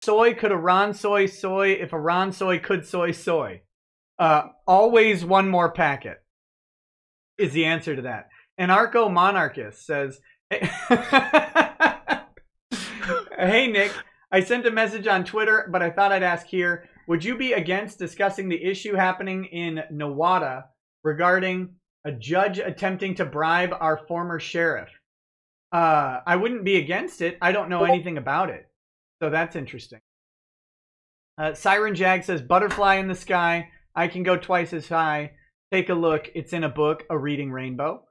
Soy could Iran soy soy if Iran soy could soy soy. Always one more packet is the answer to that. Anarcho Monarchist says, hey Nick, I sent a message on Twitter, but I thought I'd ask here. Would you be against discussing the issue happening in Nevada regarding a judge attempting to bribe our former sheriff? I wouldn't be against it. I don't know anything about it. So that's interesting. Siren Jag says, butterfly in the sky. I can go twice as high. Take a look. It's in a book, A Reading Rainbow.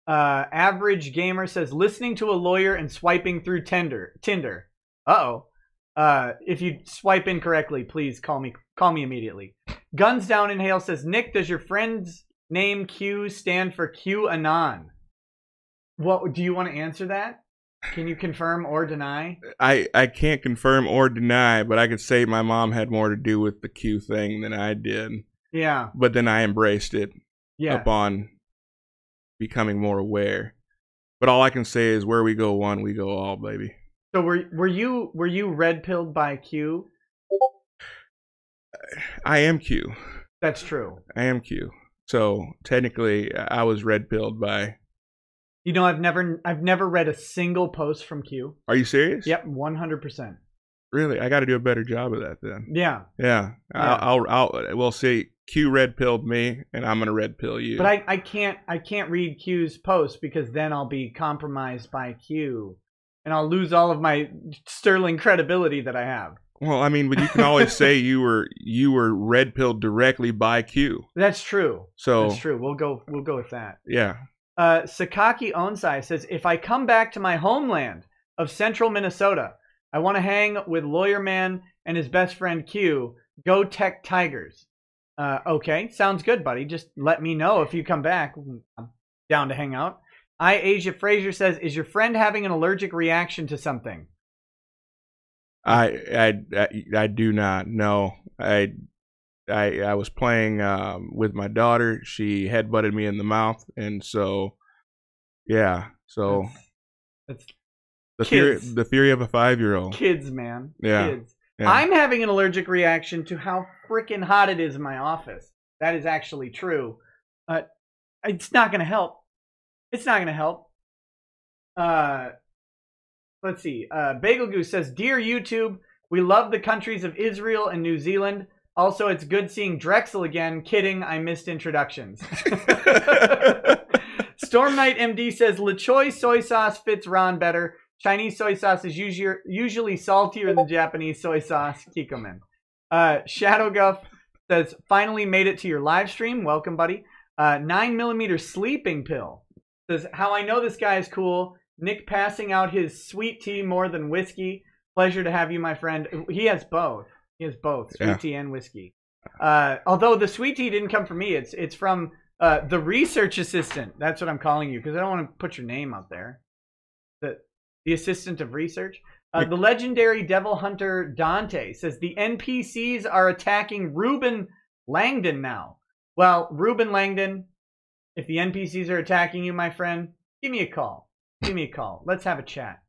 Average Gamer says, listening to a lawyer and swiping through Tinder. Uh-oh. If you swipe incorrectly, please call me immediately. Guns Down Inhale says, Nick, does your friend's name Q stand for QAnon? What, do you want to answer that? Can you confirm or deny? I can't confirm or deny, but I could say my mom had more to do with the Q thing than I did. Yeah. But then I embraced it upon becoming more aware. But all I can say is where we go one, we go all, baby. So were you red pilled by Q? I am Q. That's true. I am Q. So technically, I was red pilled by. You know, I've never read a single post from Q. Are you serious? Yep, 100%. Really, I got to do a better job of that then. Yeah. Yeah. We'll see. Q red pilled me, and I'm gonna red pill you. But I can't read Q's post because then I'll be compromised by Q, and I'll lose all of my sterling credibility that I have. Well, I mean, but you can always say you were red pilled directly by Q. That's true. So that's true. We'll go with that. Yeah. Sakaki Onsai says, if I come back to my homeland of central Minnesota, I want to hang with Lawyer Man and his best friend Q. Go Tech Tigers. Okay, sounds good, buddy. Just let me know if you come back. I'm down to hang out. Asia Fraser says, is your friend having an allergic reaction to something? I do not know. I was playing with my daughter. She headbutted me in the mouth, and so yeah. So that's the theory of a 5-year-old. Kids, man. Yeah. Kids. Yeah. I'm having an allergic reaction to how freaking hot it is in my office. That is actually true. It's not going to help. It's not going to help. Let's see. Bagel Goose says, Dear YouTube, we love the countries of Israel and New Zealand. Also, it's good seeing Drexel again. Kidding, I missed introductions. Storm Knight MD says, LaChoy soy sauce fits Ron better. Chinese soy sauce is usually saltier than Japanese soy sauce. Kikoman. Shadow Guff says, finally made it to your live stream. Welcome, buddy. 9mm sleeping pill says, how I know this guy is cool. Nick passing out his sweet tea more than whiskey. Pleasure to have you, my friend. He has both. He has both, sweet tea and whiskey. Although the sweet tea didn't come from me. It's from the research assistant. That's what I'm calling you because I don't want to put your name out there. The assistant of research. The legendary devil hunter Dante says the NPCs are attacking Ruben Langdon now. Well, Ruben Langdon, if the NPCs are attacking you, my friend, give me a call. Give me a call. Let's have a chat.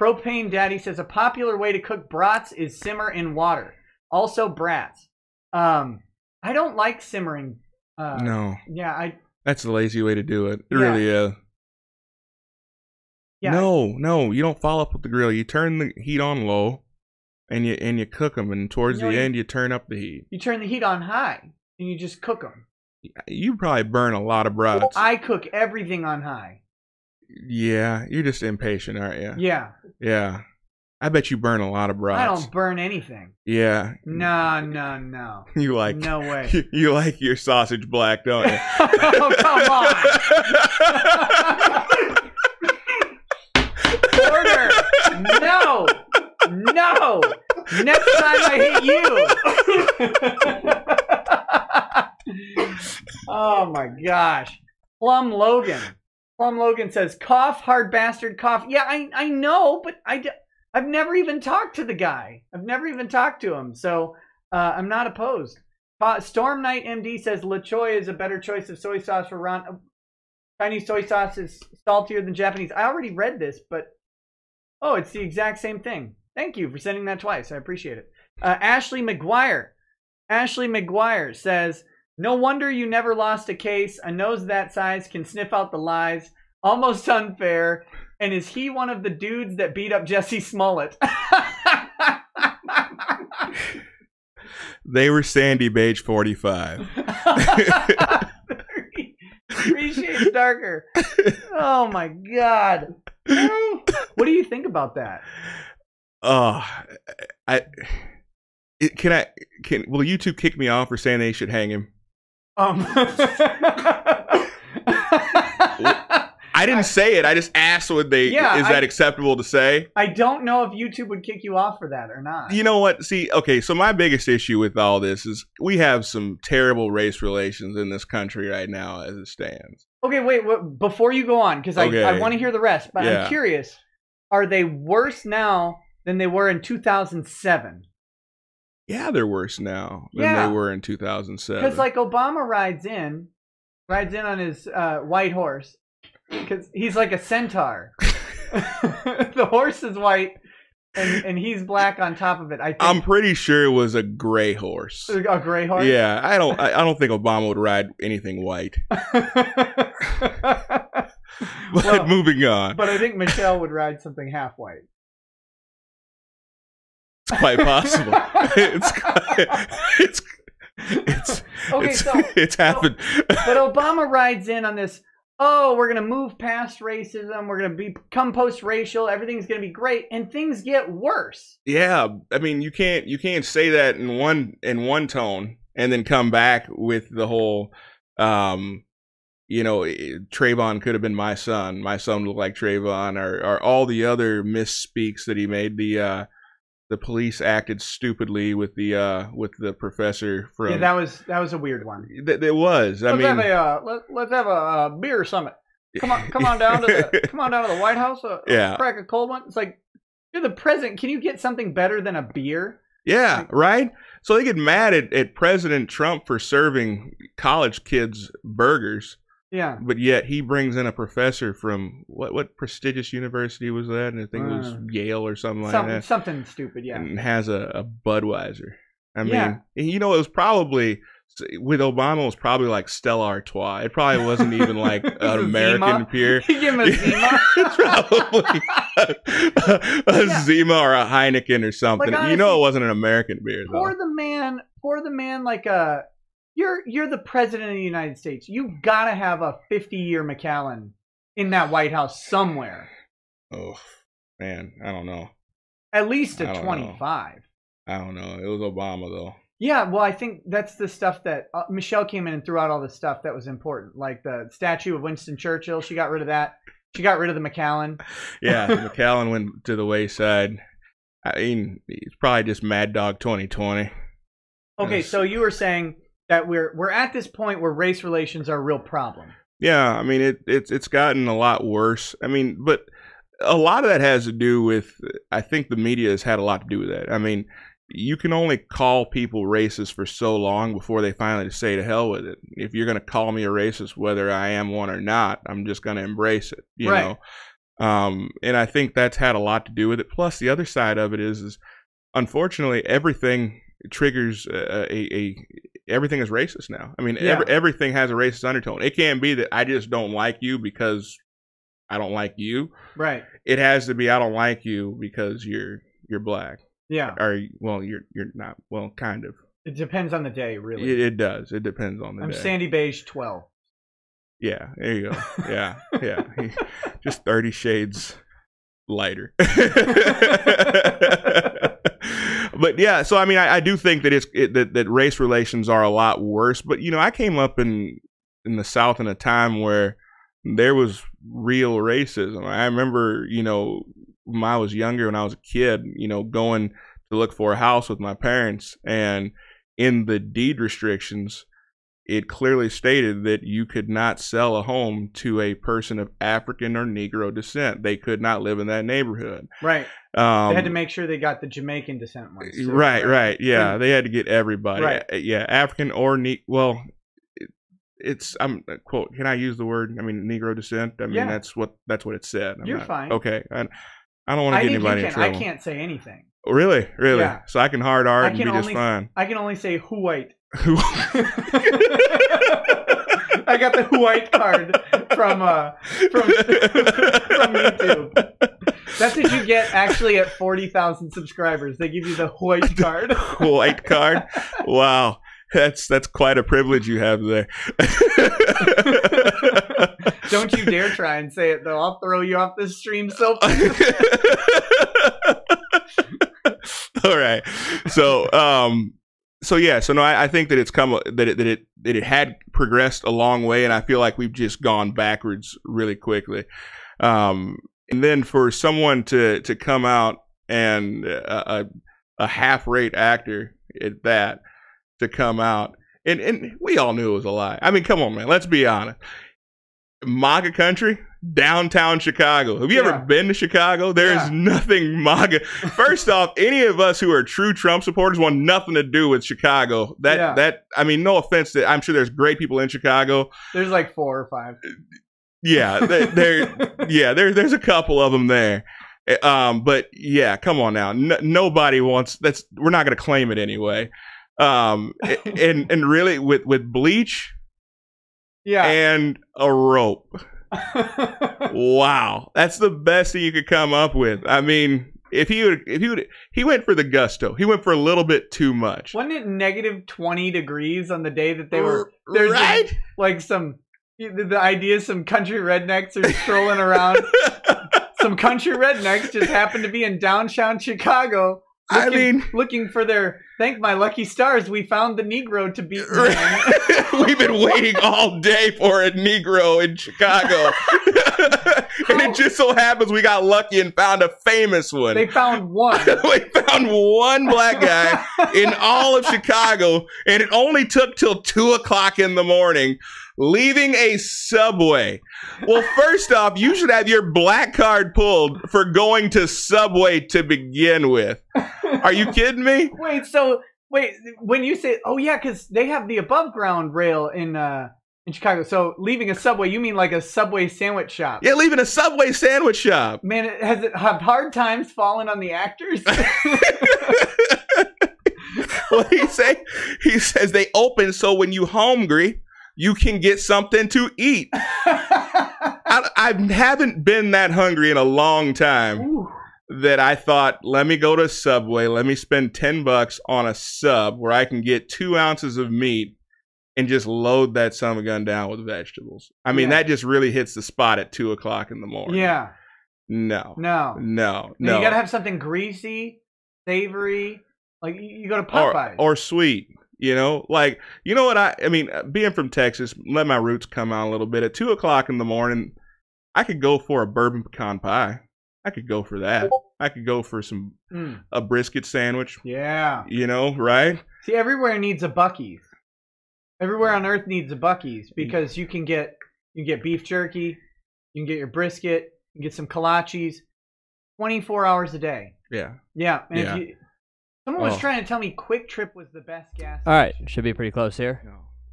Propane Daddy says a popular way to cook brats is simmer in water. Also brats. I don't like simmering. No. Yeah, that's the lazy way to do it. It really is. Yeah. No, you don't follow up with the grill. You turn the heat on low, and you cook them, and towards the end you turn up the heat. You turn the heat on high, and you just cook them. You probably burn a lot of brats. I cook everything on high. Yeah, you're just impatient, aren't you? Yeah. Yeah. I bet you burn a lot of brats. I don't burn anything. Yeah. No. You like no way. You like your sausage black, don't you? Oh, come on. Order. No. Next time I hit you. Oh my gosh. Plum Logan says, cough, hard bastard, cough. Yeah, I know, but I've never even talked to the guy. I've never even talked to him, so I'm not opposed. Storm Knight MD says, LaChoy is a better choice of soy sauce for Ron. Chinese soy sauce is saltier than Japanese. I already read this, but oh, it's the exact same thing. Thank you for sending that twice. I appreciate it. Ashley McGuire. Ashley McGuire says, no wonder you never lost a case. A nose that size can sniff out the lies. Almost unfair. And is he one of the dudes that beat up Jesse Smollett? They were Sandy Beige 45. 3 shades darker. Oh my God. What do you think about that? Will YouTube kick me off for saying they should hang him? I didn't say it. I just asked is that acceptable to say? I don't know if YouTube would kick you off for that or not. You know what? See, okay, so my biggest issue with all this is we have some terrible race relations in this country right now as it stands. Okay, wait, before you go on, because I want to hear the rest, but I'm curious, are they worse now than they were in 2007? Yeah, they're worse now than they were in 2007. Because like Obama rides in on his white horse, because he's like a centaur. The horse is white, and he's black on top of it. I'm pretty sure it was a gray horse. A gray horse? Yeah, I don't think Obama would ride anything white. But moving on. But I think Michelle would ride something half white. It's quite possible. It's happened. But Obama rides in on this. Oh, we're gonna move past racism. We're gonna become post-racial. Everything's gonna be great, and things get worse. Yeah, I mean, you can't say that in one tone and then come back with the whole, Trayvon could have been my son. My son looked like Trayvon, or all the other misspeaks that he made. The police acted stupidly with the professor from. Yeah, that was a weird one. It was. Let's have a beer summit. Come on down to the White House. Crack a cold one. It's like, you're the president. Can you get something better than a beer? Yeah, right. So they get mad at President Trump for serving college kids burgers. Yeah. But yet he brings in a professor from what prestigious university was that? And I think it was Yale or something like that. Something stupid, yeah. And has a Budweiser. I mean, it was probably, with Obama, it was probably like Stella Artois. It probably wasn't even like an American beer. You give him a Zima? It's probably a Zima or a Heineken or something. Like, honestly, it wasn't an American beer, though. For the man, like You're the president of the United States. You gotta have a 50-year Macallan in that White House somewhere. Oh, man, I don't know. At least a 25. I don't know. It was Obama, though. Yeah, well, I think that's the stuff that Michelle came in and threw out all the stuff that was important, like the statue of Winston Churchill. She got rid of that. She got rid of the Macallan. Yeah, the Macallan went to the wayside. I mean, it's probably just Mad Dog 2020. Okay, so you were saying that we're at this point where race relations are a real problem. Yeah, I mean it's gotten a lot worse. I mean, but a lot of that has to do with, I think the media has had a lot to do with that. I mean, you can only call people racist for so long before they finally say to hell with it. If you're going to call me a racist, whether I am one or not, I'm just going to embrace it, you know. And I think that's had a lot to do with it. Plus, the other side of it is unfortunately, everything triggers everything is racist now. I mean, everything has a racist undertone. It can't be that I just don't like you because I don't like you. Right. It has to be I don't like you because you're black. Yeah. Or you're not. Well, kind of. It depends on the day, really. It does. It depends on the day. I'm Sandy Beige 12. Yeah. There you go. Yeah. Yeah. Just 30 shades lighter. But yeah, so I mean, I do think that that race relations are a lot worse. But I came up in the South in a time where there was real racism. I remember, when I was younger, when I was a kid, going to look for a house with my parents, and in the deed restrictions, it clearly stated that you could not sell a home to a person of African or Negro descent. They could not live in that neighborhood. Right. They had to make sure they got the Jamaican descent ones too. Right. Yeah, they had to get everybody. Right. Yeah, African or it's quote. Can I use the word? I mean, Negro descent. I mean, that's what it said. You're fine. Okay. I don't want to get anybody in trouble. I can't say anything. Really? Yeah. So I can hard R and be just fine. I can only say white. I got the white card from YouTube. That's what you get actually at 40,000 subscribers. They give you the white card. White card? Wow. That's quite a privilege you have there. Don't you dare try and say it, though. I'll throw you off the stream so All right. So no, I think that it's come that it had progressed a long way, and I feel like we've just gone backwards really quickly. And then for someone to come out and a half-rate actor at that to come out, and we all knew it was a lie. I mean, come on, man. Let's be honest. MAGA country, downtown Chicago. Have you ever been to Chicago? There is nothing MAGA. First off, any of us who are true Trump supporters want nothing to do with Chicago. I mean, no offense to, I'm sure there's great people in Chicago. There's like 4 or 5. Yeah, there's a couple of them there. But yeah, come on now. Nobody wants that's. We're not going to claim it anyway. And really with bleach. Yeah. And a rope. Wow. That's the best thing you could come up with. I mean, he went for the gusto. He went for a little bit too much. Wasn't it negative 20 degrees on the day that they were right? Like the idea some country rednecks are strolling around. Some country rednecks just happened to be in downtown Chicago. Looking for their, thank my lucky stars, we found the Negro to beat man. We've been waiting all day for a Negro in Chicago. And it just so happens we got lucky and found a famous one. They found one. We found one black guy in all of Chicago, and it only took till 2 o'clock in the morning. Leaving a Subway. Well, first off, you should have your black card pulled for going to Subway to begin with. Are you kidding me? Wait, when you say, oh yeah, because they have the above ground rail in Chicago. So leaving a Subway, you mean like a Subway sandwich shop? Yeah, leaving a Subway sandwich shop. Man, has it have hard times fallen on the actors? Well, he says they open so when you hungry, you can get something to eat. I haven't been that hungry in a long time. Ooh. That I thought, let me go to Subway. Let me spend $10 on a sub where I can get 2 ounces of meat and just load that son of a gun down with vegetables. I mean, that just really hits the spot at 2 o'clock in the morning. Yeah. No. You got to have something greasy, savory. Like you go to Popeyes. Or sweet. You know, like, you know what I mean, being from Texas, let my roots come out a little bit. At 2 o'clock in the morning, I could go for a bourbon pecan pie. I could go for that. I could go for a brisket sandwich. Yeah. You know, right? See, everywhere needs a Buc-ee's. Everywhere on earth needs a Buc-ee's because you can get beef jerky, you can get your brisket, you can get some kolaches 24 hours a day. Yeah. Yeah. And if someone was trying to tell me Quick Trip was the best gas station. All right, should be pretty close here.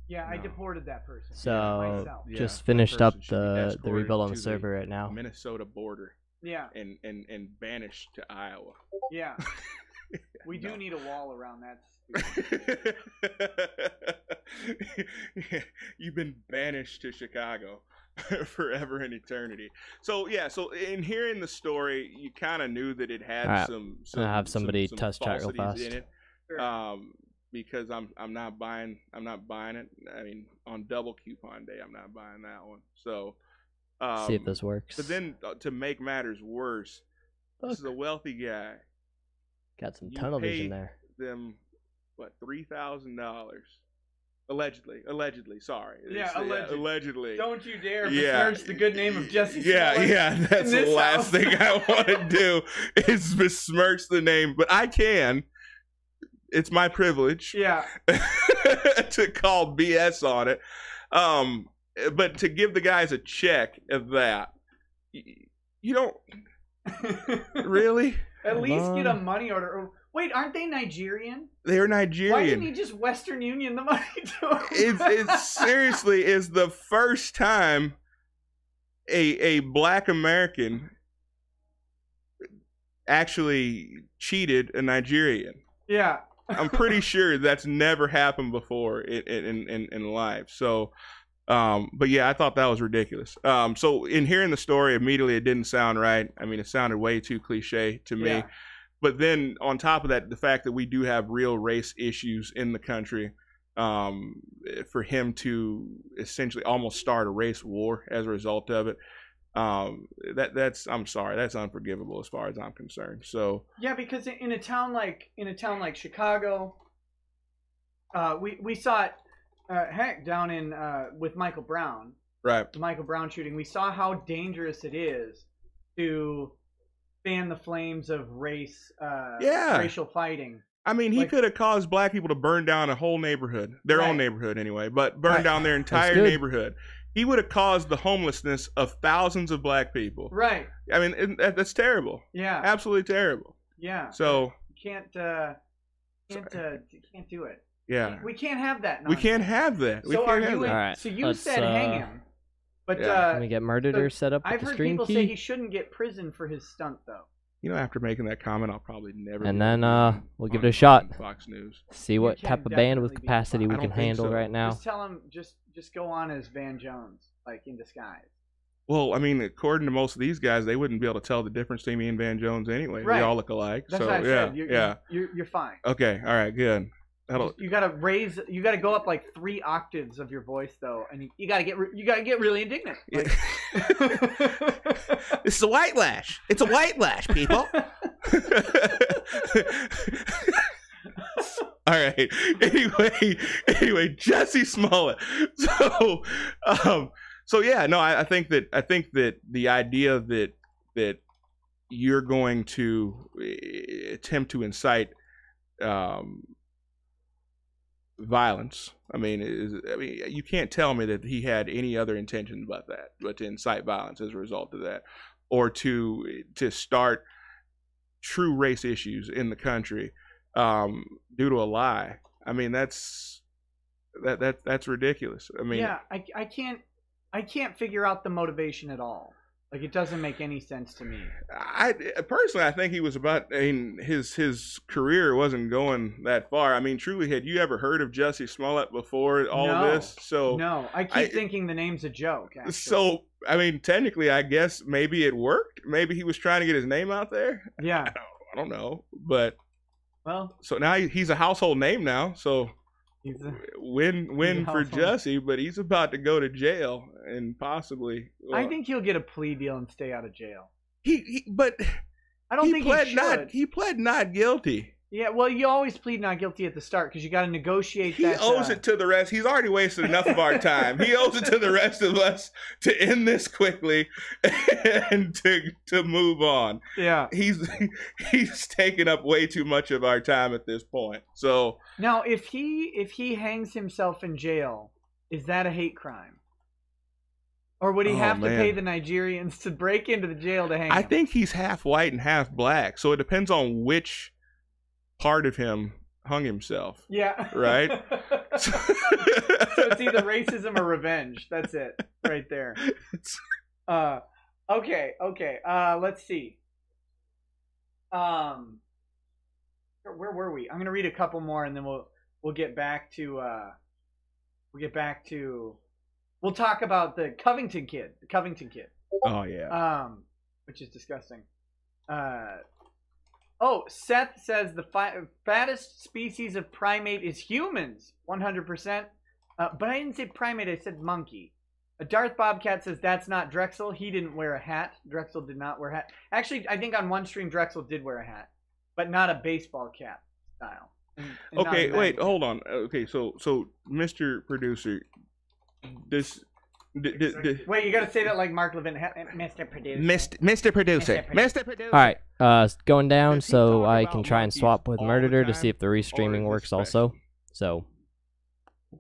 Yeah, I deported that person. So just finished up the rebuild on the server right now. Minnesota border. Yeah. And banished to Iowa. Yeah. We do need a wall around that. You've been banished to Chicago forever and eternity. So yeah, so in hearing the story, you kind of knew that it had some I have somebody test chat real fast in it. Because I'm not buying it. I mean, on double coupon day, I'm not buying that one. So see if this works. But then to make matters worse, this is a wealthy guy. Got some tunnel vision there. Them what, $3,000? Allegedly. Sorry. Yeah, allegedly. Don't you dare besmirch the good name of Jesse Smollett. Yeah. That's the last thing I want to do is besmirch the name, but I can. It's my privilege. Yeah. To call BS on it. But to give the guys a check of that, you don't really. At least get a money order. Wait, aren't they Nigerian? They're Nigerian. Why didn't he just Western Union the money to them? It seriously is the first time a black American actually cheated a Nigerian. Yeah. I'm pretty sure that's never happened before in life. So, but yeah, I thought that was ridiculous. So in hearing the story, immediately it didn't sound right. I mean, it sounded way too cliche to me. Yeah. But then on top of that, the fact that we do have real race issues in the country, for him to essentially almost start a race war as a result of it, that's I'm sorry, that's unforgivable as far as I'm concerned. So yeah, because in a town like Chicago, we saw it heck down in with Michael Brown, right, the Michael Brown shooting. We saw how dangerous it is to fan the flames of racial fighting. I mean, he could have caused black people to burn down a whole neighborhood, their own neighborhood anyway, but burn down their entire neighborhood. He would have caused the homelessness of thousands of black people. Right. I mean, that's terrible. Yeah. Absolutely terrible. Yeah. So you can't do it. Yeah. We can't have that. We can't have that. So are you? All right. So you said hang him, but can we get Murderer set up? I've with the heard stream people key? say he shouldn't get prison for his stunt though. You know, after making that comment, I'll probably never. And then we'll give it a shot. Fox News. See what type of bandwidth capacity we can handle right now. Just tell him, just go on as Van Jones, like in disguise. Well, I mean, according to most of these guys, they wouldn't be able to tell the difference between me and Van Jones anyway. Right. We all look alike. That's so what I said. yeah, You're fine. Okay, all right, good. You gotta go up like 3 octaves of your voice though, and you gotta get really indignant. Like... This is a white lash. It's a white lash, people. All right. Anyway, Jesse Smollett. So yeah, no, I think that the idea that you're going to attempt to incite violence. I mean, you can't tell me that he had any other intention but to incite violence as a result of that, or to start true race issues in the country due to a lie. I mean, that's ridiculous. I mean, yeah, I can't figure out the motivation at all. Like, it doesn't make any sense to me. I think he was his career wasn't going that far. I mean, truly, had you ever heard of Jesse Smollett before all of this? So no, I keep thinking the name's a joke. Actually. So, I mean, technically, I guess maybe it worked. Maybe he was trying to get his name out there. Yeah. I don't know, but well, so now he's a household name now. So win for Jesse, but he's about to go to jail and possibly. Well, I think he'll get a plea deal and stay out of jail. But I don't think he should. He pled not guilty. Yeah, well, you always plead not guilty at the start because you got to negotiate. He owes it to the rest. He's already wasted enough of our time. He owes it to the rest of us to end this quickly and to move on. Yeah, he's taken up way too much of our time at this point. So now, if he hangs himself in jail, is that a hate crime? Or would he have to pay the Nigerians to break into the jail to hang him? I think he's half white and half black, so it depends on which part of him hung himself. Yeah. Right? So it's either racism or revenge. That's it. Right there. Okay. Let's see. Where were we? I'm gonna read a couple more and then we'll get back to we'll talk about the Covington kid. Oh yeah. Which is disgusting. Seth says the fattest species of primate is humans, 100%. But I didn't say primate, I said monkey. Darth Bobcat says that's not Drexel. He didn't wear a hat. Drexel did not wear a hat. Actually, I think on one stream Drexel did wear a hat, but not a baseball cap style. Okay, wait, hold on. Okay, so Mr. Producer, wait, you got to say that like Mark Levin, Mr. Producer. Mr. Producer. All right, going down so I can try and swap with Murderer to see if the restreaming works also. So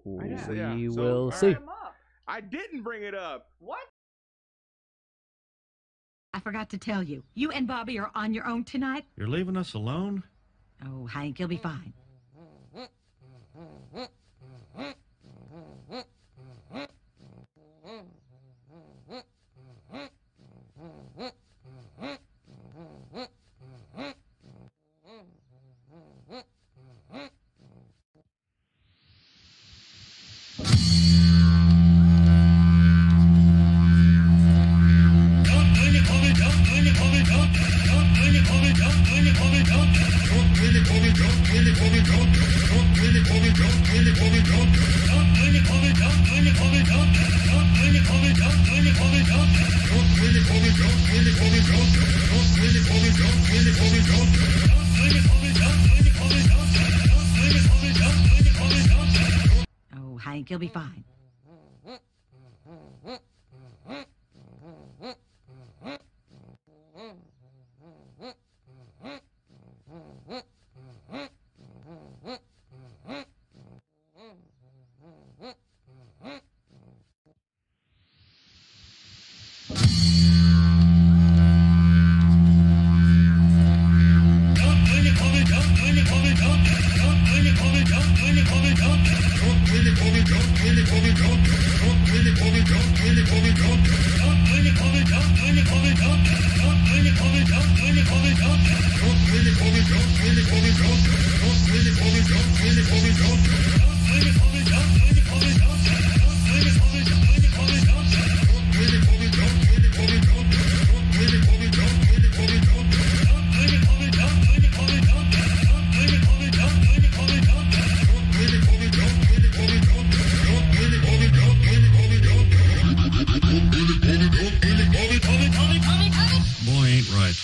we will see. I didn't bring it up. What? I forgot to tell you. You and Bobby are on your own tonight? You're leaving us alone? Oh, Hank, you'll be fine. Oh, Hank, you'll be fine. Boy ain't right.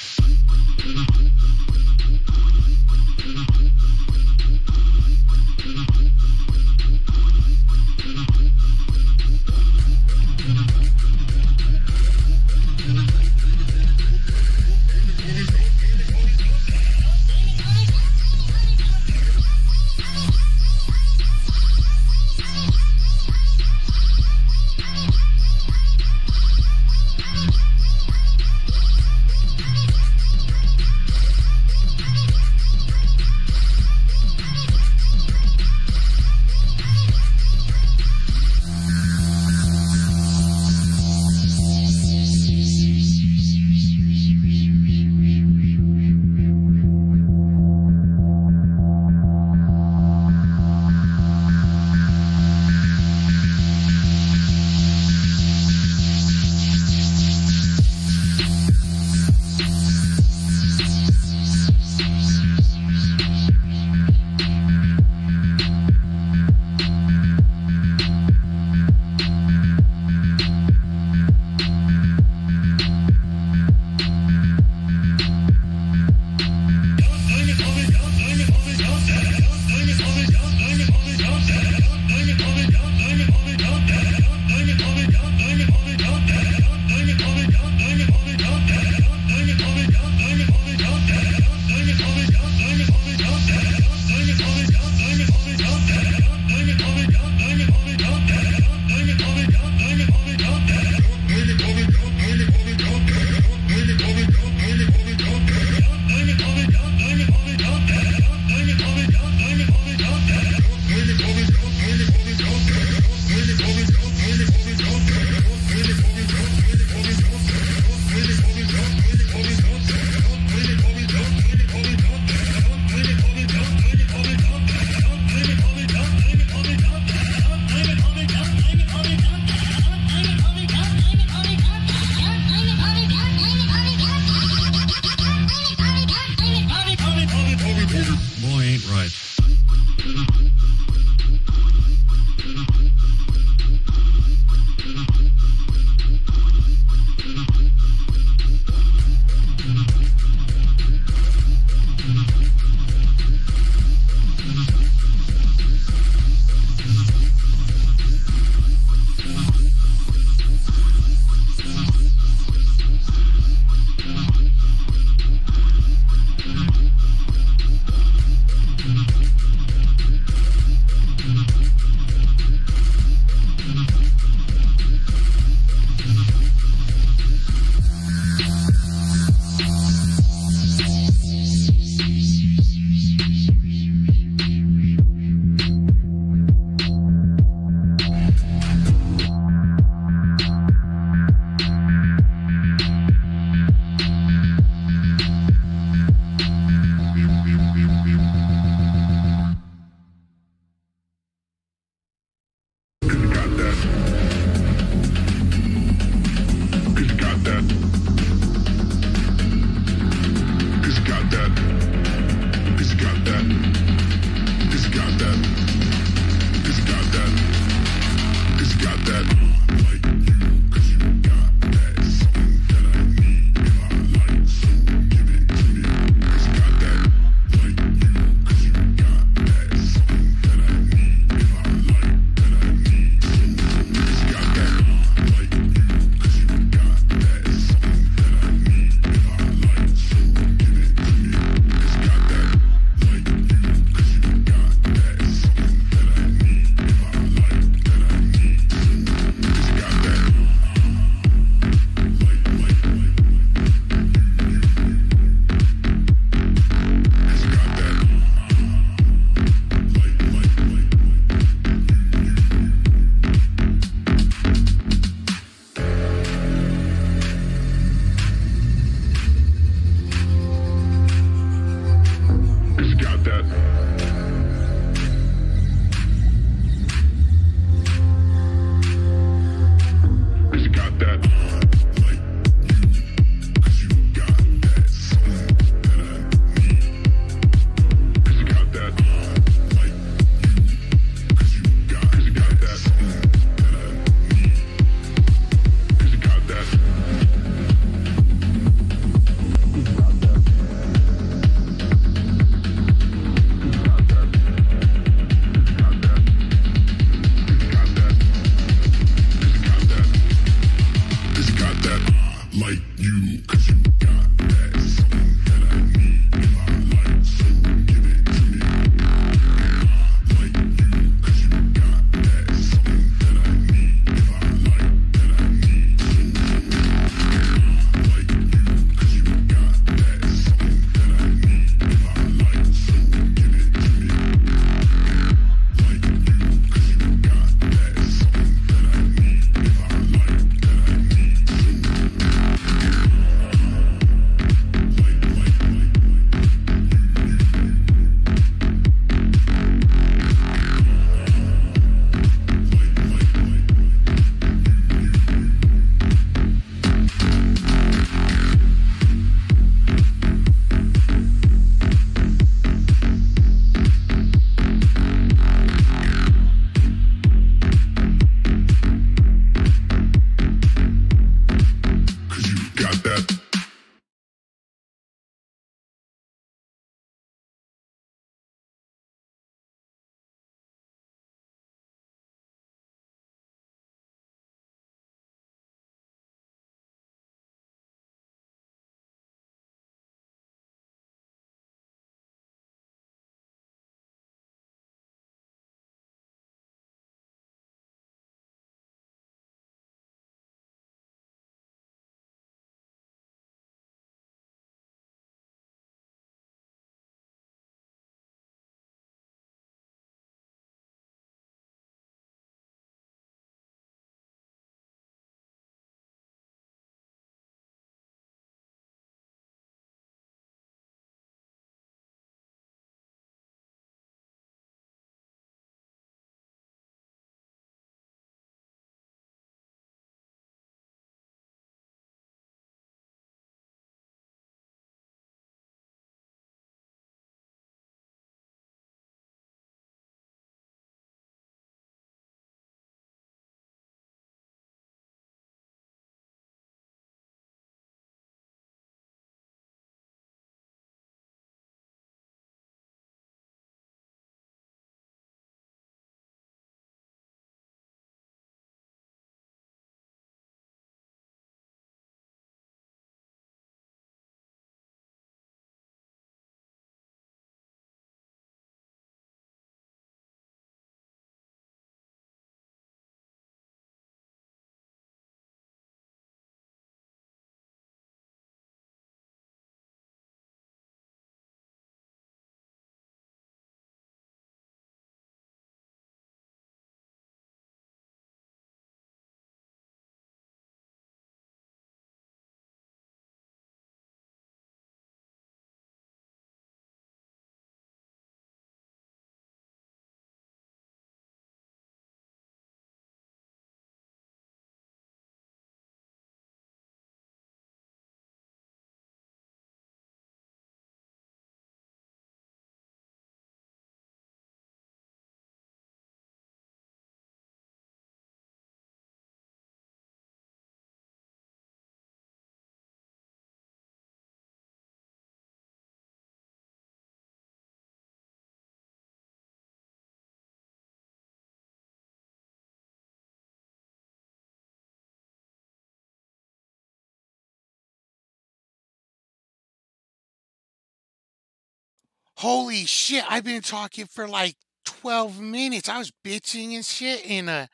Holy shit, I've been talking for like 12 minutes. I was bitching and shit and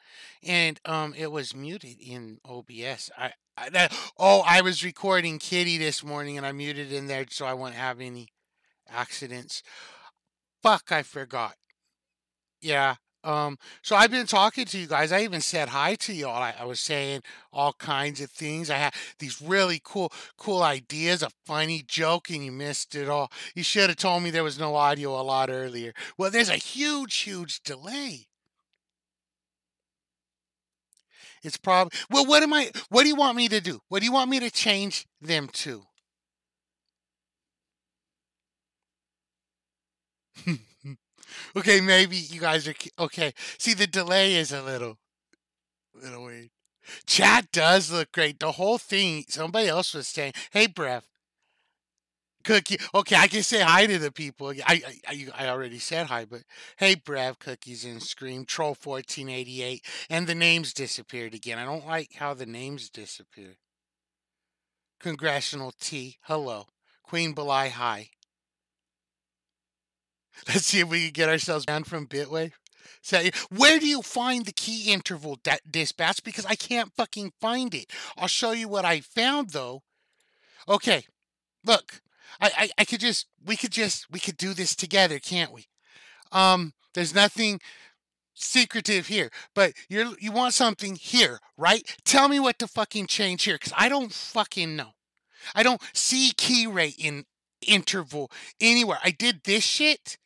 it was muted in OBS. I was recording Kitty this morning and I muted in there so I wouldn't have any accidents. Fuck, I forgot. Yeah. So I've been talking to you guys. I even said hi to you all. I was saying all kinds of things. I had these really cool ideas, a funny joke, and you missed it all. You should have told me there was no audio a lot earlier. Well, there's a huge delay. It's probably well. What do you want me to do? What do you want me to change them to? Okay, maybe you guys are okay. See, the delay is a little weird. Chat does look great. The whole thing. Somebody else was saying, "Hey, Brev, Cookie." Okay, I can say hi to the people. I already said hi, but hey, Brev, Cookies and Scream, Troll 1488, and the names disappeared again. I don't like how the names disappear. Congressional T, hello. Queen Belai, hi. Let's see if we can get ourselves banned from BitWave. So, where do you find the key interval dispatch? Because I can't fucking find it. I'll show you what I found though. Okay, look, I could just we could do this together, can't we? There's nothing secretive here, but you want something here, right? Tell me what to fucking change here, because I don't fucking know. I don't see key rate in interval anywhere. I did this shit.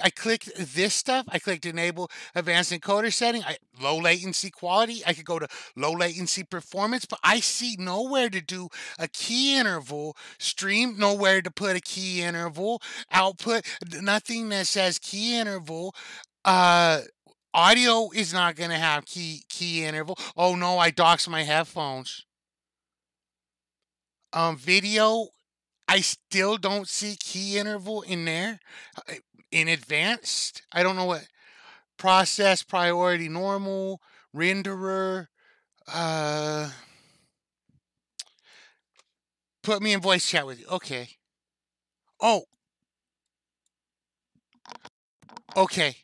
I clicked this stuff. I clicked enable advanced encoder setting. Low latency quality. I could go to low latency performance, but I see nowhere to do a key interval. Stream, nowhere to put a key interval. Output, nothing that says key interval. Uh, Audio is not going to have key interval. Oh no, I doxed my headphones. Video, I still don't see key interval in there. In advanced, I don't know what process priority normal renderer. Uh, Put me in voice chat with you. Okay. Oh, okay.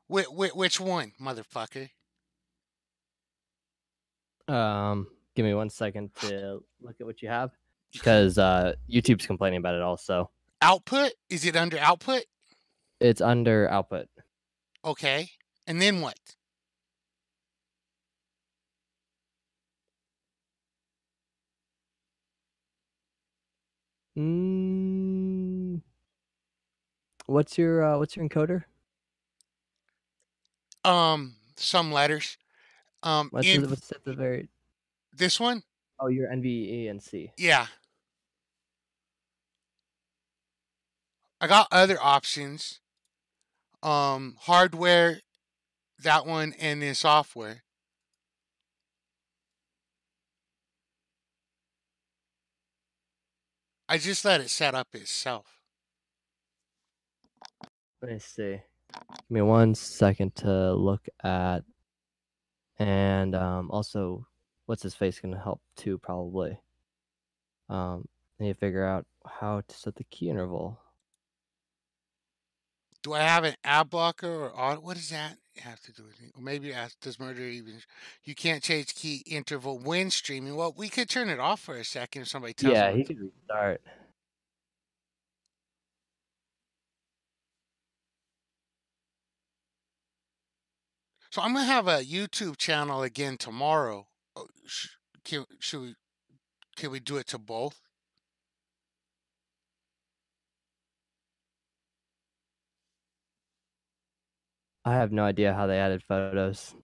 Which one, motherfucker? Give me 1 second to look at what you have, because YouTube's complaining about it also. Output? Is it under output? It's under output. Okay. And then what? What's your encoder? Some letters. What's at the very? This one? Oh, your NVE and C. Yeah. I got other options. Hardware, that one, and then software. I just let it set up itself. Let me see. Give me 1 second to look at, and also, what's his face can help too, probably. Need to figure out how to set the key interval. Do I have an ad blocker or auto? What does that have to do with it? Or maybe does murder even? You can't change key interval when streaming. Well, we could turn it off for a second if somebody tells Yeah, me. he could restart. So I'm gonna have a YouTube channel again tomorrow. Can we do it to both? I have no idea how they added photos.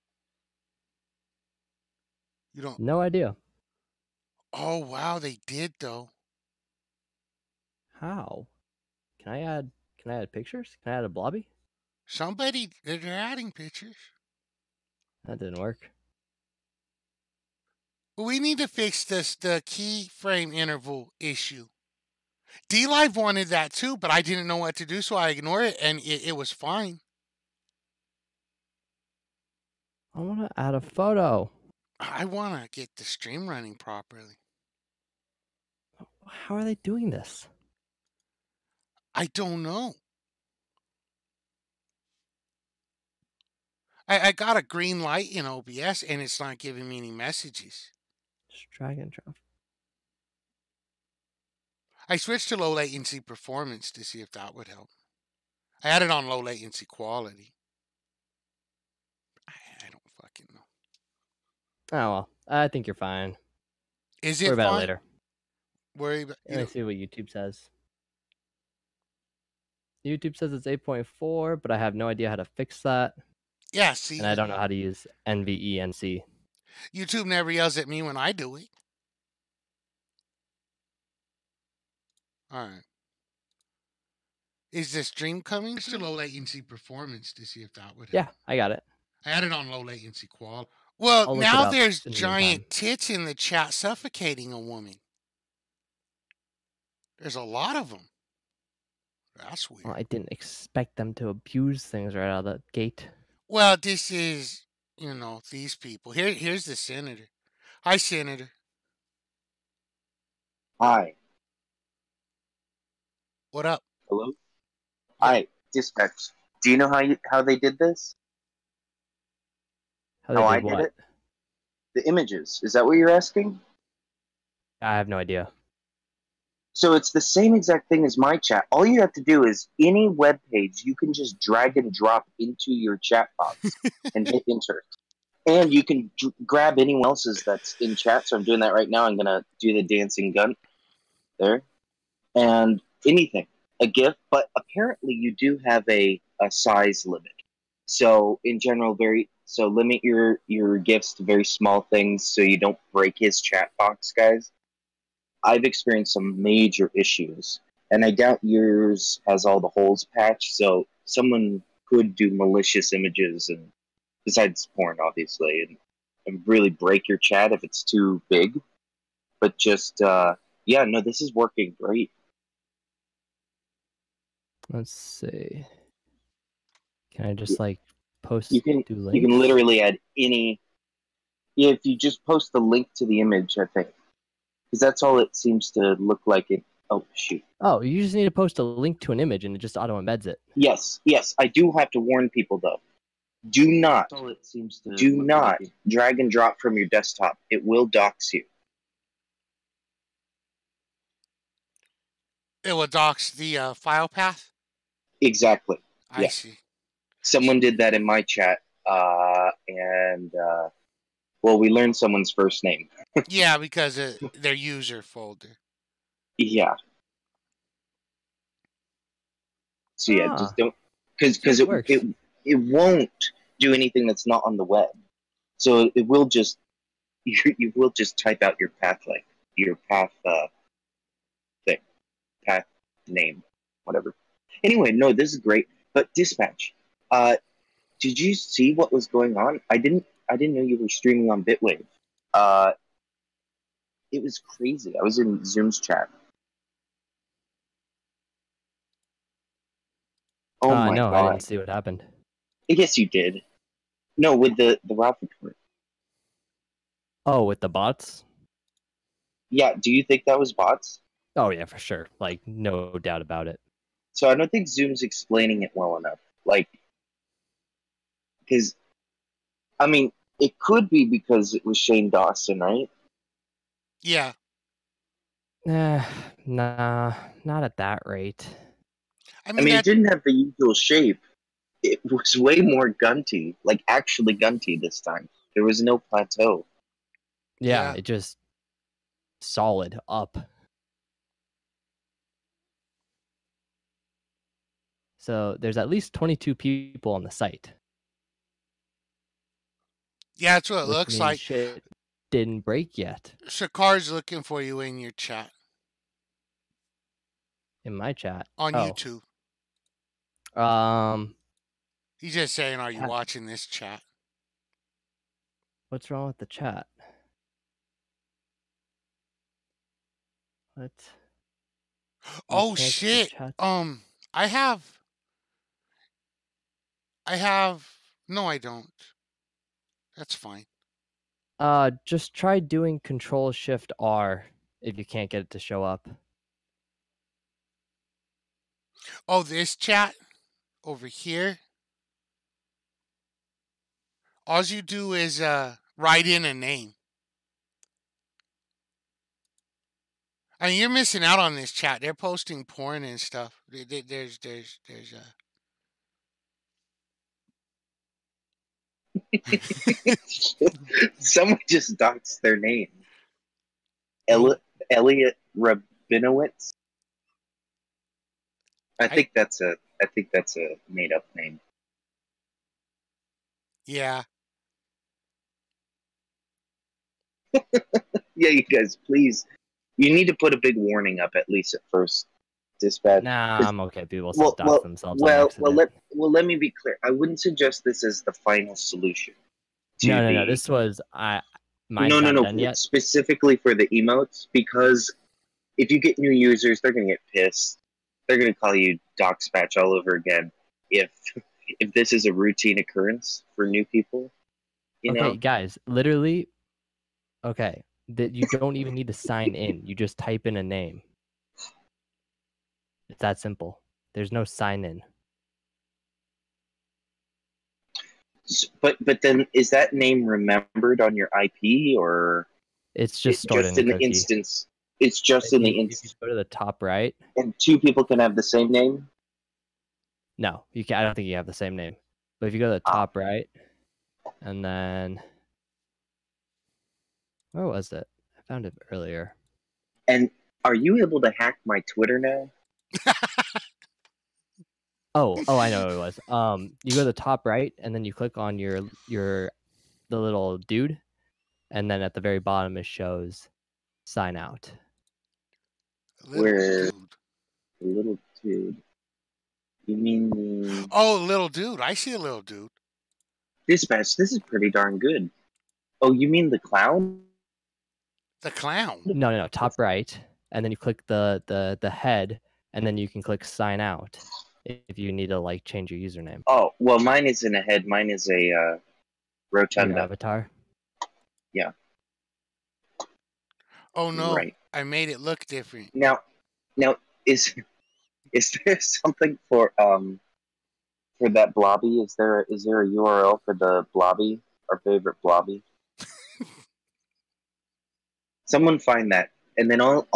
You don't? No idea. Oh wow, they did though. How? Can I add pictures? Can I add a blobby? They're adding pictures. That didn't work. We need to fix the keyframe interval issue. dlive wanted that too, but I didn't know what to do, so I ignored it, and it was fine. I want to add a photo. I want to get the stream running properly. How are they doing this? I don't know. I got a green light in OBS and it's not giving me any messages. Just drag and drop. I switched to low latency performance to see if that would help. I had it on low latency quality. I don't fucking know. Oh well, I think you're fine. Is Worry it about it fine? later. Worry about Let me see what YouTube says. YouTube says it's 8.4, but I have no idea how to fix that, Yeah, see, and I don't know how to use NVENC. YouTube never yells at me when I do it. All right. Is the stream coming to low latency performance to see if that would help? Yeah, I got it. I had it on low latency quality. Well, I'll look now it up there's in the giant meantime. tits in the chat suffocating a woman. There's a lot of them. That's weird. Well, I didn't expect them to abuse things right out of the gate. Well, this is, these people. Here's the senator. Hi, Senator. Hi. What up? Hello? Hi, dispatch. Do you know how they did this? How they How did I did what? it? The images. Is that what you're asking? I have no idea. So it's the same exact thing as my chat. All you have to do is any web page, you can just drag and drop into your chat box and hit enter. And you can grab anyone else's that's in chat. So I'm doing that right now. I'm going to do the dancing gun there. And anything, a GIF. But apparently you do have a size limit. So in general, limit your GIFs to very small things so you don't break his chat box, guys. I've experienced some major issues, and I doubt yours has all the holes patched, so someone could do malicious images, and besides porn, obviously, and really break your chat if it's too big. But just, this is working great. Let's see. Can I just post You can links? literally add any. Yeah, if you just post the link to the image, I think, because that's all it seems to look like. Oh shoot. Oh, you just need to post a link to an image and it just auto embeds it. Yes. I do have to warn people though. Do not drag and drop from your desktop. It will dox you. It will dox the file path? Exactly. I see. Someone did that in my chat, we learned someone's first name. Yeah, because of their user folder. Yeah. So yeah, just don't, because it won't do anything that's not on the web. So it will just you will just type out your path path name, whatever. Anyway, no, this is great. But dispatch, did you see what was going on? I didn't know you were streaming on BitWave. It was crazy. I was in Zoom's chat. Oh my no, god! I didn't see what happened. Yes, you did. No, with the Ralph report. Oh, with the bots? Yeah. Do you think that was bots? Oh yeah, for sure. No doubt about it. So I don't think Zoom's explaining it well enough. Because I mean, it could be because it was Shane Dawson, right? Yeah. Nah, not at that rate. I mean, it didn't have the usual shape. It was way more gunty, actually gunty this time. There was no plateau. Yeah, it just solid up. So there's at least 22 people on the site. Yeah, that's what it looks means like. Shit didn't break yet. Shakar's looking for you in your chat. In my chat. On YouTube. He's just saying, are you watching this chat? What's wrong with the chat? What? Oh shit. I have no, I don't. That's fine. Just try doing Control-Shift-R if you can't get it to show up. Oh, this chat over here. All you do is write in a name. I mean, you're missing out on this chat. They're posting porn and stuff. There's Someone just doxed their name. Who? Elliot Rabinowitz. I think that's a made up name. Yeah. Yeah, you guys, please. You need to put a big warning up at least at first, dispatch. Nah, I'm okay. People still dox themselves on well, accident. let me be clear. I wouldn't suggest this as the final solution. No. This was mine's No. not done yet. Specifically for the emotes, because if you get new users, they're gonna get pissed. They're gonna call you doxpatch all over again. If this is a routine occurrence for new people, you know. Okay, guys, literally. Okay, that you don't even need to sign in. You just type in a name. It's that simple. There's no sign in. But then is that name remembered on your IP, or It's just stored just in in a the cookie. instance? It's just in the If you instance. go to the top right. And two people can have the same name? No, you can. I don't think you have the same name. But if you go to the top right, and then where was it? I found it earlier. And are you able to hack my Twitter now? Oh, I know what it was. You go to the top right, and then you click on the little dude, and then at the very bottom it shows sign out. Where the little dude? You mean the little dude. I see a little dude. dispatch? This is pretty darn good. Oh, you mean the clown? The clown. No. Top right, and then you click the head, and then you can click sign out if you need to like change your username. Oh, well, mine isn't a head. Mine is a rotunda. Your avatar. Yeah. Oh no! Right. I made it look different. Now, is there something for that blobby? Is there a URL for the blobby? Our favorite blobby. Someone find that, and then all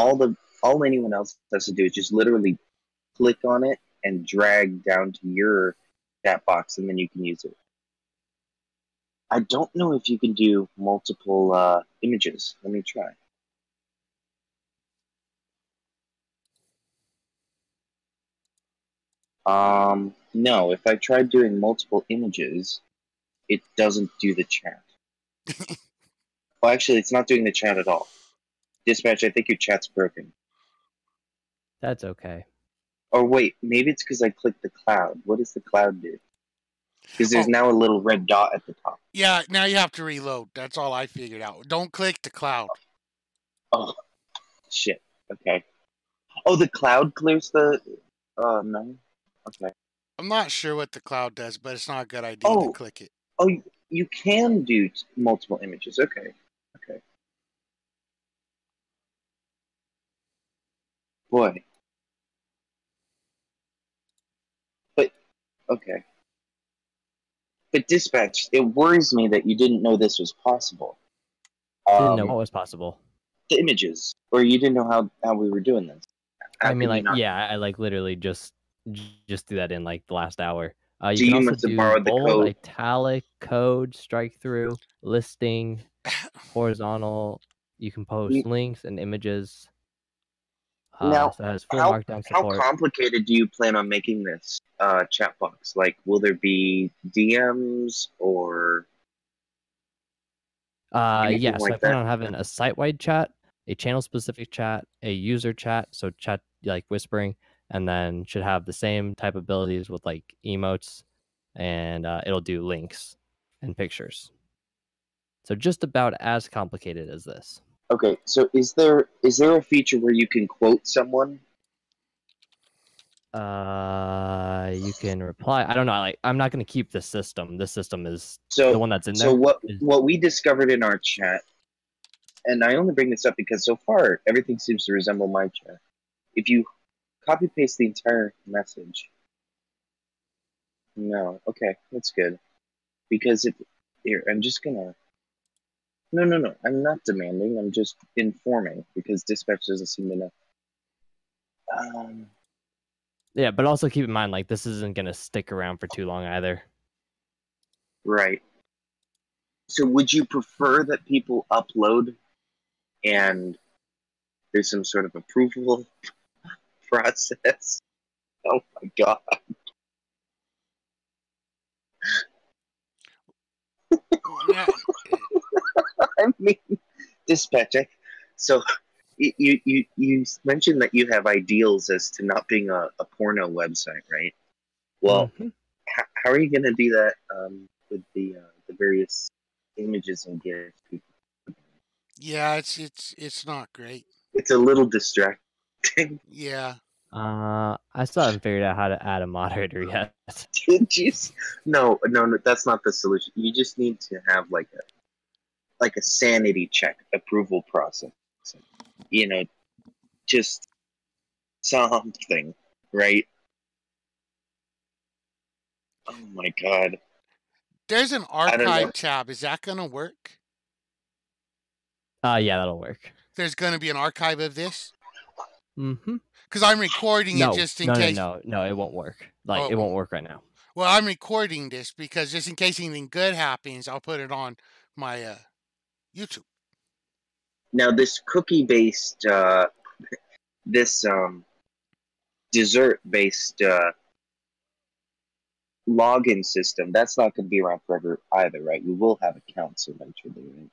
anyone else has to do is just literally click on it and drag down to your chat box, and then you can use it. I don't know if you can do multiple images. Let me try. No, if I tried doing multiple images, it doesn't do the chat. Well, actually, it's not doing the chat at all. Dispatch, I think your chat's broken. That's okay. Or wait, maybe it's because I clicked the cloud. What does the cloud do? Because there's now a little red dot at the top. Yeah, now you have to reload. That's all I figured out. Don't click the cloud. Oh, shit. Okay. Oh, the cloud clears the... no. Okay. I'm not sure what the cloud does, but it's not a good idea to click it. Oh, you can do multiple images. Okay. Okay. Boy. But, okay. But dispatch, it worries me that you didn't know this was possible. Didn't know what was possible. The images. Or you didn't know how we were doing this. I mean, like, yeah, I like literally just do that in like the last hour. You So can you also must have do borrowed the bold, code. italic, code, strike through, listing, horizontal. You can post links and images. Now, so it has full how markdown support. complicated do you plan on making this chat box? Like, will there be DMs or anything So I like plan that? on having a site-wide chat, a channel-specific chat, a user chat, so chat like whispering, and then should have the same type of abilities with like emotes, and it'll do links and pictures. So just about as complicated as this. Okay, so is there a feature where you can quote someone? You can reply. I don't know. Like, I'm not going to keep this system. This system is So the one that's in there. So what we discovered in our chat, and I only bring this up because so far everything seems to resemble my chat. If you copy paste the entire message, no, okay, that's good, because Here, I'm just gonna. No. I'm not demanding. I'm just informing because dispatch doesn't seem to know. Yeah, but also keep in mind, like, this isn't gonna stick around for too long either. Right. So, would you prefer that people upload and there's some sort of approval process? Oh my god. Yeah. I mean, dispatch. So you mentioned that you have ideals as to not being a porno website, right? Well, how are you going to do that with the various images and GIFs? Yeah, it's not great. It's a little distracting. Yeah. I still haven't figured out how to add a moderator yet. Did you? No, that's not the solution. You just need to have like a sanity check approval process. You know, just something, right? Oh my god. There's an I don't know. archive tab. Is that gonna work? Yeah, that'll work. There's gonna be an archive of this? Mm-hmm. Because I'm recording it just in case. No, it won't work. Like, Oh, it won't work right now. Well, I'm recording this because just in case anything good happens, I'll put it on my YouTube. Now this cookie-based, this dessert-based login system, that's not going to be around forever either, right? We will have accounts eventually, right?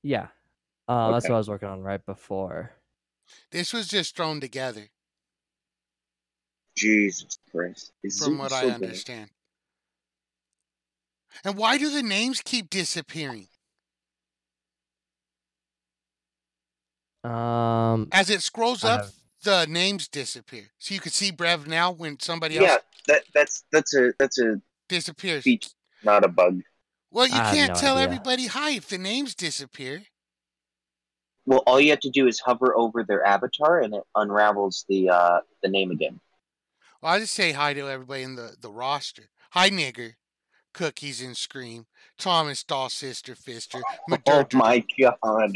Yeah. That's what I was working on right before. This was just thrown together, Jesus Christ. from what I understand. And why do the names keep disappearing? As it scrolls up, the names disappear. So you can see Brev now when somebody else. Yeah, that's a disappears. Feature, not a bug. Well, you can't tell everybody hi if the names disappear. Well, all you have to do is hover over their avatar, and it unravels the name again. Well, I just say hi to everybody in the roster. Hi, nigger. Cookies and Scream. Thomas Doll Sister Fister. Oh my god.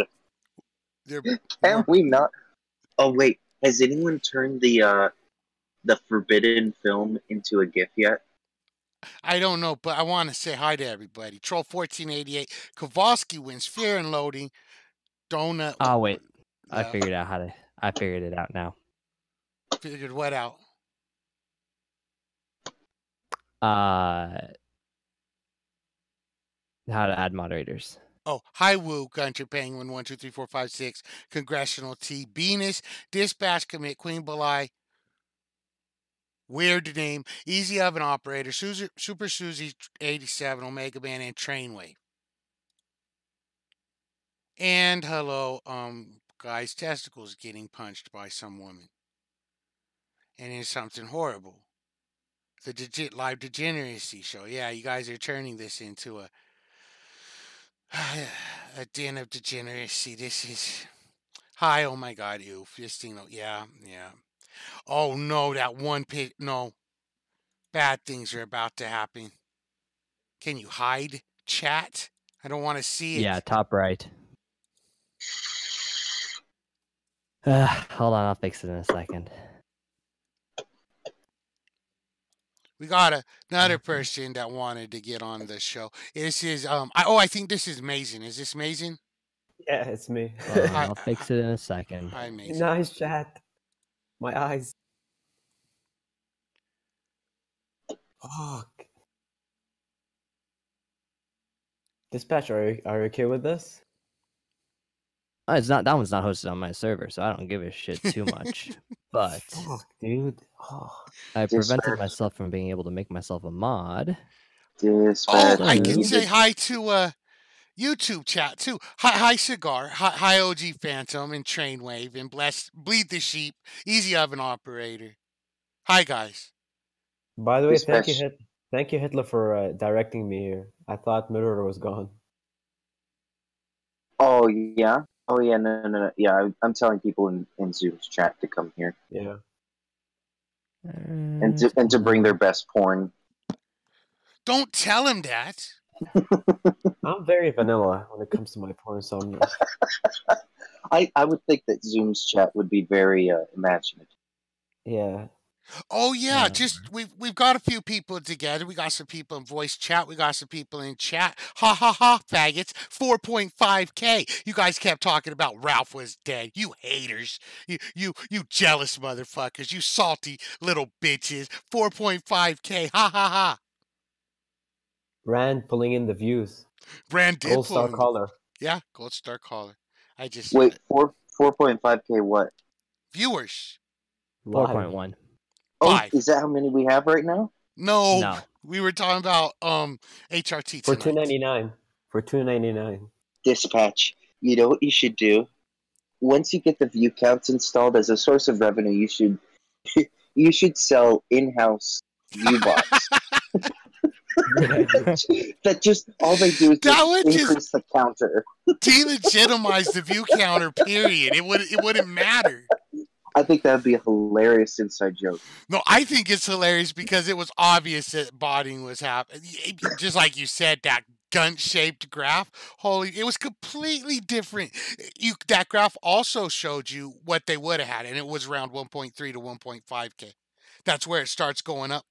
Can we not? Oh wait, has anyone turned the forbidden film into a GIF yet? I don't know, but I want to say hi to everybody. Troll 1488. Kowalski wins Fear and Loading. Donut. Oh wait, I figured out how to. I figured it out now. Figured what out? How to add moderators. Oh, hi, Woo, Gunter, Penguin, 1, 2, 3, 4, 5, 6, Congressional T, Venus, Dispatch Commit, Queen Belai, Weird Name, Easy Oven Operator, Super Susie 87, Omega Man, and Trainwave. And hello, guys, testicles getting punched by some woman. And it's something horrible. The live degeneracy show. Yeah, you guys are turning this into a den of degeneracy. This is hi. Oh my God, ew. Fisting. Yeah. Oh no, that one pit. No, bad things are about to happen. Can you hide chat? I don't want to see it. Yeah, top right. Hold on, I'll fix it in a second. We got another person that wanted to get on the show. This is I think this is Mason. Is this Mason? Yeah, it's me. I'll fix it in a second. Hi, Mason. Nice chat. My eyes. Oh. Dispatch, are you okay with this? It's not. That one's not hosted on my server, so I don't give a shit too much. But fuck, dude. Oh. I prevented myself from being able to make myself a mod. Oh, I can say hi to YouTube chat too. Hi Cigar, hi OG Phantom and Trainwave and Bleed the Sheep, Easy Oven Operator. Hi guys. By the way, thank you Hitler for directing me here. I thought Mirror was gone. Oh yeah. Oh yeah. No. Yeah, I'm telling people in Zoom's chat to come here. Yeah. And to bring their best porn. Don't tell him that. I'm very vanilla when it comes to my porn, so I would think that Zoom's chat would be very imaginative. yeah. Oh yeah, just we've got a few people together. We got some people in voice chat. We got some people in chat. Ha ha ha, faggots. 4.5K. You guys kept talking about Ralph was dead. You haters. You jealous motherfuckers. You salty little bitches. 4.5K. Ha ha ha. Rand pulling in the views. Brand did Gold pull star in. caller. Yeah, gold star caller. I just Wait, 4.5K what? viewers. 4.1. Oh, 5. is that how many we have right now? No, No. we were talking about HRT For tonight. $2.99. For $2.99. Dispatch. You know what you should do? Once you get the view counts installed as a source of revenue, you should sell in-house view bots. That just all they do is That would increase just the counter. delegitimize the view counter. Period. It wouldn't matter. I think that would be a hilarious inside joke. No, I think it's hilarious because it was obvious that botting was happening. Just like you said, that gun-shaped graph. Holy, it was completely different. That graph also showed you what they would have had, and it was around 1.3 to 1.5K. That's where it starts going up.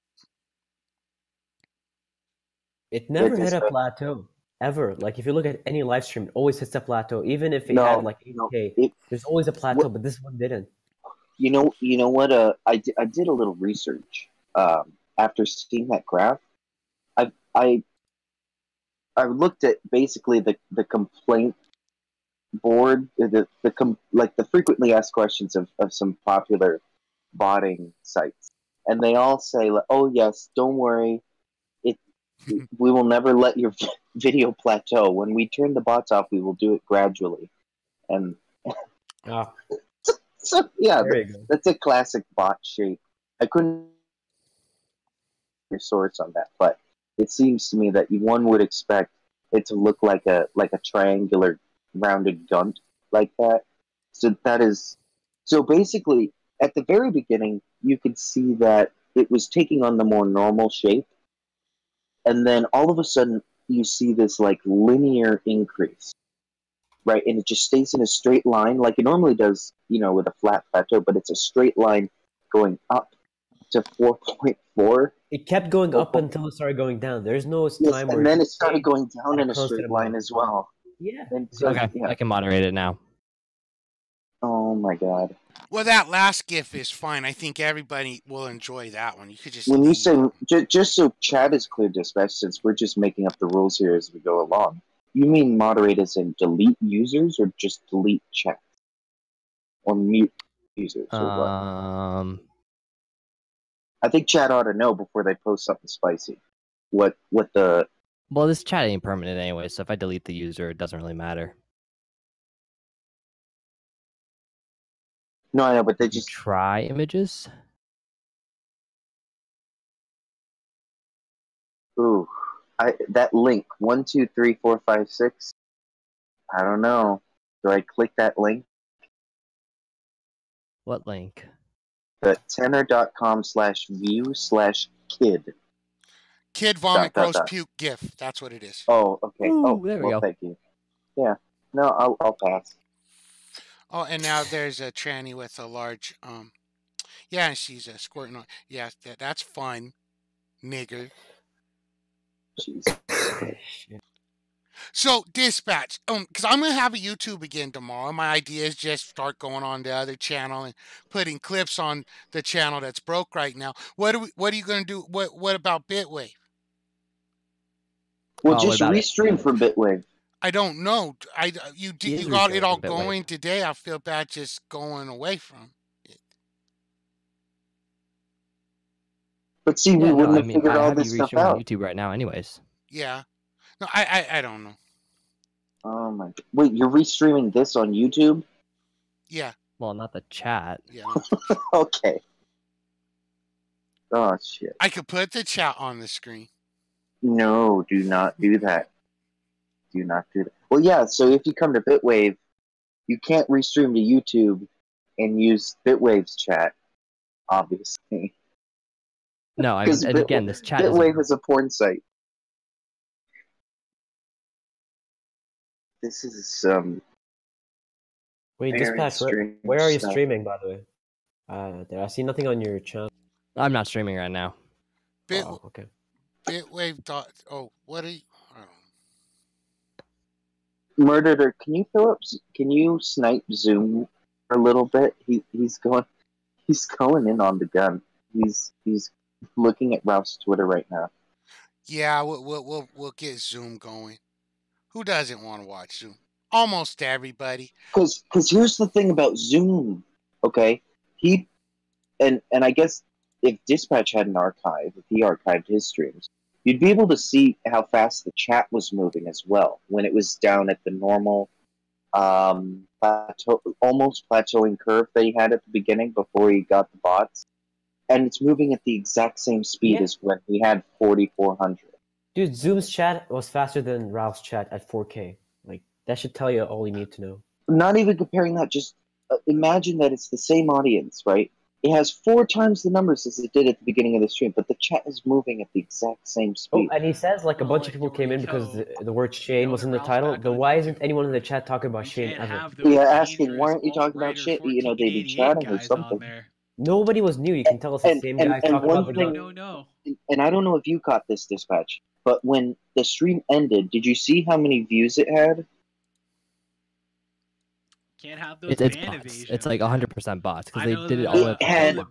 It never hit a plateau. Ever. Like, if you look at any live stream, it always hits a plateau. Even if it had like 8K, there's always a plateau, but this one didn't. You know what? I did a little research after seeing that graph. I looked at basically the complaint board, like the frequently asked questions of some popular botting sites, and they all say, like, "Oh yes, don't worry, we will never let your video plateau. When we turn the bots off, we will do it gradually." And so yeah, that's a classic bot shape. I couldn't your sorts on that, but it seems to me that one would expect it to look like a triangular rounded gunt like that. So basically at the very beginning you could see that it was taking on the more normal shape, and then all of a sudden you see this like linear increase, right? And it just stays in a straight line like it normally does, with a flat plateau, but it's a straight line going up to 4.4. It kept going up until it started going down. There's no time where and then it started going down in a straight line as well. Yeah. And so, Okay, I can moderate it now. Oh my god. Well, that last GIF is fine. I think everybody will enjoy that one. You could just when you say just so Chad is clear, Dispatch, since we're just making up the rules here as we go along, you mean moderate as in delete users or just delete chat or mute users or what? I think Chad ought to know before they post something spicy. What the? Well, this chat ain't permanent anyway, so if I delete the user, it doesn't really matter. No, I know, but they just try images. Ooh, that link 1, 2, 3, 4, 5, 6. I don't know. Do I click that link? What link? The tenor.com/view/kid. Kid vomit gross puke GIF. That's what it is. Oh, okay. Ooh, there we go. Thank you. Yeah. No, I'll pass. Oh, and now there's a tranny with a large yeah, she's squirting on. Yeah, that's fun, nigger. Jeez. So Dispatch, because I'm gonna have a YouTube again tomorrow. My idea is just start going on the other channel and putting clips on the channel that's broke right now. What are you gonna do? What about BitWave? Well, just restream from BitWave. I don't know. You got it all going today. I feel bad just going away from it. But see, we wouldn't have figured all this stuff out. On YouTube right now, anyways. Yeah. No, I don't know. Oh my! Wait, you're restreaming this on YouTube? Yeah. Well, not the chat. Yeah. Okay. Oh shit! I could put the chat on the screen. No, do not do that. Do not do that. Well, yeah. So if you come to BitWave, you can't restream to YouTube and use BitWave's chat, obviously. No, and again, this chat BitWave is a porn site. This is Wait, very Dispatch, strange where are you stuff. streaming, by the way? There, I see nothing on your channel. I'm not streaming right now. Oh, okay. BitWave dot. Oh, what are you? I don't know. Murderer, can you fill up? Can you snipe Zoom a little bit? He's going in on the gun. He's looking at Ralph's Twitter right now. Yeah, we'll get Zoom going. Who doesn't want to watch Zoom? Almost everybody. Because here's the thing about Zoom. Okay, and I guess if Dispatch had an archive, if he archived his streams, you'd be able to see how fast the chat was moving as well when it was down at the normal almost plateauing curve that he had at the beginning before he got the bots, and it's moving at the exact same speed as when he had 4,400. Dude, Zoom's chat was faster than Ralph's chat at 4K. Like, that should tell you all you need to know. Not even comparing that, just imagine that it's the same audience, right? It has 4 times the numbers as it did at the beginning of the stream, but the chat is moving at the exact same speed. Oh, and he says like a bunch of people came in because the word Shane was in the title. Then why isn't anyone in the chat talking about Shane ever? Yeah, asking, why aren't you talking about shit? You know, they'd be chatting or something. Nobody was new. You can tell us the same guys talking about the gun. No. And I don't know if you caught this, Dispatch, but when the stream ended, did you see how many views it had? Can't have those It's ban bots. evasion. It's like 100% bots because I they know did it that all. It had,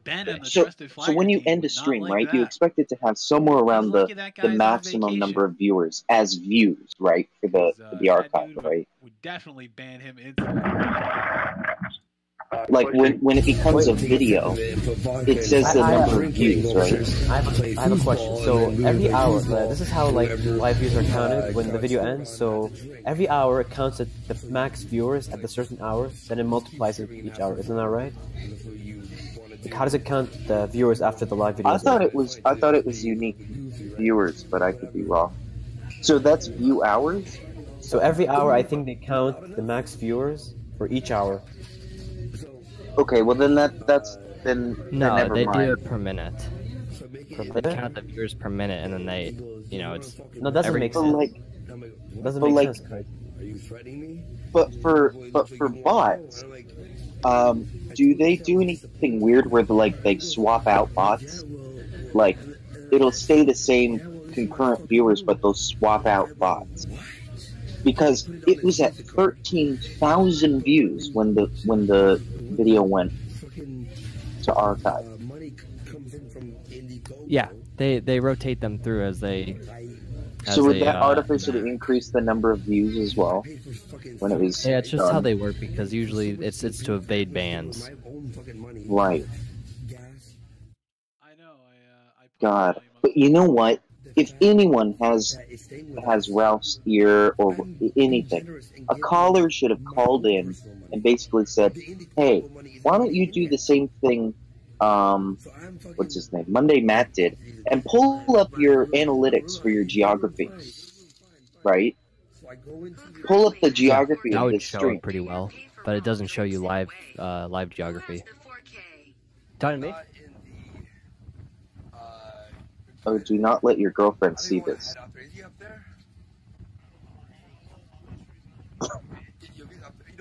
so when you end a stream, right, you expect it to have somewhere around the maximum number of viewers as views, right, for the archive, right? Would definitely ban him instantly. Like when it becomes a video, it says the number of views, right? I have a question. So every hour, this is how like live views are counted when the video ends. So every hour it counts at the max viewers at the certain hour, then it multiplies it each hour. Isn't that right? Like, how does it count the viewers after the live video? I thought it was unique viewers, but I could be wrong. So that's view hours. So every hour, I think they count the max viewers for each hour. Okay, well then that's then No, they mind. do it per minute. They count the viewers per minute, and then they, you know, it's no, doesn't make sense. Doesn't make sense. Are you threatening me? But for bots, do they do anything weird where they swap out bots? Like it'll stay the same concurrent viewers, but they'll swap out bots. Because it was at 13,000 views when the video went to archive. Yeah, they rotate them through as they. So would that artificially increase the number of views as well? When it was yeah, it's just how they work because usually it's to evade bans. Right. God, but you know what? If anyone has Ralph's ear or anything, a caller should have called in and basically said, "Hey, why don't you do the same thing? What's his name? Monday Matt did, and pull up your analytics for your geography, right? Pull up the geography that of would this show stream. it pretty well, but it doesn't show you live geography. Talking to me? Oh, do not let your girlfriend see this."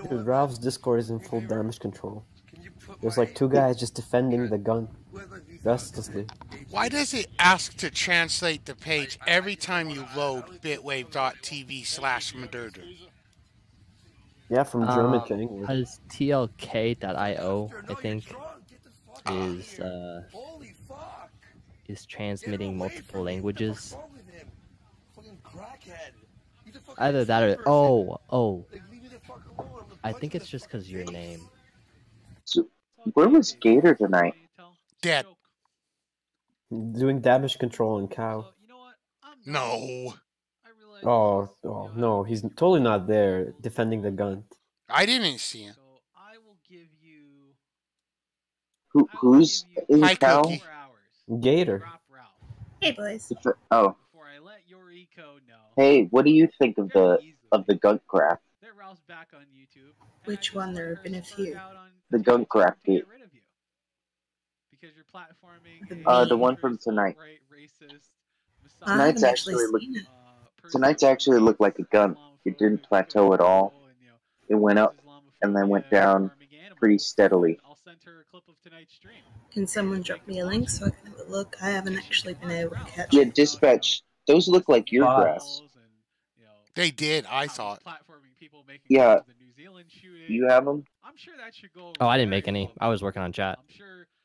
Dude, Ralph's Discord is in full damage control. There's like 2 guys just defending the gun restlessly. Why does it ask to translate the page every time you load bitwave.tv/Murder? Yeah, from German to English. Because tlk.io, I think, is transmitting multiple languages. Either that or I think it's just because your name. So, where was Gator tonight? Dead. Doing damage control on Cow. No. Oh no, he's totally not there defending the gun. I didn't see him. Who's in Hi, Cow? Cookie. Gator. Hey, boys. Oh. Hey, what do you think of the gunk graph? Which one? There have been a few. The gunk graph gate. The one from tonight. Tonight's actually looked like a gun. It didn't plateau at all. It went up and then went down pretty steadily. I'll send her a clip of tonight's stream. Can someone drop me a link so I can have a look? I haven't actually been able to catch Yeah, it. Dispatch. Those look like your graphs. They did, I thought. Yeah. You have them? I'm sure that should go. Oh, I didn't make any. I was working on chat.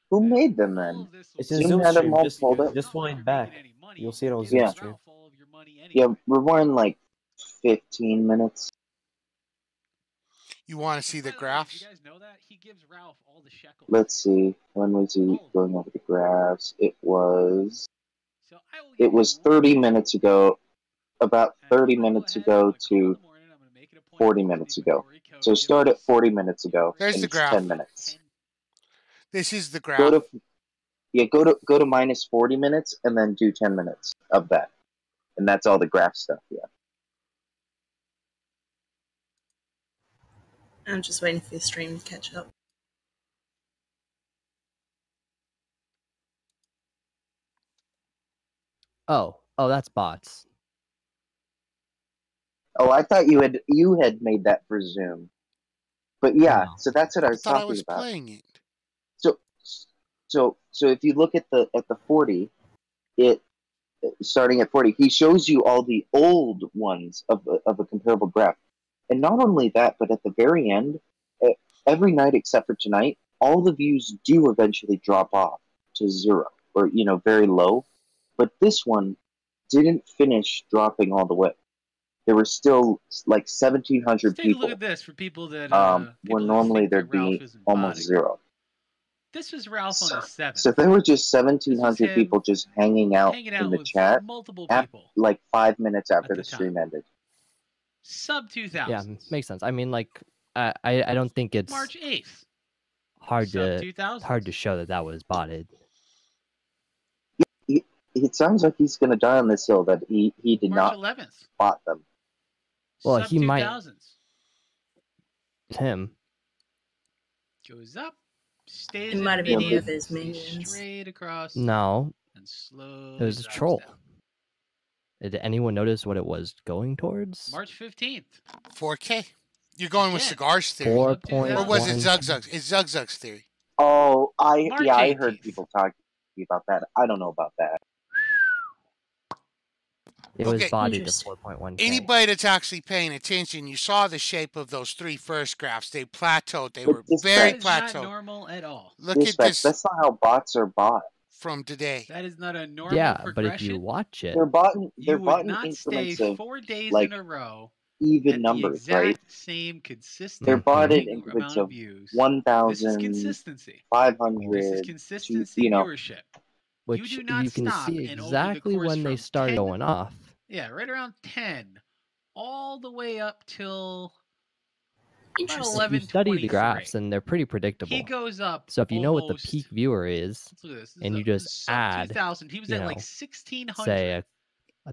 Who made them then? It's in Zoom Zoom had them stream. all pulled up. Just wind back. You'll see it on Zoom Yeah. stream. Yeah, rewind like 15 minutes. You want to see the graphs? You guys know that he gives Ralph all the shekels. Let's see. When was he going over the graphs? It was 30 minutes ago. About 30 minutes ago to 40 minutes ago. So start at 40 minutes ago. There's and the it's graph. 10 minutes. This is the graph. Go to minus 40 minutes and then do 10 minutes of that. And that's all the graph stuff, yeah. I'm just waiting for the stream to catch up. Oh, that's bots. Oh, I thought you had made that for Zoom. But yeah, No. so that's what I was I thought talking I was about. playing it. So if you look at the 40, it starting at 40, he shows you all the old ones of a comparable graph. And not only that, but at the very end, every night except for tonight, all the views do eventually drop off to 0 or very low. But this one didn't finish dropping all the way. There were still like 1,700 Let's take a people. look at this for people that where normally there'd be almost 0. This was Ralph on the 7th. So there were just 1,700 people just hanging out in the with chat multiple at people like 5 minutes after the the stream ended. Sub 2000. Yeah, makes sense. I mean, like, I don't think it's March 8th. hard Sub to 2000. show that was botted. It sounds like he's going to die on this hill that he did March not 11th. bot them. Well, Sub he might. 2000s. Him. Goes up. Stays It might have been one immediate, of his minions. straight across. No, And slowly it was a drops troll. down. Did anyone notice what it was going towards? March 15th. 4K. You're going with Again. Cigar's theory. 4.1. Or was it Zugzug's? It's Zugzug's theory. Oh, I March heard 18th. people talking about that. I don't know about that. It was Okay. botted to Interesting. 4.1. Anybody that's actually paying attention, you saw the shape of those 3 first graphs. They plateaued. They were It's very That is not plateaued. normal at all. Look at Dispatch, this that's not how bots are bought. from today. That is not a normal Yeah, but progression. if you watch it, They're bought in, You they're would bought in not stay increments of 4 days like in a row even at numbers, the exact right? same consistent They're bought in amount increments of of views. This is 1,000, consistency. 500. This is consistency viewership. which do not you can stop, see and over the exactly course when they from start 10 going off. Yeah, right around 10, all the way up till about Interesting. 11, You study the 23. graphs, and they're pretty predictable. He goes up. So if you know what the almost- peak viewer is, Let's look at this. This and is you up just sub add, 2000. He was you at like know, 1600. say a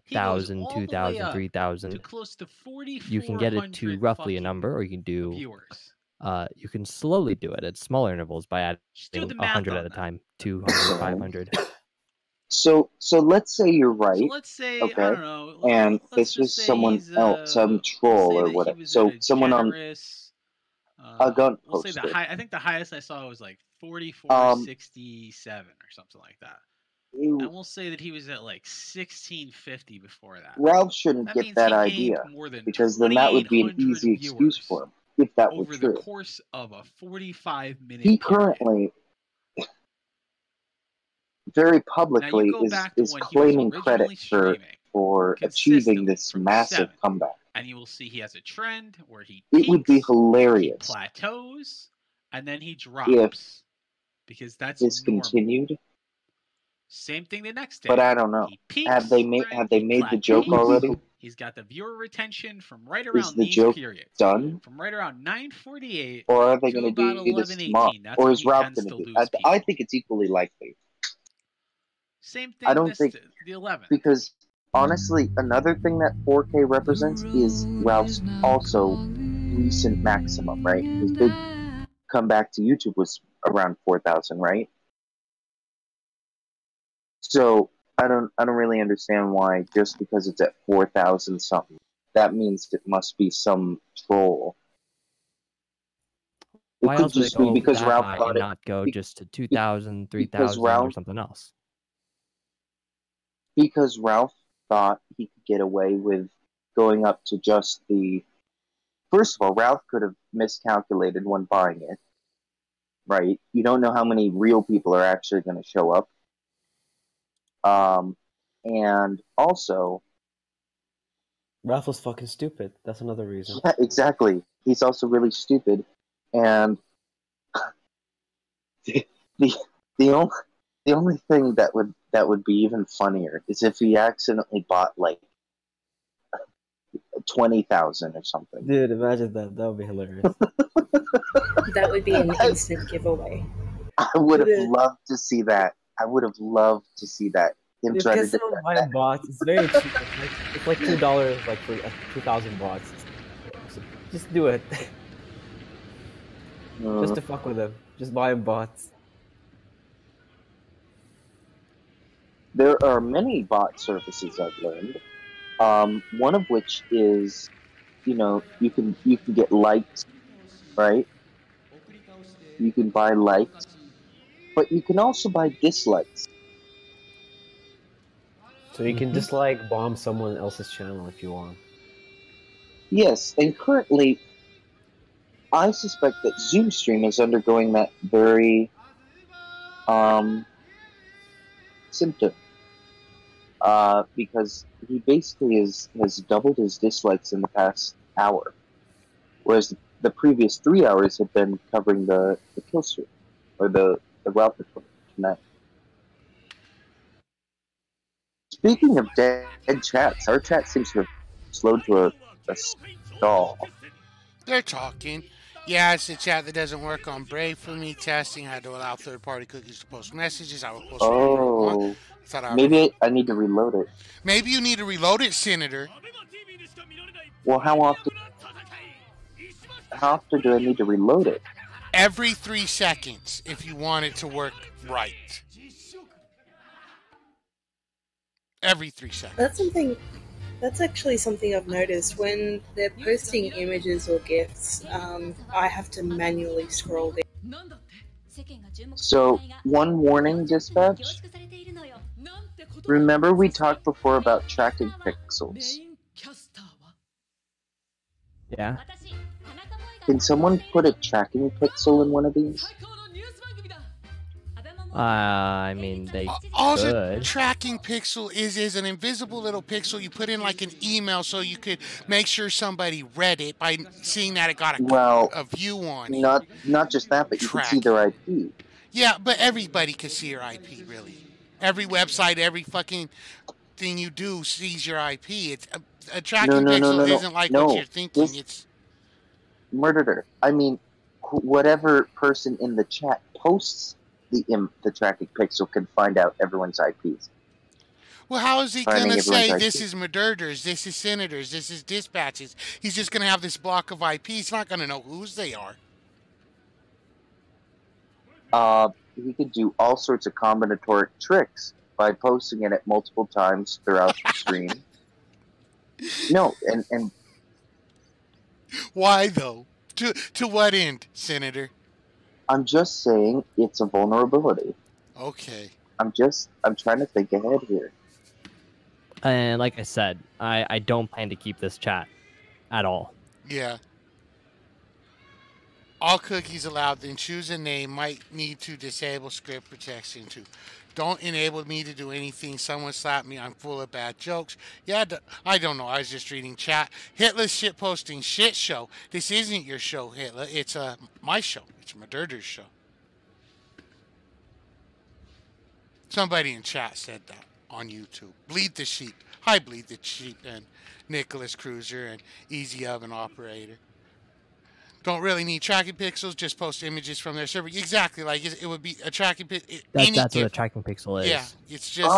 He goes 1,000, all the way 2,000, up to 3,000, close to 4,400 you can get it to roughly a number, or you can do. viewers. You can slowly do it at smaller intervals by adding Just do the math 100 on at a that. time, 200, 500. So let's say you're So right. let's say, Okay. I don't know. And let's this just was say someone he's, else, some let's troll say or that he whatever. was So at a someone on generous, a gun we'll say posted. I think the highest I saw was like 4467 or something like that. And we'll say that he was at like 1650 before that. Ralph shouldn't That get means that he gained idea more than because then that would be an 2,800 easy excuse viewers for him if that were over the true. course of a 45-minute He period. currently, very Now publicly, you go back to is when he was claiming credit originally streaming for consistently achieving this from massive 7, comeback. and you will see he has a trend where he It would be peaks, he hilarious plateaus, and then he if drops because that's this normal. continued. Same thing the next day. But I don't know. He peaks, Have they made the joke plateaus. already? He's got the viewer retention from right Is around the these joke periods. done? From right around 9:48 Or are they to going to about do this 11:18. tomorrow? That's Or when is he Ralph tends going to to do lose it? I people. think it's equally likely. Same thing I don't this think the 11th. because honestly, another thing that 4K represents is Ralph's also recent maximum, right? His big comeback to YouTube was around 4,000, right? So I don't really understand why just because it's at 4,000 something that means it must be some troll. Why could else would it just be go because that Ralph high thought and it- not go be- just to 2,000, because 3,000, or Ralph- something else? Because Ralph thought he could get away with going up to just the... First of all, Ralph could have miscalculated when buying it, right? You don't know how many real people are actually going to show up. And also... Ralph was fucking stupid. That's another reason. Yeah, exactly. He's also really stupid, and the only thing that would be even funnier is if he accidentally bought like 20,000 or something. Dude, imagine that. That would be hilarious. That would be an instant giveaway. I would have loved to see that. I would have loved to see that. Him Dude, try to get do someone buying bots. It's very cheap. It's like $2 like for 2,000 bots. So just do it. Just to fuck with them. Just buy bots. There are many bot services I've learned. One of which is, you can get likes, right? You can buy likes, but you can also buy dislikes. So you can just like bomb someone else's channel if you want. Yes, and currently, I suspect that ZoomStream is undergoing that very symptom. Because he basically has doubled his dislikes in the past hour, whereas the previous 3 hours have been covering the kill streak, or the Ralph report tonight. Speaking of dead chats, our chat seems to have slowed to a stall. They're talking. Yeah, it's a chat that doesn't work on Brave for me. Testing. I had to allow third-party cookies to post messages. I will post. Oh, maybe I need to reload it. Maybe you need to reload it, Senator. Well, how often do I need to reload it? Every 3 seconds, if you want it to work right. Every 3 seconds. That's actually something I've noticed. When they're posting images or GIFs, I have to manually scroll down. So, one warning, dispatch. Remember we talked before about tracking pixels. Yeah. Can someone put a tracking pixel in one of these? I mean, they All could. a tracking pixel is an invisible little pixel you put in like an email so you could make sure somebody read it by seeing that it got a view on it. Not just that, but you can see their IP. Yeah, but everybody can see your IP, really. Every website, every fucking thing you do sees your IP. It's a tracking pixel isn't like what you're thinking. It's Murderer. I mean, whatever person in the chat posts the tracking pixel can find out everyone's IPs. Well, how is he going to say this is Murders, this is Senators, this is Dispatches? He's just going to have this block of IPs. He's not going to know whose they are. He could do all sorts of combinatoric tricks by posting it at multiple times throughout the stream. No, and why though? To what end, Senator? I'm just saying it's a vulnerability. Okay. I'm trying to think ahead here. And like I said, I don't plan to keep this chat at all. Yeah. All cookies allowed, then choose a name. Might need to disable script protection too. Don't enable me to do anything. Someone slapped me. I'm full of bad jokes. Yeah, I don't know. I was just reading chat. Hitler's shitposting shit show. This isn't your show, Hitler. It's my show. It's Murder's show. Somebody in chat said that on YouTube. Bleed the Sheep. Hi, Bleed the Sheep and Nicholas Cruiser and Easy Oven Operator. Don't really need tracking pixels, just post images from their server. Exactly, like it would be a tracking pixel. That's what a tracking pixel is. Yeah, it's just...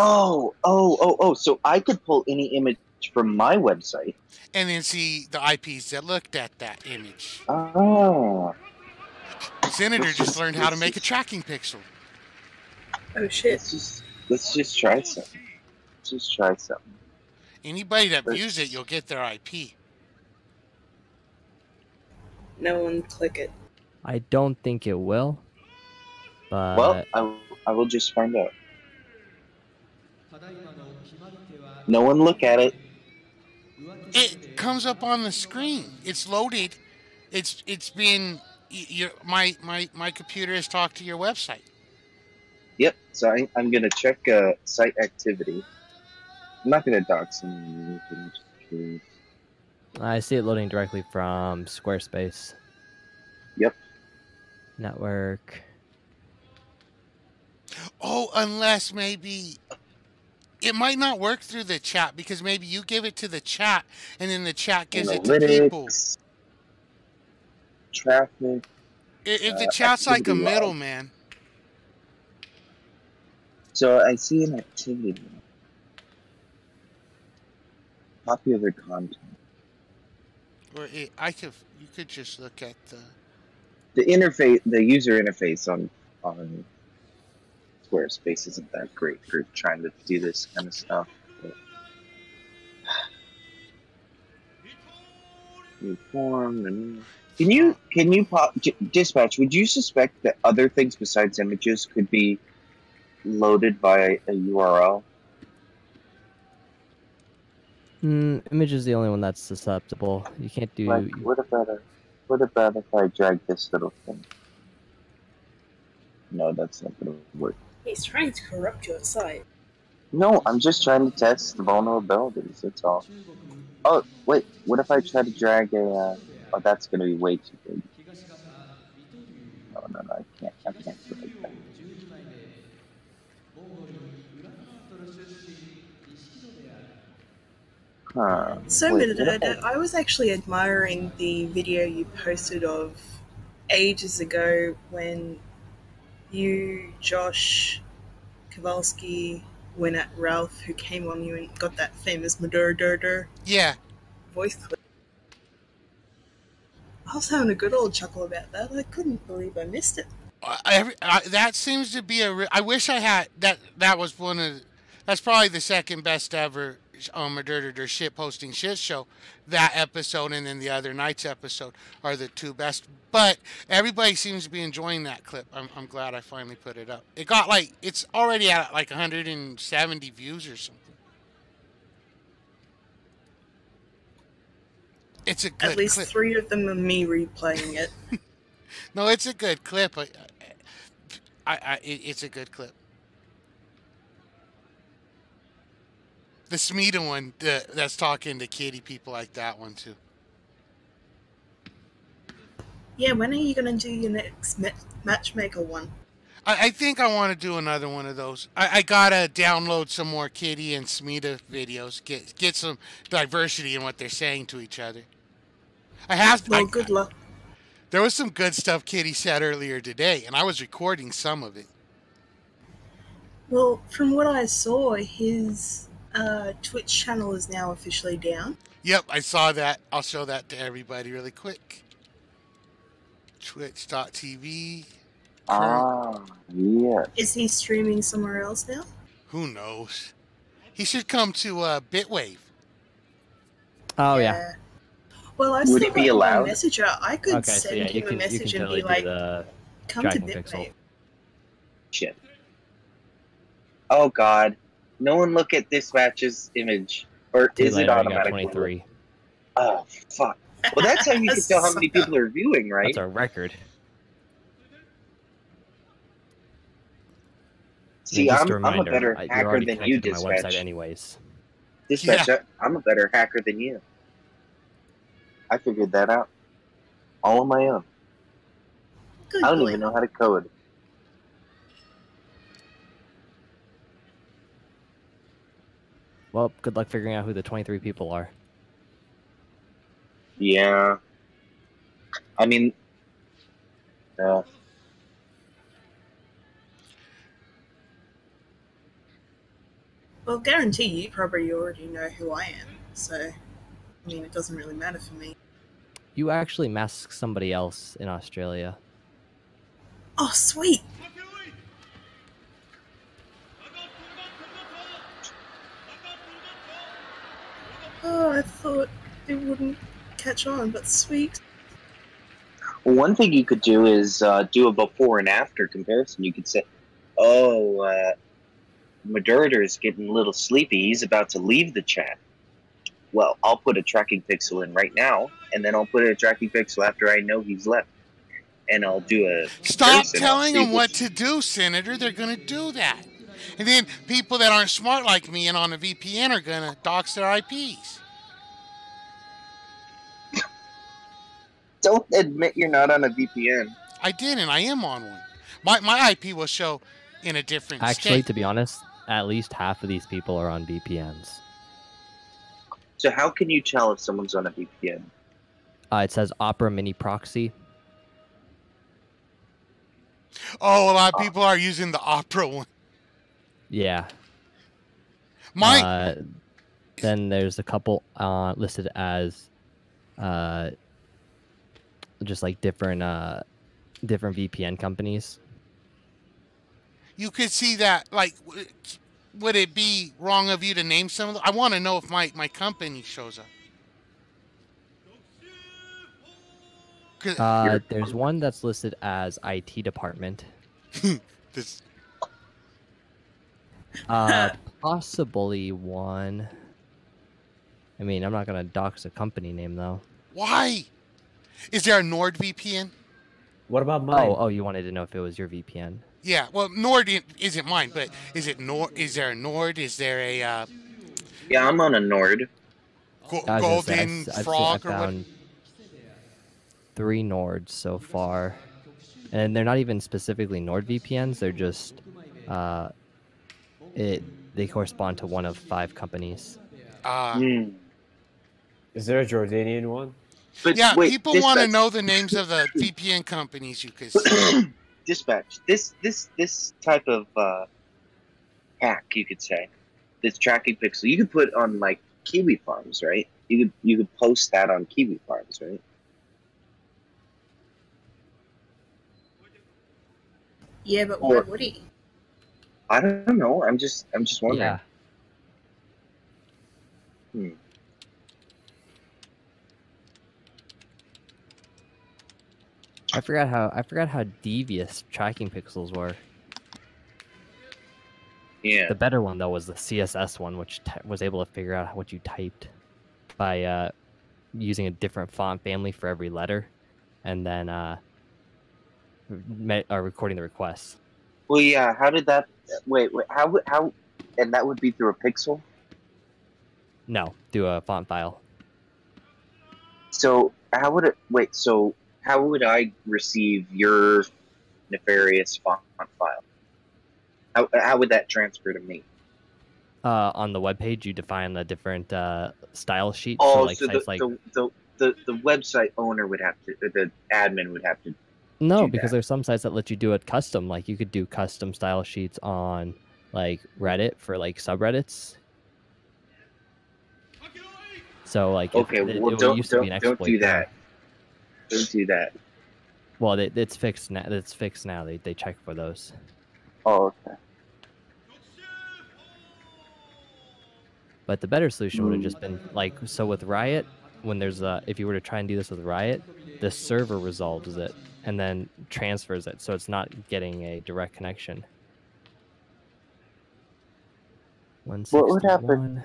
So I could pull any image from my website. And then see the IPs that looked at that image. Oh. Senator just learned how to make a tracking pixel. Oh, shit. Let's just try something. Anybody that views it, you'll get their IP. No one click it. I don't think it will. But Well, I will just find out. No one look at it. It comes up on the screen. It's loaded. It's been my computer has talked to your website. Yep. So I'm gonna check site activity. I'm not gonna dox anything. I see it loading directly from Squarespace. Yep. Network. Oh, unless maybe it might not work through the chat because maybe you give it to the chat and then the chat gives it to people. Traffic. If the chat's like a middleman. So I see an activity. Popular content. Or you could just look at the interface, the user interface on Squarespace isn't that great for trying to do this kind of stuff. New form and can you pop dispatch? Would you suspect that other things besides images could be loaded by a URL? Image is the only one that's susceptible. You can't do. Like, what about if I drag this little thing? No, that's not gonna work. He's trying to corrupt your site. No, I'm just trying to test the vulnerabilities. That's all. Oh wait, what if I try to drag a? Oh, that's gonna be way too big. No, I can't. I can't drag that. Huh. So, Minidad, I was actually admiring the video you posted of ages ago when you, Josh, Kowalski went at Ralph, who came on you and got that famous Madurder voice clip. I was having a good old chuckle about that. I couldn't believe I missed it. That seems to be I wish I had that. That was that's probably the second best ever Madurder shit posting shit show. That episode and then the other night's episode are the two best. But everybody seems to be enjoying that clip. I'm glad I finally put it up. It got it's already at 170 views or something. It's a good clip. At least 3 of them are me replaying it. No, it's a good clip. It's a good clip. The Smeeta one that's talking to kitty people like that one too. Yeah, when are you going to do your next matchmaker one? I think I want to do another one of those. I gotta download some more kitty and Smeeta videos. Get some diversity in what they're saying to each other. Good luck. There was some good stuff Kitty said earlier today, and I was recording some of it. Well, from what I saw, his Twitch channel is now officially down. Yep, I saw that. I'll show that to everybody really quick. Twitch.tv. Yeah. Is he streaming somewhere else now? Who knows? He should come to BitWave. Oh, yeah. Well, I've Would still it be got allowed? my messenger. I could send him a message and be like, come to BitWave. Shit. Oh, God. No one look at Dispatch's image. Or is it automatically? 23. Oh, fuck. Well, that's how you can tell how many people are viewing, right? That's our record. See, I'm a better hacker than you, Dispatch. My website anyways. Dispatch, I'm a better hacker than you. I figured that out. All on my own. Good I don't boy. even know how to code. Well, good luck figuring out who the 23 people are. Yeah. I mean... Well, guarantee you probably already know who I am, so, I mean, it doesn't really matter for me. You actually masked somebody else in Australia. Oh, sweet! Oh, I thought it wouldn't catch on, but sweet. Well, one thing you could do is do a before and after comparison. You could say, "Oh, Moderator is getting a little sleepy. He's about to leave the chat." Well, I'll put a tracking pixel in right now, and then I'll put a tracking pixel after I know he's left, and I'll do a. Stop telling them what to do, Senator. They're going to do that, and then people that aren't smart like me and on a VPN are going to dox their IPs. Don't admit you're not on a VPN. I didn't. I am on one. My IP will show in a different Actually, state. to be honest, at least half of these people are on VPNs. So how can you tell if someone's on a VPN? It says Opera Mini Proxy. Oh, a lot of people are using the Opera one. Yeah. Then there's a couple listed as just like different VPN companies. You could see that, like, would it be wrong of you to name some of them? I want to know if my company shows up. There's one that's listed as IT department. This... Possibly one. I mean, I'm not gonna dox a company name though. Why? Is there a NordVPN? What about mine? Oh, you wanted to know if it was your VPN? Yeah, well, Nord isn't mine, but is it Nord? Is there a Nord? Is there a? Yeah, I'm on a Nord. Golden Frog or what? 3 Nords so far, and they're not even specifically NordVPNs. They're just they correspond to one of 5 companies. Is there a Jordanian one? But yeah, wait, people want to know the names of the VPN companies you could see. Dispatch. This type of hack, you could say, this tracking pixel, you could put on like Kiwi Farms, right? You could post that on Kiwi Farms, right? Yeah, but why would he? I don't know. I'm just wondering. Yeah. I forgot how devious tracking pixels were. Yeah. The better one though was the CSS one, which was able to figure out what you typed by using a different font family for every letter, and then recording the requests. Well, yeah. How did that? Wait. How? And that would be through a pixel. No, through a font file. So how would it? Wait. So how would I receive your nefarious font file? How would that transfer to me? On the webpage, you define the different style sheets. Oh, so the website owner would have to, the admin would have to. No, because there's some sites that let you do it custom. Like you could do custom style sheets on like Reddit for like subreddits. So like, okay, well, don't do that. Don't do that. Well, it's fixed now. It's fixed now. They check for those. Oh, okay. But the better solution would have just been like, so with Riot, when there's if you were to try and do this with Riot, the server resolves it and then transfers it, so it's not getting a direct connection. What would happen?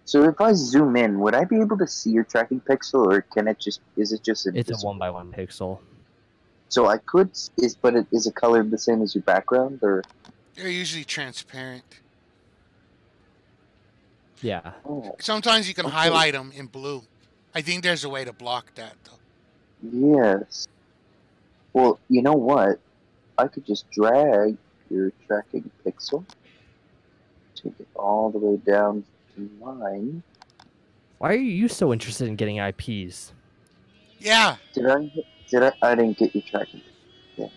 So if I zoom in, would I be able to see your tracking pixel, or can it just? Is it just? It's a 1x1 pixel. So I could, is it colored the same as your background, or? They're usually transparent. Yeah. Oh, sometimes you can highlight them in blue. I think there's a way to block that, though. Yes. Well, you know what? I could just drag your tracking pixel, take it all the way down to mine. Why are you so interested in getting IPs? Yeah. Did I? I didn't get your tracking. Yeah.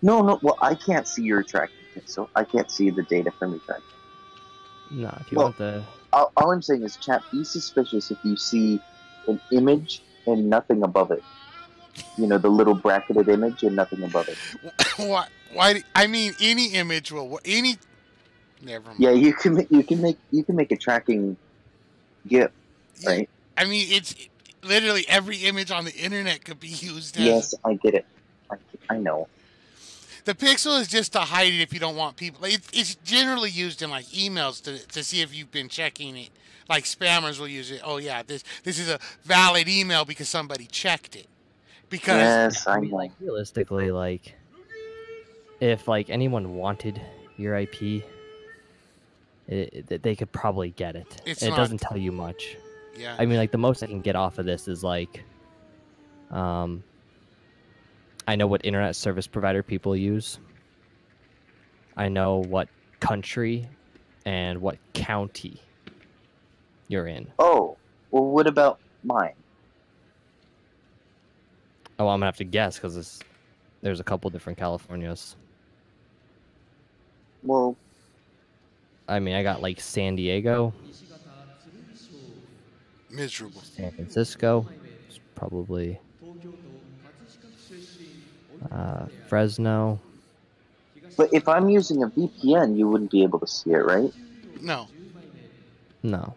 No. Well, I can't see your tracking pixel. I can't see the data from your tracking. No, if you want the. All I'm saying is, chat, be suspicious if you see an image and nothing above it. You know, the little bracketed image and nothing above it. Why? I mean, any image will any. Never mind. Yeah, you can make a tracking GIF, right? I mean, it's Literally every image on the internet could be used as. Yes, I get it. I know. The pixel is just to hide it if you don't want people. Like, it's generally used in like emails to see if you've been checking it. Like spammers will use it. Oh yeah, this is a valid email because somebody checked it. Because yes, I mean, like realistically, like if like anyone wanted your IP, they could probably get it. It doesn't tell you much. Yeah. I mean, like the most I can get off of this is like, I know what internet service provider people use. I know what country and what county you're in. Oh, well, what about mine? Oh, I'm gonna have to guess because there's a couple different Californias. Well, I mean, I got like San Diego, miserable. San Francisco, it's probably Fresno. But if I'm using a VPN, you wouldn't be able to see it, right? No. No.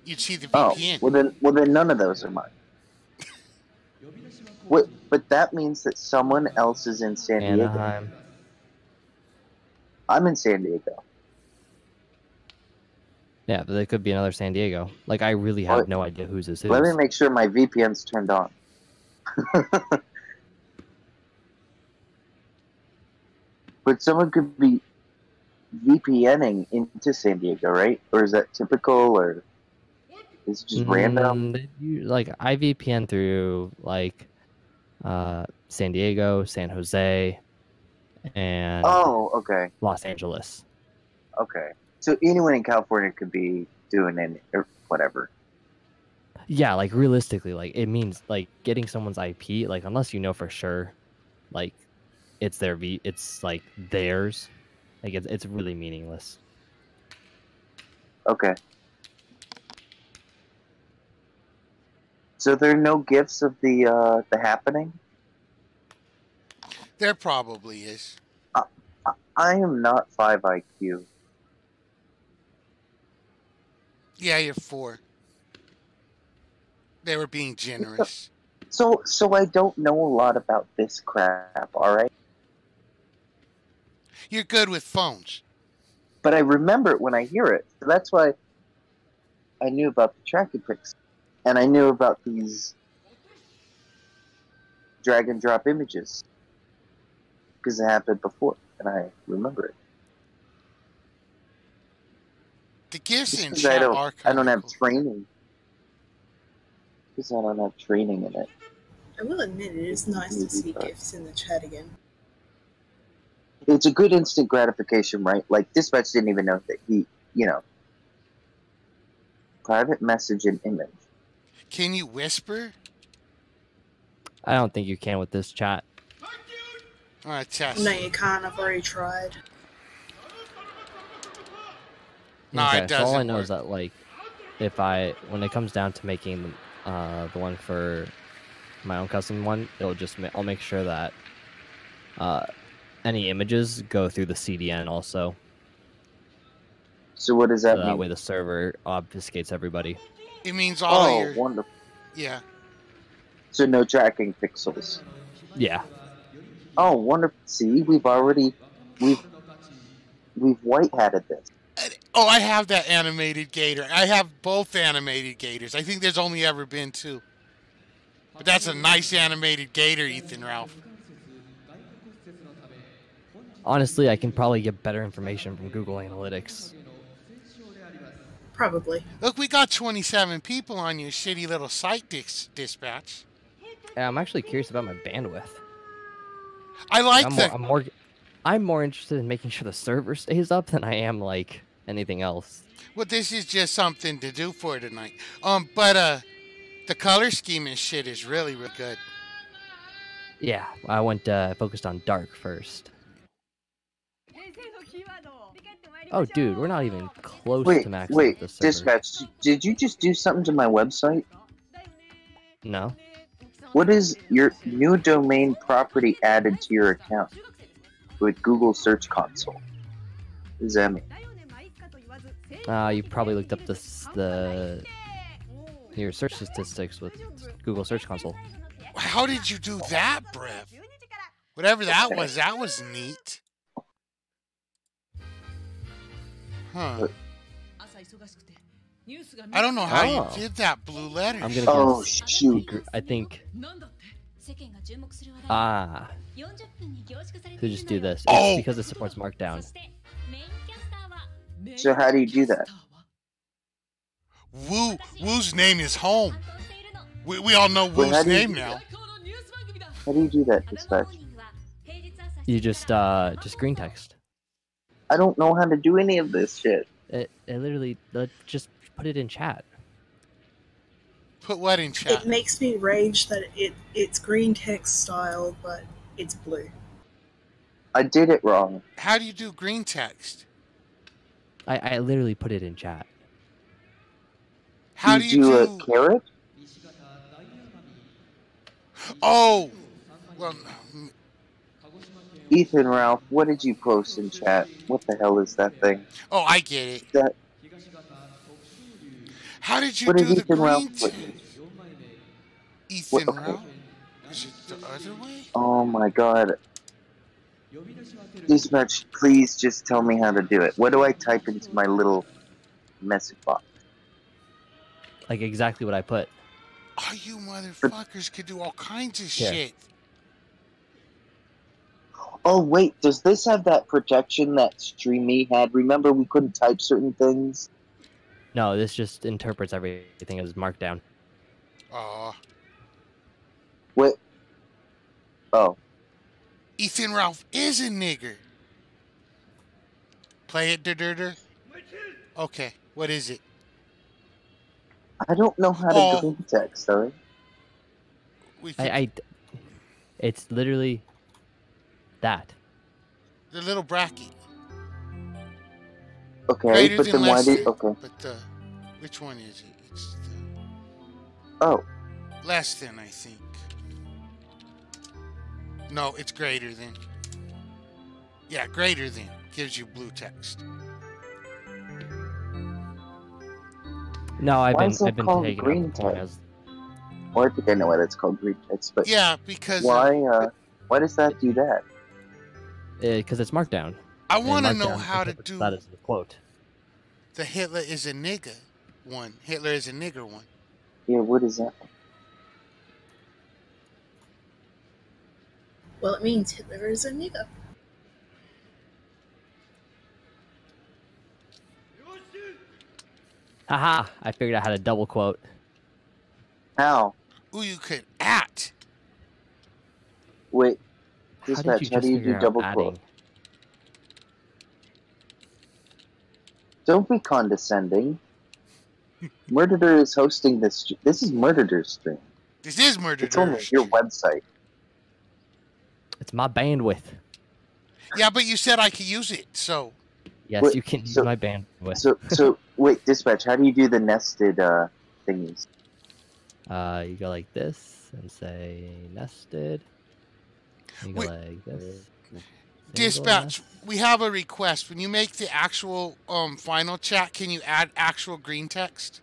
You'd see the Oh, VPN. well then none of those are mine. What? But that means that someone else is in San Diego. Anaheim. I'm in San Diego. Yeah, but there could be another San Diego. Like, I really have no idea whose this is. Let me make sure my VPN's turned on. But someone could be VPNing into San Diego, right? Or is that typical, or is it just random? Like, I VPN through, like, San Diego, San Jose, and okay. Los Angeles. Okay. So anyone in California could be doing it, or whatever. Yeah, like, realistically, like, it means, like, getting someone's IP, like, unless you know for sure, like, it's it's, like, theirs. Like, it's really meaningless. Okay. So there are no gifts of the happening? There probably is. I am not 5 IQ. Yeah, you're 4. They were being generous. So I don't know a lot about this crap, alright? You're good with phones. But I remember it when I hear it. So that's why I knew about the tracking pics. And I knew about these drag and drop images. Because it happened before, and I remember it. The gifts in Because chat I don't have training. Because I don't have training in it. I will admit it is nice to see gifts in the chat again. It's a good instant gratification, right? Like, Dispatch didn't even know that he, private message and image. Can you whisper? I don't think you can with this chat. Alright, test. No, you can't. I've already tried. No, Okay, it so doesn't. all I know is that, like, when it comes down to making the one for my own custom one, I'll make sure that any images go through the CDN also. So what does that mean? That way the server obfuscates everybody. It means all Oh, your... wonderful. Yeah. So no tracking pixels. Yeah. Oh, wonderful. See, we've white hatted this. Oh, I have that animated gator. I have both animated gators. I think there's only ever been 2. But that's a nice animated gator, Ethan Ralph. Honestly, I can probably get better information from Google Analytics. Probably. Look, we got 27 people on your shitty little site dispatch. Yeah, I'm actually curious about my bandwidth. I like I'm more interested in making sure the server stays up than I am like anything else. Well, this is just something to do for tonight. But the color scheme and shit is really, really good. Yeah, I focused on dark first. Oh, dude, we're not even close to maxing out the server. Dispatch, did you just do something to my website? No. What is your new domain property added to your account with Google Search Console? What does that mean? You probably looked up the your search statistics with Google Search Console. How did you do that, Brev? Whatever that was neat. Huh. I don't know how you did that, Blue Letter. I'm gonna guess. Shoot. I think. So just do this. It's because it supports Markdown. So how do you do that? Woo's name is home. We all know Woo's name now. How do you do that, Dispatch? You just green text. I don't know how to do any of this shit. It literally just put it in chat. Put what in chat? It makes me rage that it's green text style, but it's blue. I did it wrong. How do you do green text? I literally put it in chat. How do you do a carrot? Oh, well, Ethan, Ralph, what did you post in chat? What the hell is that thing? Oh, I get it. That. How did you What do did the Ethan green Ralph put? Ethan Okay. Ralph? Is it the other way? Oh my god. Dispatch, please just tell me how to do it. What do I type into my little message box? Like exactly what I put. Oh, you motherfuckers could do all kinds of shit. Oh wait, does this have that protection that StreamMe had? Remember we couldn't type certain things? No, this just interprets everything as Markdown. Oh. What? Oh. Ethan Ralph is a nigger. Play it, der. Okay, what is it? I don't know how to green text, sorry. It's literally that. The little bracket. Okay, Greater but than then why less did... than. Okay. But which one is it? It's Oh. less than, I think. No, it's greater than. Yeah, greater than gives you blue text. No, I've Why been is it called taking green up the point text? as Well, I think I know why that's called green text, but Yeah, because why does that do that? because it's Markdown. I And want to know Markdown how to interprets do that as a quote. the Hitler is a nigger one. Hitler is a nigger one. Yeah, what is that? Well, it means Hitler is a nigger. Aha! I figured out how to double quote. How? Ooh, you could at. Wait, How did Dispatch, you how just do you figure do out double adding? quote? Don't be condescending. Murderer is hosting this. This is Murderer's stream. This is Murder. It's only your website. It's my bandwidth. Yeah, but you said I could use it, so. Yes, Wait, you can use so- my bandwidth. So wait, Dispatch, how do you do the nested thingies? You go like this and say nested. You go Wait. like this. Dispatch, we have a request. When you make the actual final chat, can you add actual green text?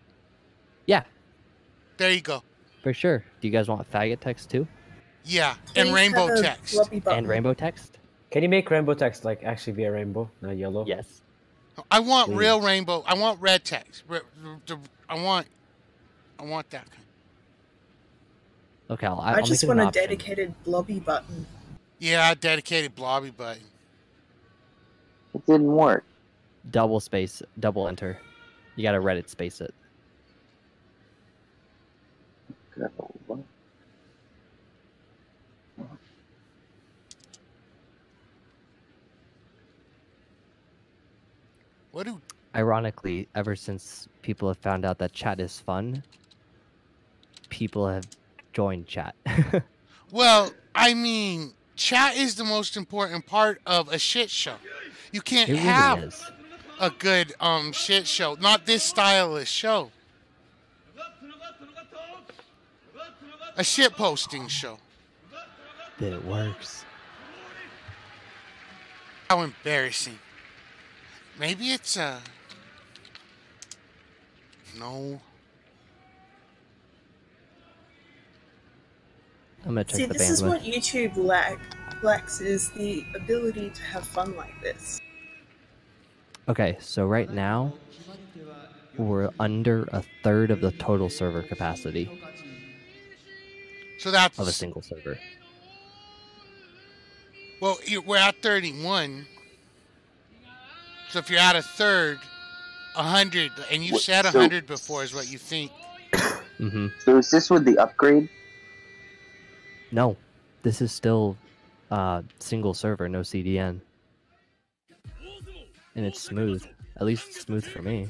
Yeah, There you go. for sure. Do you guys want faggot text too? Yeah, and Please rainbow have a text. floppy button. And rainbow text? Can you make rainbow text like actually be a rainbow, not yellow? Yes. I want Please. real rainbow. I want red text. I want that kind. Okay, I'll I make just it want an a option. dedicated blobby button. Yeah, dedicated blobby button. It didn't work. Double space, double enter. You gotta Reddit space it. What do? Ironically, ever since people have found out that chat is fun, people have joined chat. Well, I mean, chat is the most important part of a shit show. You can't It really have is. a good shit show. Not this style of show. A shit posting show. That it works. How embarrassing. Maybe it's no. I'm gonna check See, the this is bandwidth. what YouTube lacks is the ability to have fun like this. Okay, so right now we're under a third of the total server capacity. So that's of a single server. Well, we're at 31. So if you're at a third, 100, and you said 100 before is what you think. Mm-hmm. So is this with the upgrade? No, this is still single server, no CDN. And it's smooth. At least it's smooth for me.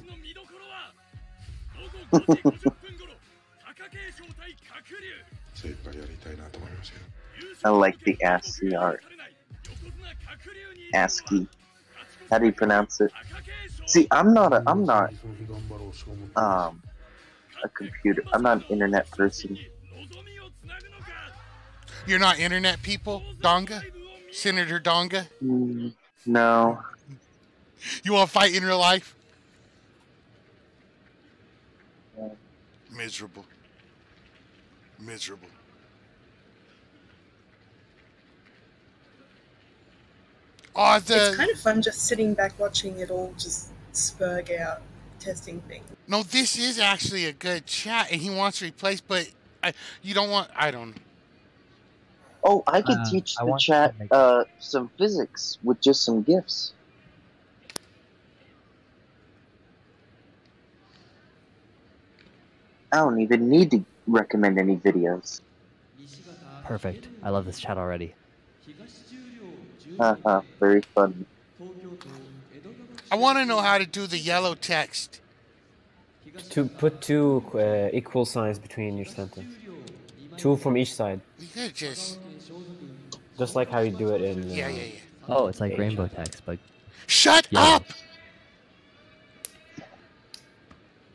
I like the ASCII art. ASCII. How do you pronounce it? See, I'm not a computer. I'm not an internet person. You're not internet people, Donga? Senator Donga? No. You want to fight in real life? Miserable. Miserable. Oh, It's kind of fun just sitting back watching it all just spurg out, testing things. No, this is actually a good chat, and he wants to replace, but you don't want... I don't know. Oh, I could teach the chat some physics with just some GIFs. I don't even need to recommend any videos. Perfect. I love this chat already. Haha, very fun. I want to know how to do the yellow text. To put two equal signs between your sentence. Two from each side. You could just like how you do it in... yeah. Oh, it's like rainbow text, but... Shut up!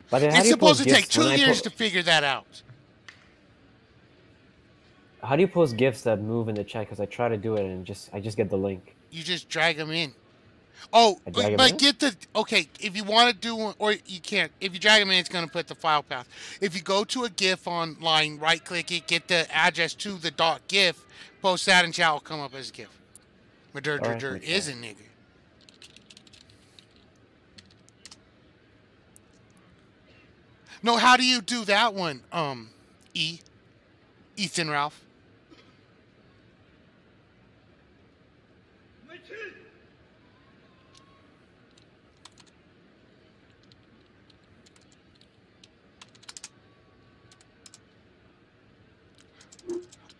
But it's supposed to take 2 years to figure that out. How do you post GIFs that move in the chat? Because I try to do it and I just get the link. You just drag them in. Oh, but get the... Okay, if you want to do one... Or you can't. If you drag them in, it's going to put the file path. If you go to a GIF online, right-click it, get the address to the .gif, post that, and chat will come up as a GIF. Madur is a nigga. No, how do you do that one, Ethan Ralph?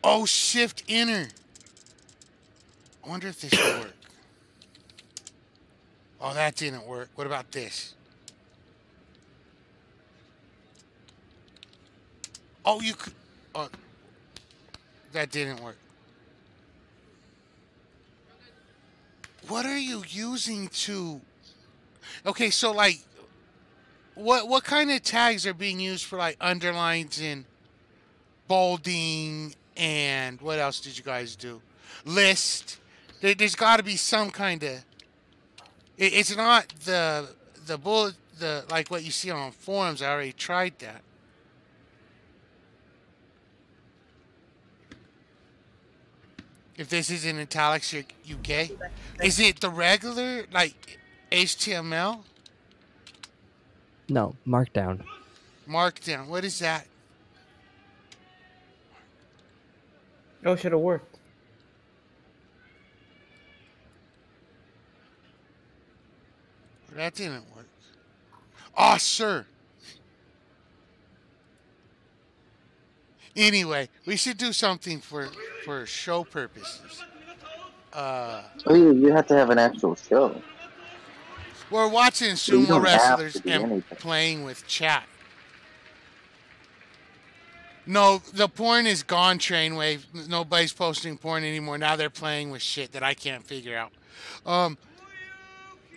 Oh, shift enter. I wonder if this will work. Oh, that didn't work. What about this? Oh, you could... Oh, that didn't work. What are you using to... Okay, so, like... What kind of tags are being used for, like, underlines and bolding and... What else did you guys do? List. There's got to be some kind of... It's not the bullet... like what you see on forums. I already tried that. If this is in italics, you're gay. Is it the regular, like, HTML? No, Markdown. Markdown. What is that? Oh, should have worked. That didn't work. Oh, sir. Anyway, we should do something for show purposes. Oh, you have to have an actual show. We're watching sumo wrestlers and playing with chat. No, the porn is gone, Trainwave. Nobody's posting porn anymore. Now they're playing with shit that I can't figure out.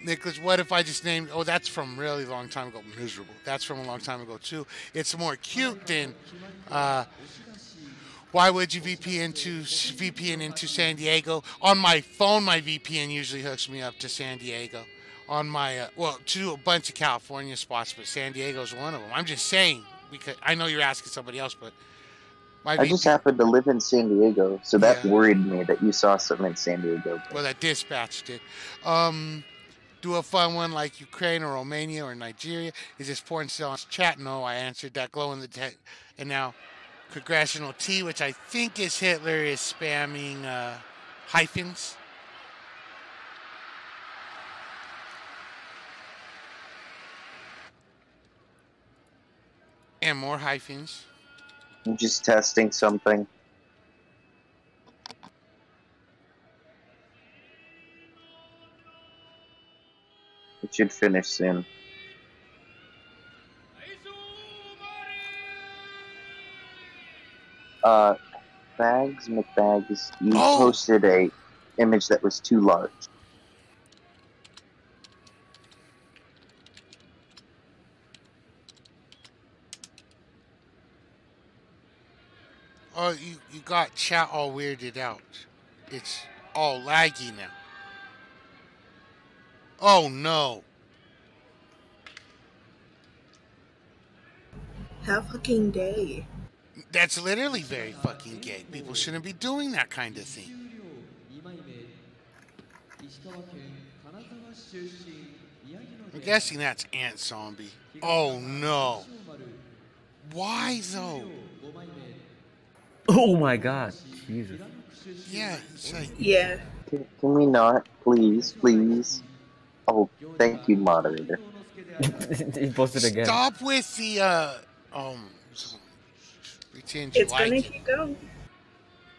Nicholas, what if I just named... Oh, that's from a really long time ago. Miserable. That's from a long time ago, too. It's more cute than... why would you VPN into San Diego? On my phone, my VPN usually hooks me up to San Diego. On my... to a bunch of California spots, but San Diego's one of them. I'm just saying, because I know you're asking somebody else, but I just happened to live in San Diego, so that worried me that you saw some in San Diego. Well, that dispatch did. Do a fun one like Ukraine or Romania or Nigeria. Is this porn still on chat? No, I answered that glow in the tech. And now, Congressional T, which I think is Hitler, is spamming hyphens. And more hyphens. I'm just testing something. It should finish soon. Bags McBags, you posted a image that was too large. Oh, you got chat all weirded out. It's all laggy now. Oh no. How fucking gay. That's literally very fucking gay. People shouldn't be doing that kind of thing. I'm guessing that's Ant Zombie. Oh no. Why though? Oh my god. Jesus. Yeah, it's like... Yeah. Can we not? Please, please. Oh, thank you, moderator. He posted again. Stop with the, pretend you It's like gonna it. keep going.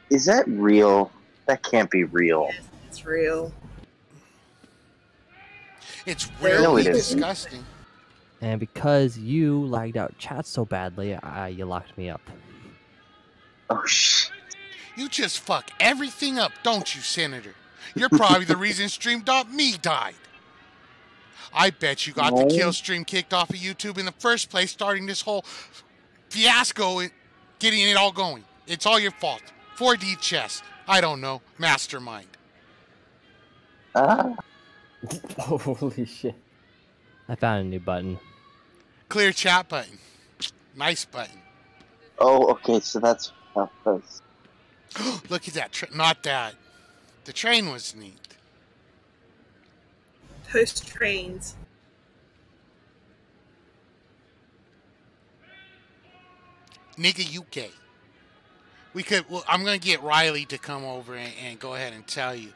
Is that real? That can't be real. Yes, it's real. It's really it disgusting. And because you lagged out chat so badly, you locked me up. Oh, shit. You just fuck everything up, don't you, Senator? You're probably the reason Stream.me died. I bet you got the kill stream kicked off of YouTube in the first place, starting this whole fiasco and getting it all going. It's all your fault. 4D chess. I don't know. Mastermind. Holy shit. I found a new button. Clear chat button. Nice button. Oh, okay, so that's how close. Look at that. Not that. The train was neat. Post trains. Nigga, you gay. We could. Well, I'm gonna get Riley to come over and go ahead and tell you.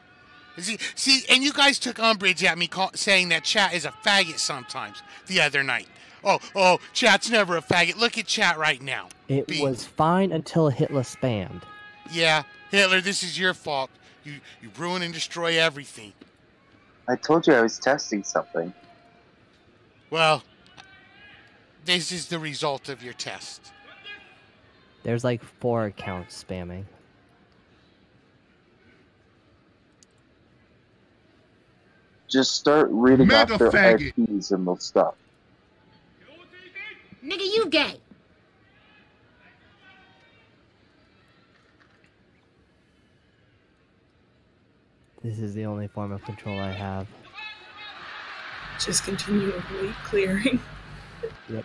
See, and you guys took umbrage at me saying that chat is a faggot sometimes the other night. Oh, chat's never a faggot. Look at chat right now. It was fine until Hitler spammed. Yeah, Hitler, this is your fault. You ruin and destroy everything. I told you I was testing something. Well, this is the result of your test. There's like 4 accounts spamming. Just start reading Mega off their faggot. IPs and they'll stop. Nigga, you gay. This is the only form of control I have. Just continually clearing. Yep.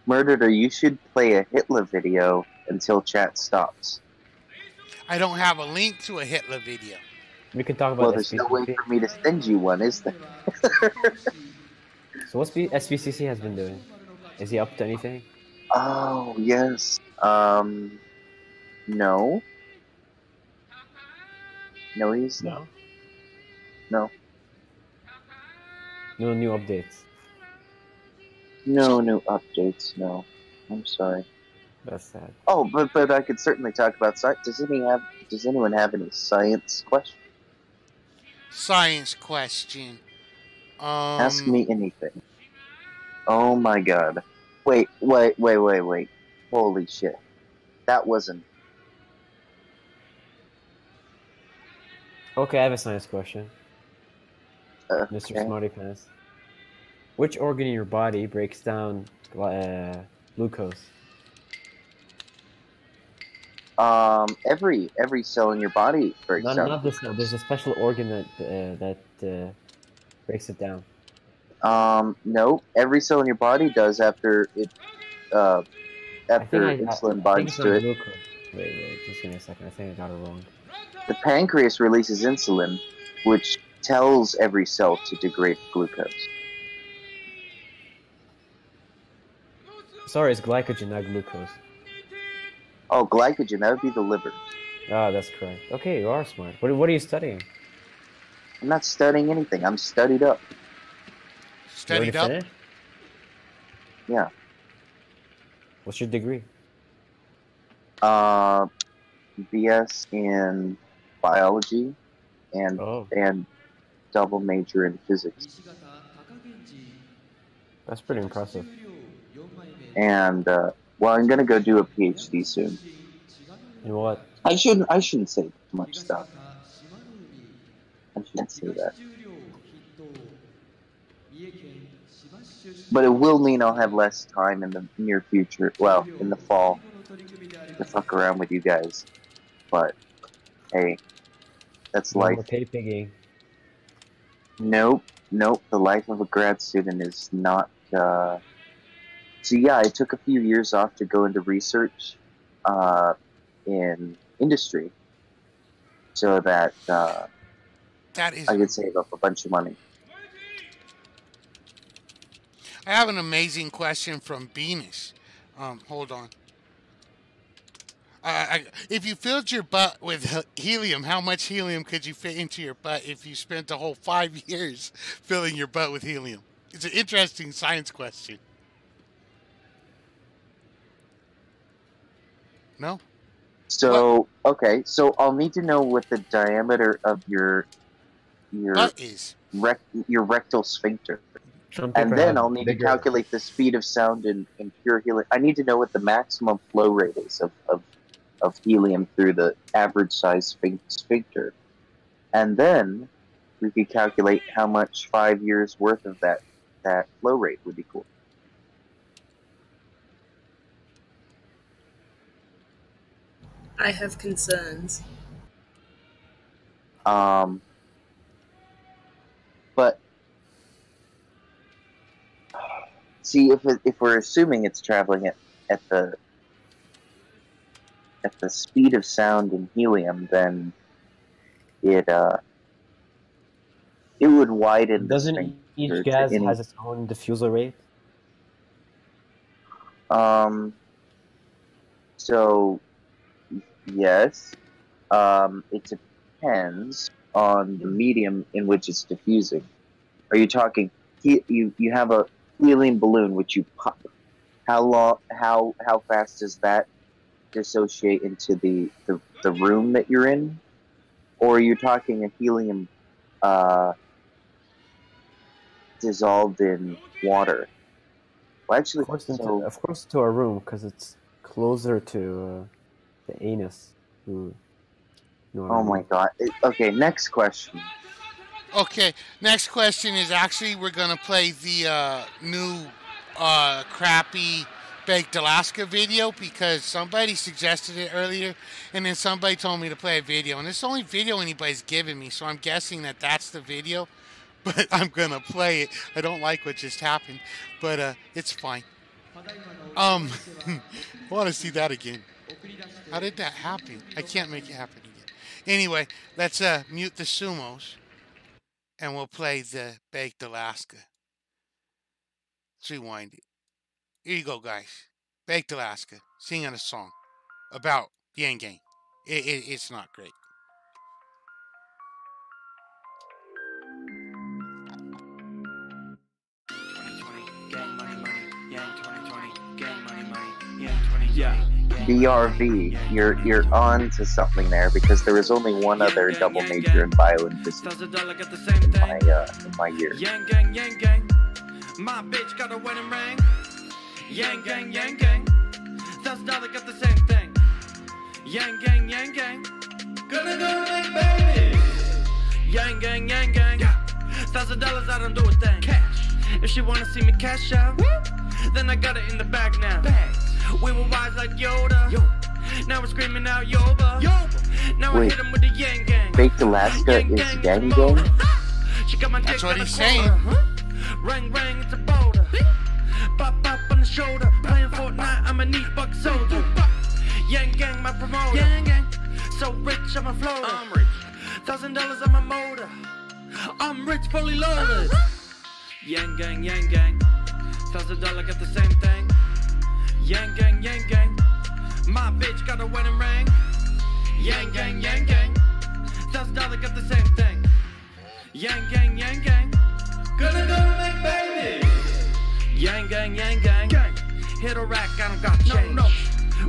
Murderer, you should play a Hitler video until chat stops. I don't have a link to a Hitler video. We can talk about Well, there's no way for me to send you one, is there? So what's SBCC has been doing? Is he up to anything? Oh, yes. No. No, he's not. No. No new updates. No new updates, no. I'm sorry. That's sad. Oh, but I could certainly talk about science. Does anyone have any science questions? Science question. Ask me anything. Oh my god. Wait. Holy shit. That wasn't... Okay, I have a science question. Mr. Smarty Pants. Which organ in your body breaks down glucose? Every cell in your body breaks down. Not this cell. There's a special organ that breaks it down. No, every cell in your body does after insulin binds to it. Glucose. Wait, just give me a second. I think I got it wrong. The pancreas releases insulin, which tells every cell to degrade glucose. Sorry, it's glycogen, not glucose. Oh, glycogen, that would be the liver. Ah, that's correct. Okay, you are smart. What are you studying? I'm not studying anything. I'm studied up. Studied up? Yeah. What's your degree? BS in biology and double major in physics. That's pretty impressive. And well, I'm gonna go do a PhD soon. In what? I shouldn't say much stuff. I shouldn't say that. But it will mean I'll have less time in the near future. Well, in the fall, to fuck around with you guys. But hey, that's life. Pay piggy. Nope. The life of a grad student is not. So yeah, I took a few years off to go into research in industry, so that I could save up a bunch of money. I have an amazing question from Venus. Hold on. If you filled your butt with helium, how much helium could you fit into your butt if you spent the whole 5 years filling your butt with helium? It's an interesting science question. No? So, okay, so I'll need to know what the diameter of your butt is. Your rectal sphincter. And then I'll need to calculate the speed of sound in pure helium. I need to know what the maximum flow rate is of helium through the average size sphincter. And then we could calculate how much 5 years worth of that flow rate would be cool. I have concerns. But see, if we're assuming it's traveling at the speed of sound in helium, then it would widen. Doesn't each gas has its own diffuser rate? So yes, it depends on the medium in which it's diffusing. Are you talking? You have a helium balloon which you pop. How fast does that dissociate into the room that you're in? Or are you talking a helium dissolved in water? Well, actually, of course to a room, because it's closer to the anus. Oh my god. Okay, next question. Okay, next question is actually we're going to play the new crappy Baked Alaska video because somebody suggested it earlier and then somebody told me to play a video. And it's the only video anybody's given me, so I'm guessing that that's the video. But I'm going to play it. I don't like what just happened, but it's fine. I want to see that again. How did that happen? I can't make it happen again. Anyway, let's mute the sumos. And we'll play the Baked Alaska. Let's rewind it. Here you go, guys. Baked Alaska, singing a song about Yang Gang. It's not great. BRV, you're on to something there because there was only one other double major in bio and physics in my year. Yang gang, yang gang. My bitch got a wedding ring. Yang gang, yang gang. $1,000 got the same thing. Yang gang, yang gang. Gonna go make babies. Yang gang, yang gang. $1,000 I don't do a thing. Cash. If she wanna see me cash out, then I got it in the bag now. Bags. We were wise like Yoda. Now we're screaming out Yoba. Now I Wait. hit him with the Yang Gang. Baked Alaska is Gang Gang? She got my That's dick what on he's the saying. quota. Ring, ring, it's a boulder. Pop, pop on the shoulder. Playing Fortnite, I'm a neat buck soldier. Yang Gang, my promoter. Yang Gang. So rich, I'm a floater. I'm rich. $1,000 on my motor. I'm rich, fully loaded. Yang Gang, Yang Gang. $1,000 got the same thing. Yang Gang, Yang Gang. My bitch got a wedding ring. Yang Gang, Yang Gang. $1,000 got the same thing. Yang Gang, Yang Gang. Gonna go make babies. Yang Gang, Yang Gang. Hit a rack, I don't got change.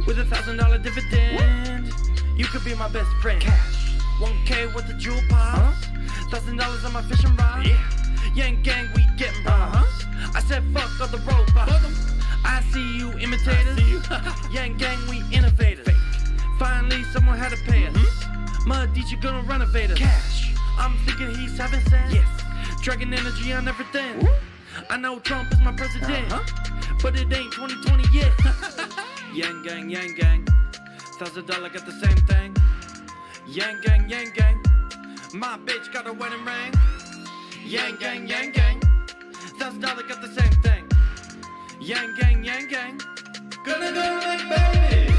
With $1,000 dividend, you could be my best friend. Cash. 1K with the jewel pops. $1,000 on my fishing rod. Yeah. Yang Gang, we getting bronze. I said fuck all the robots. I see you imitators. Yang Gang, we innovators. Finally, someone had to pay us. Medici gonna renovate us. Cash. I'm thinking he's having sense. Yes. Dragon energy on everything. I know Trump is my president, but it ain't 2020 yet. Yang Gang, Yang Gang. $1,000 got the same thing. Yang Gang, Yang Gang. My bitch got a wedding ring. Yang Gang, Yang Gang. $1,000 got the same thing. Yang Gang, Yang Gang. Gonna go make babies.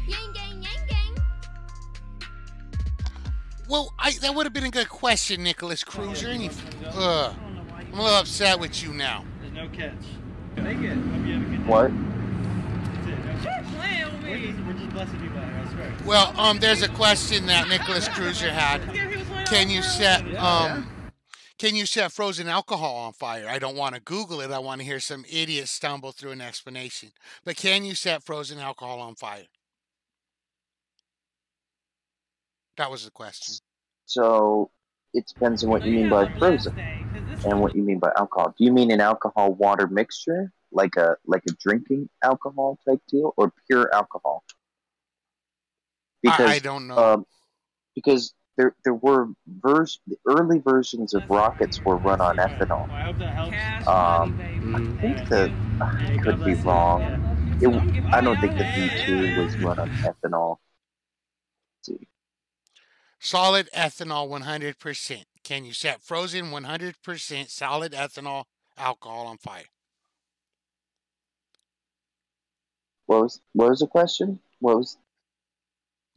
Yang Gang, Yang Gang. Well, that would have been a good question, Nicholas Cruiser. And I'm a little upset with you now. There's no catch. Make it. Hope you have a good day. What? That's it. No catch. We're just blessing people out here, I swear. Well, there's a question that Nicholas Cruiser had. Can you set frozen alcohol on fire? I don't want to Google it. I want to hear some idiot stumble through an explanation. But can you set frozen alcohol on fire? That was the question. So it depends on what you mean by frozen and what you mean by alcohol. Do you mean an alcohol water mixture, like a drinking alcohol type deal, or pure alcohol? I don't know. Because there were the early versions of rockets were run on ethanol. Well, I hope that helps. I think that I could be wrong. I don't think the V2 was run on ethanol. Let's see. Solid ethanol 100%. Can you set frozen 100% solid ethanol alcohol on fire? What was the question? What was?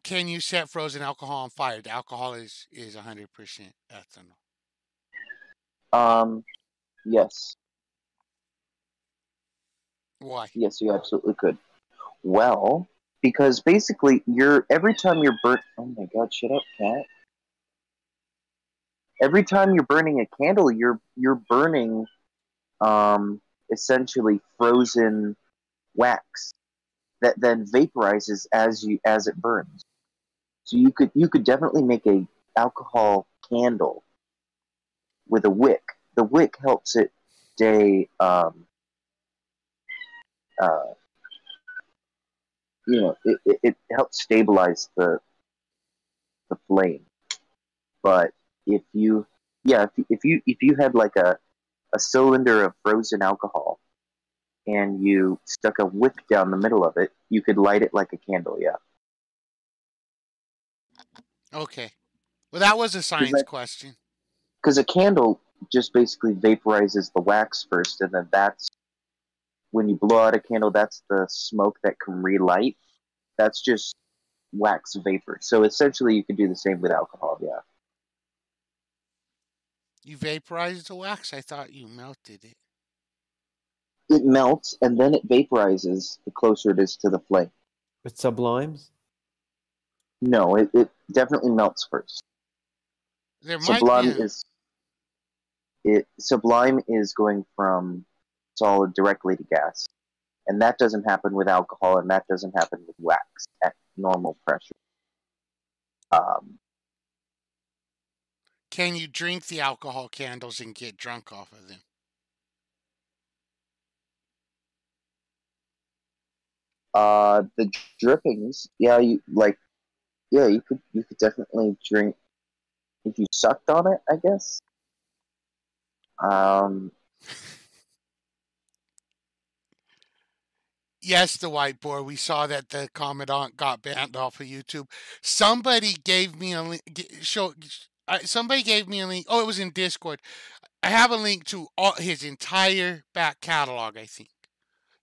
Can you set frozen alcohol on fire? The alcohol is 100% ethanol. Yes. Why? Yes, you absolutely could. Well, because basically every time you're oh my god, shut up, cat. Every time you're burning a candle, you're burning essentially frozen wax that then vaporizes as it burns. So you could definitely make a alcohol candle with a wick. The wick helps it stay it helps stabilize the flame. But if you had like a cylinder of frozen alcohol and you stuck a wick down the middle of it, you could light it like a candle, yeah. Okay. Well, that was a science question. Because a candle just basically vaporizes the wax first, and then that's when you blow out a candle, that's the smoke that can relight. That's just wax vapor. So essentially you could do the same with alcohol, yeah. You vaporized the wax? I thought you melted it. It melts, and then it vaporizes the closer it is to the flame. With sublimes? No, it definitely melts first. Sublime is going from solid directly to gas. And that doesn't happen with alcohol, and that doesn't happen with wax at normal pressure. Can you drink the alcohol candles and get drunk off of them? The drippings, you could definitely drink if you sucked on it, I guess. Yes, the whiteboard. We saw that the Commandant got banned off of YouTube. Somebody gave me a link. Somebody gave me a link. Oh, it was in Discord. I have a link to his entire back catalog. I think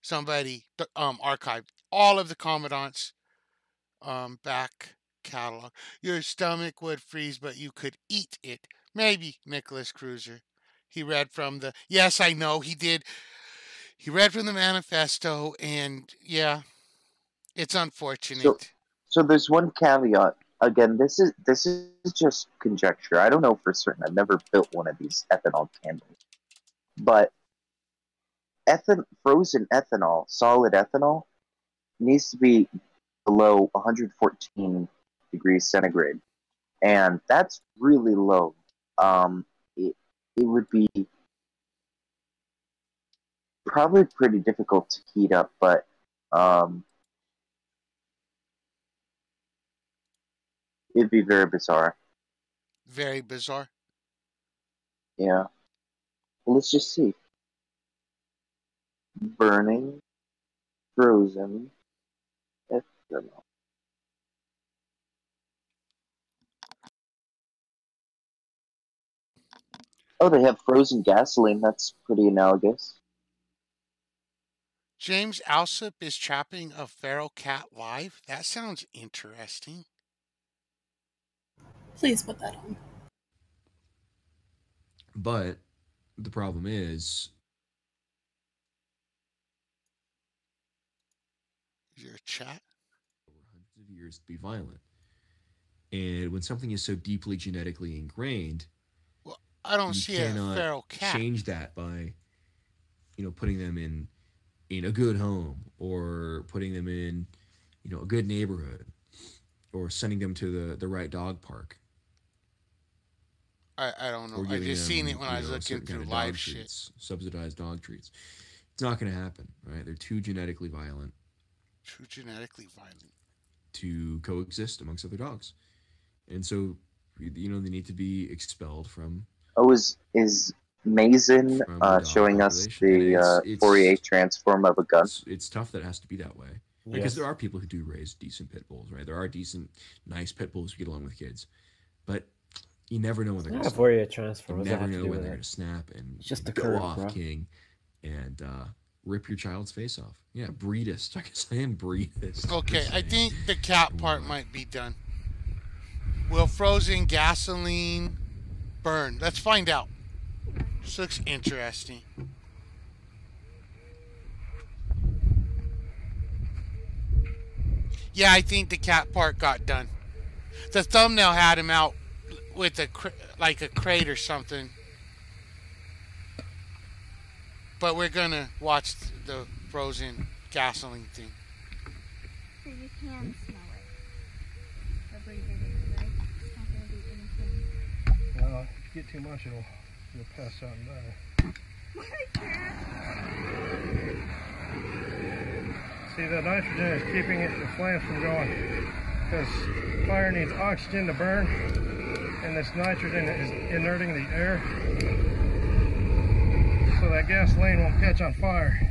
somebody archived all of the Commandant's back catalog. Your stomach would freeze, but you could eat it. Maybe Nicholas Cruiser. He read from the. Yes, I know he did. He read from the manifesto, and yeah, it's unfortunate. So there's one caveat. Again, this is just conjecture. I don't know for certain. I've never built one of these ethanol candles, but frozen ethanol, solid ethanol, needs to be below 114 degrees centigrade, and that's really low. It would be probably pretty difficult to heat up, but it'd be very bizarre. Very bizarre. Yeah. Well, let's just see. Burning, frozen, ethanol. Oh, they have frozen gasoline. That's pretty analogous. James Alsop is trapping a feral cat live? That sounds interesting. Please put that on. But the problem is your chat over hundreds of years to be violent. And when something is so deeply genetically ingrained, well, I don't see a feral cat. Change that by, putting them in a good home, or putting them in, a good neighborhood, or sending them to the right dog park. I don't know. I just seen it when I was looking through live shit. Subsidized dog treats. It's not going to happen, right? They're too genetically violent. Too genetically violent. To coexist amongst other dogs. And so, they need to be expelled from... Oh, is Mason showing us the Fourier transform of a gun? It's tough that it has to be that way. Yes. Because there are people who do raise decent pit bulls, right? There are decent, nice pit bulls who get along with kids. But you never know when they're going to snap. Fourier transform. You never know when they're going to snap and just the go curve, off, bro. king, and rip your child's face off. Yeah, breedist. I guess I am breedist. Okay, I think the cat part might be done. Will frozen gasoline burn? Let's find out. This looks interesting. Yeah, I think the cat part got done. The thumbnail had him out with a crate or something. But we're gonna watch the frozen gasoline thing. So you can smell it. Or breathe it in, right? It's not gonna do anything. Well, if you get too much, you'll pass out and die. See, the nitrogen is keeping the flames from going. Because fire needs oxygen to burn, and this nitrogen is inerting the air, so that gasoline won't catch on fire.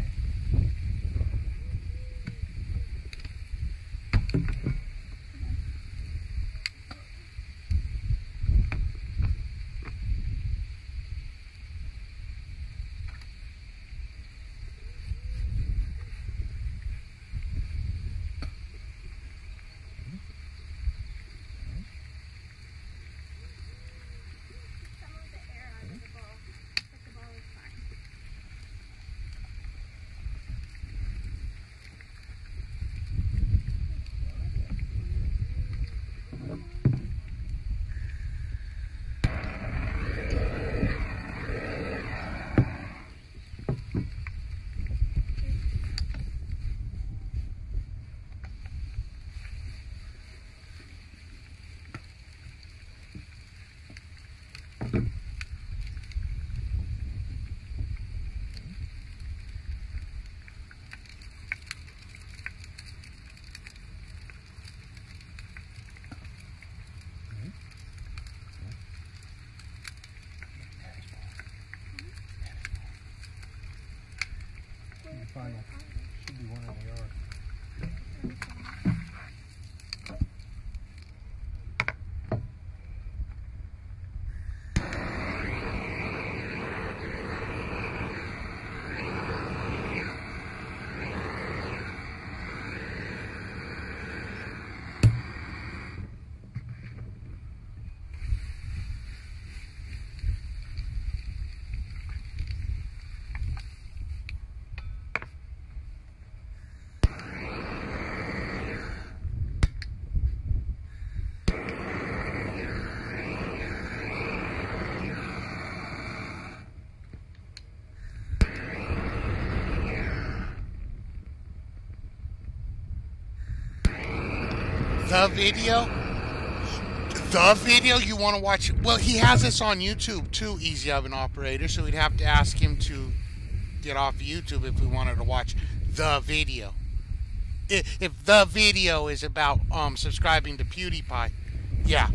final. Should be one in the yard. The video you want to watch? Well, he has this on YouTube too, Easy Oven Operator, so we'd have to ask him to get off YouTube if we wanted to watch the video. If the video is about subscribing to PewDiePie, yeah.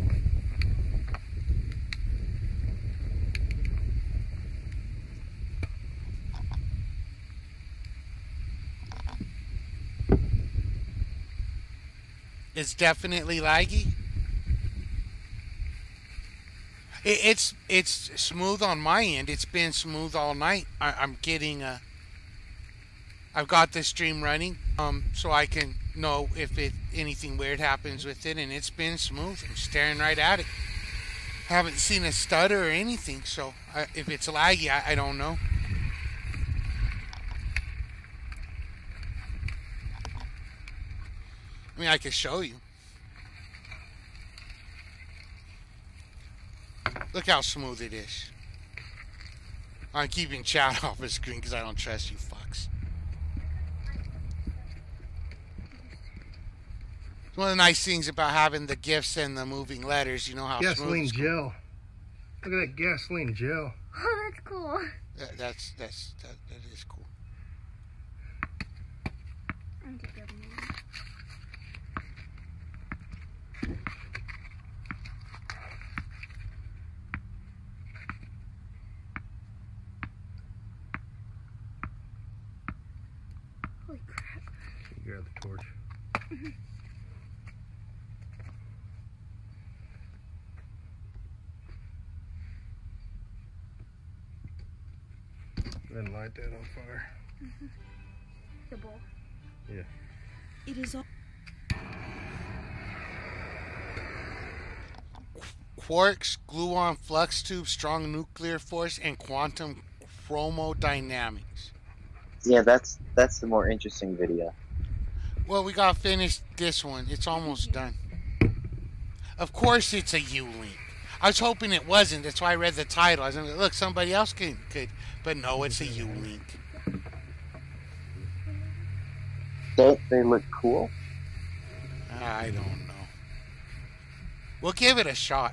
It's definitely laggy. It's smooth on my end. It's been smooth all night. I'm getting I've got the stream running so I can know if anything weird happens with it, and it's been smooth. I'm staring right at it. Haven't seen a stutter or anything, so if it's laggy, I don't know. I mean, I could show you. Look how smooth it is. I'm keeping chat off the screen because I don't trust you fucks. One of the nice things about having the GIFs and the moving letters, you know how gasoline gel. Look at that gasoline gel. Oh, that's cool. That is cool. Holy crap. Grab the torch. Then light that on fire. The bowl. Yeah. It is all. Quarks, gluon flux tube, strong nuclear force, and quantum chromodynamics. Yeah, that's the more interesting video. Well, we gotta finish this one. It's almost done. Of course it's a U-link. I was hoping it wasn't. That's why I read the title. I was like, look, somebody else could. But no, it's a U-link. Don't they look cool? I don't know. We'll give it a shot.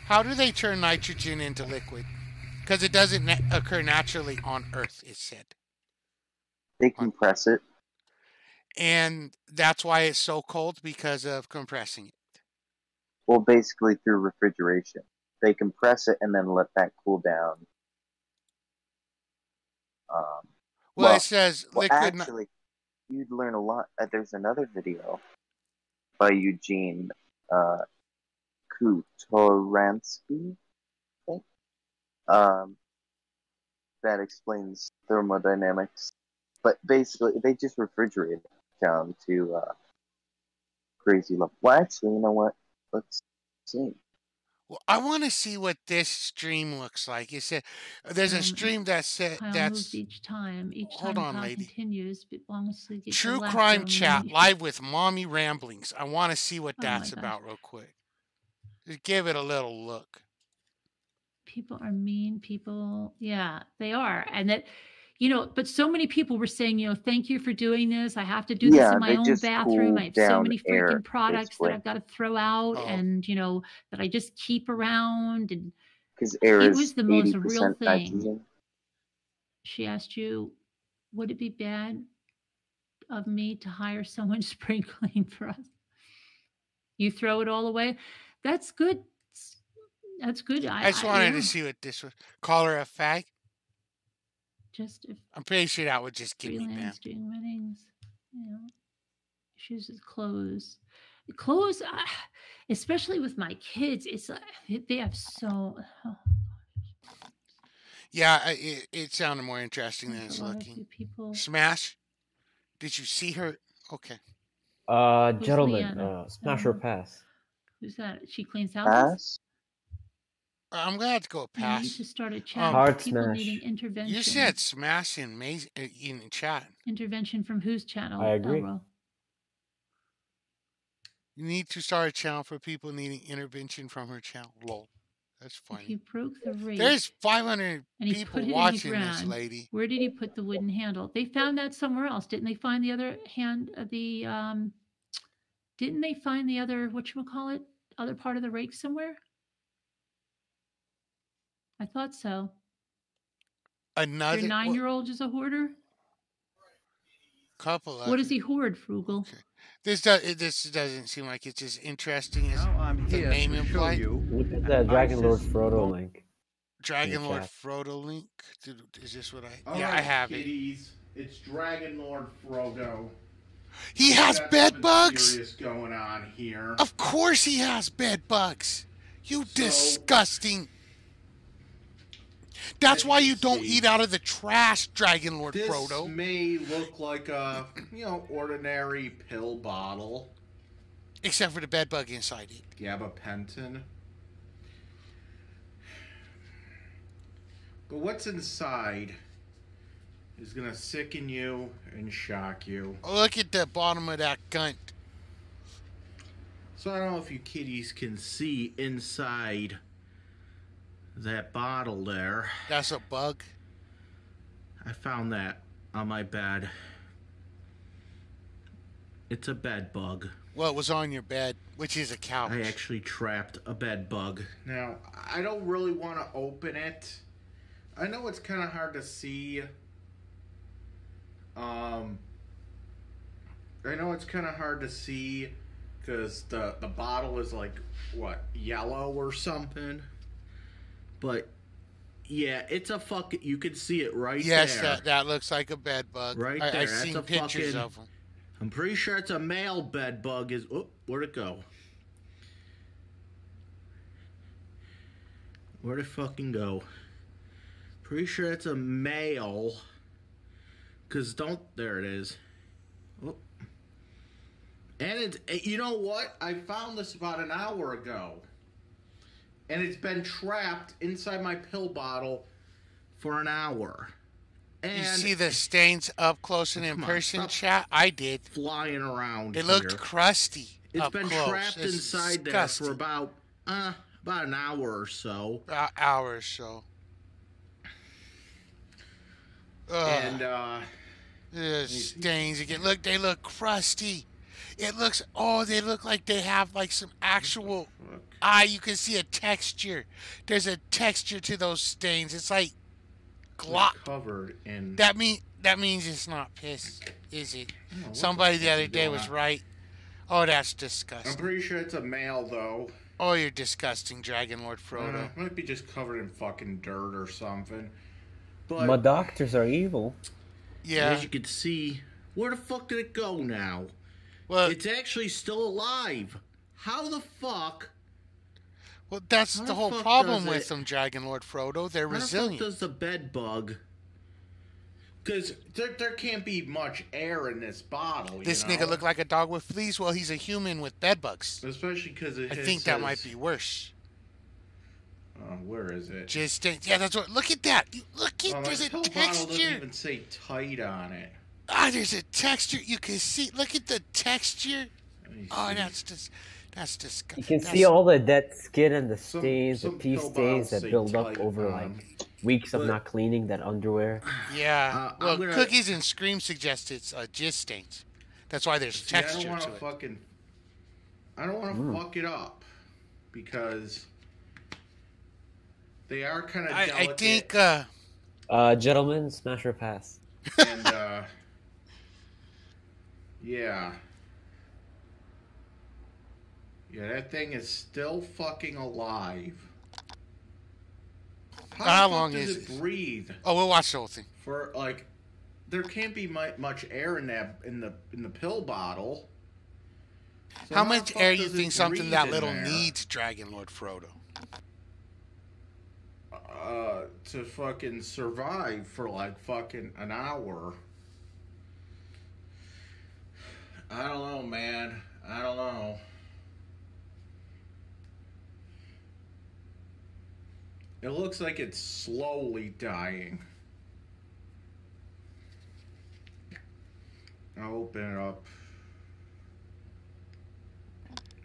How do they turn nitrogen into liquid? Because it doesn't occur naturally on Earth, it's said. They compress it. And that's why it's so cold, because of compressing it. Well, basically through refrigeration. They compress it and then let that cool down. Well, it says liquid. Actually, you'd learn a lot. There's another video by Eugene Kutoransky, I think, that explains thermodynamics. But basically, they just refrigerate it down to crazy level. Well, actually, you know what? Let's see. Well, I want to see what this stream looks like. It said there's a stream that said that's each time. Hold on, time lady. Continues, but once we get True to Crime Lasso, Chat then- live with Mommy Ramblings. I want to see what Oh my that's gosh. about real quick. Just give it a little look. People are mean. People, yeah, they are, and that. But so many people were saying, thank you for doing this. I have to do this in my they own just bathroom. cool I have so down many air, freaking products basically. that I've got to throw out Oh. and, that I just keep around. And Because air it is was the most 80% real thing. nitrogen. She asked you, would it be bad of me to hire someone to spring clean for us. You throw it all away. That's good. That's good. I just wanted yeah. to see what this was. Call her a fag? Just if I'm pretty sure that would just get me banned. freelance doing weddings. You know, issues with clothes. Clothes, especially with my kids, it's they have so. Oh. Yeah, it sounded more interesting than it's A lot of looking. people. Smash? Did you see her? Okay. Who's Gentlemen, Leanna? smash or pass? Who's that? She cleans houses. I'm gonna have to go We pass. need to start a chat. Hard for people smash. needing intervention. You said smash in chat. Intervention from whose channel? I agree. Oh, well. You need to start a channel for people needing intervention from her channel. Lol. That's funny. If you broke the rate, There's 500 and he people put it in the watching this ground, lady. where did he put the wooden handle? They found that somewhere else, didn't they? Find the other hand of the didn't they find the other whatchamacallit, other part of the rake somewhere? I thought so. Another Your 9-year-old is a hoarder. couple of What does he hoard, Frugal? Okay. This doesn't seem like it's as interesting as the name implied. Look at that Dragon Lord Frodo link. Dragon Lord chat. Frodo link. Is this what I? All Yeah, right, I have kiddies. It's Dragon Lord Frodo. He has Got bed something bugs. serious going on here. Of course he has bed bugs. You disgusting. That's why you don't eat out of the trash, Dragon Lord This Frodo. may look like a, ordinary pill bottle. Except for the bed bug inside it. Gabapentin. But what's inside is gonna sicken you and shock you. Look at the bottom of that gunt. So I don't know if you kiddies can see inside that bottle there. That's a bug. I found that on my bed. It's a bed bug. Well, it was on your bed, which is a couch. I actually trapped a bed bug. Now, I don't really want to open it. I know it's kind of hard to see. I know it's kind of hard to see because the bottle is like, what, yellow or something? But, yeah, it's a fucking... You can see it right there. Yes, that looks like a bed bug. Right there. I've That's seen a pictures fucking... of them. I'm pretty sure it's a male bed bug. Oh, where'd it go? Where'd it fucking go? Pretty sure it's a male. Because there it is. Oh. And it's, you know what? I found this about an hour ago. And it's been trapped inside my pill bottle for an hour. And you see the stains up close and in person, chat? I did. Flying around. It looked crusty. It's up been close. trapped It's inside disgusting. there for about an hour or so. Hour or so. And the stains again. Look, they look crusty. It looks. Oh, they look like they have like some actual. You can see a texture. There's a texture to those stains. It's like glop. Covered in. That means it's not piss, is it? No, Somebody the other day going was on? right. Oh, that's disgusting. I'm pretty sure it's a male though. Oh, you're disgusting, Dragon Lord Frodo. Might be just covered in fucking dirt or something. But My doctors are evil. Yeah. as you can see, where the fuck did it go now? Well, It's actually still alive. How the fuck? well, that's How the the whole fuck problem does with it- them, Dragon Lord Frodo. They're How the fuck resilient. does the bed bug? Because there can't be much air in this bottle. This you know? nigga look like a dog with fleas. Well, he's a human with bed bugs. Especially because I think that might be worse. Where is it? Just yeah, that's what. Look at that. Look at My there's a pill bottle doesn't texture. even say tight on it. There's a texture. You can see. Look at the texture. Oh, that's disgusting. You can see all the dead skin and the stains, some the pee pill stains bottles that say build up tight over on like them. weeks of But- not cleaning that underwear. Yeah. I'm well, gonna- Cookies and Scream suggest it's jizz stains. That's why there's See, texture I to don't it. want to fuck it up because they are kind of I delicate. think. Gentlemen, smash or pass? And Yeah. Yeah, that thing is still fucking alive. How the fuck long does is it it? breathe? Oh, we'll watch the whole thing. For like, there can't be much air in the pill bottle. So How much air you does it think something breathe that in little there? needs, Dragon Lord Frodo? To fucking survive for like fucking an hour. I don't know, man. I don't know. It looks like it's slowly dying. I'll open it up.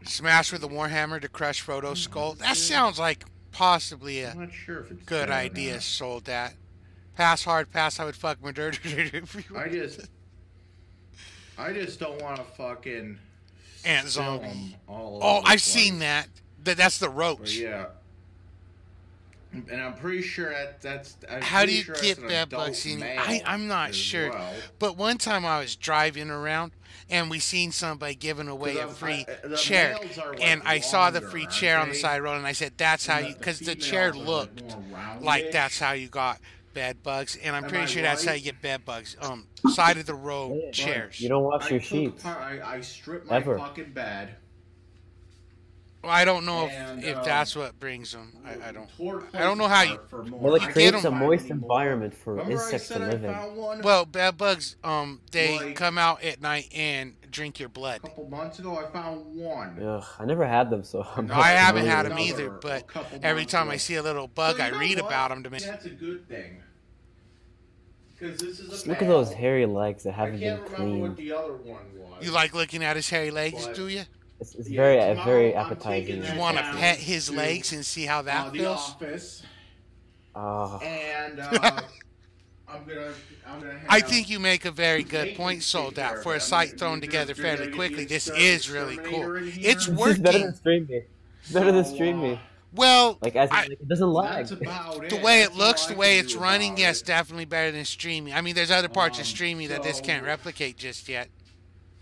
Smash with a warhammer to crush Frodo's skull. That sounds like possibly a I'm not sure if it's good dead or idea. not. Sold that. Pass hard, pass. I would fuck my dirt. I just don't want to fucking Ant spill zombie. 'em all Oh, over the I've seen place. that. That's the But roach. yeah. And I'm pretty sure that's. How do you get bed bugs in? I'm not sure. Well. But one time I was driving around and we seen somebody giving away a free the chair, males are, like, and I saw the longer, free aren't chair on the they? side road, and I said, "That's how And you," the because the chair females are, looked like, more like that's roundish. how you got bed bugs, and I'm Am pretty I sure that's how right? you get bed bugs. Side of the road Yeah. chairs. You don't wash your I took sheets. apart- I stripped my Ever. fucking bed. Well, I don't know And, if that's what brings them. I don't. tore I don't know how you. for more. Well, it I get creates a 'em. moist environment for Remember I insects said to I live in. found one Well, bed bugs, they Like- come out at night and drink your blood. a couple months ago. I found one. Ugh, I never had them, so I'm not I haven't familiar had with them them. either, a but couple every months time I ago. see a little bug, So I you know read what? about them to me. That's a good thing. Because this is a Just look at male. those hairy legs that I haven't been can't remember what cleaned. the other one was. You like looking at his hairy legs, But- do you? It's Yeah, very tomorrow very I'm appetizing. taking You that want to down pet his to, legs and see how that the feels? office, Oh, and I'm gonna have. I think you make a very good point, Maintenance take sold care out of for a them. site thrown They're together gonna fairly get quickly. the This is really exterminator cool. in here. It's this is better than working. Stream Me. It's better than So, Stream Me. Well, Like, as in, like, it doesn't lag. That's about the it. way That's it looks, all the I way can it's do running, about yes, it. definitely better than streaming. I mean, there's other parts of streaming that this so- can't replicate just yet.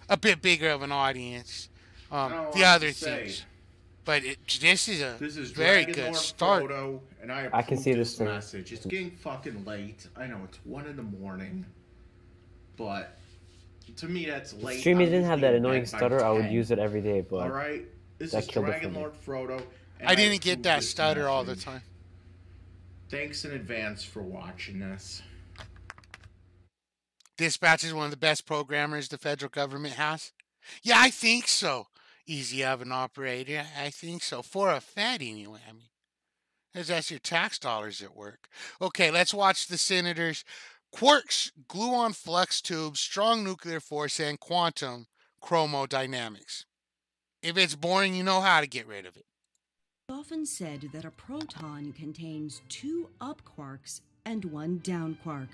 A bit bigger of an audience. I don't know The what other to say. things. But this is a This is very Dragon good Lord start. Frodo, and I I can approve see this this thing. message. It's getting fucking late. I know it's 1 a.m, but to me that's If late. Stream Me I'm didn't have usually that in annoying bed by stutter, I would 10. use it every day, but All right, this that is killed it for Dragon me. Lord Frodo. And I didn't get approve that this stutter all the message. time. Thanks in advance for watching this. Dispatch is one of the best programmers the federal government has. Yeah, I think so. Easy oven operator. I think so. For a Fed, anyway. I mean, that's your tax dollars at work. Okay, let's watch the senators. Quarks, gluon flux tubes, strong nuclear force, and quantum chromodynamics. If it's boring, you know how to get rid of it. It's often said that a proton contains 2 up quarks and 1 down quark.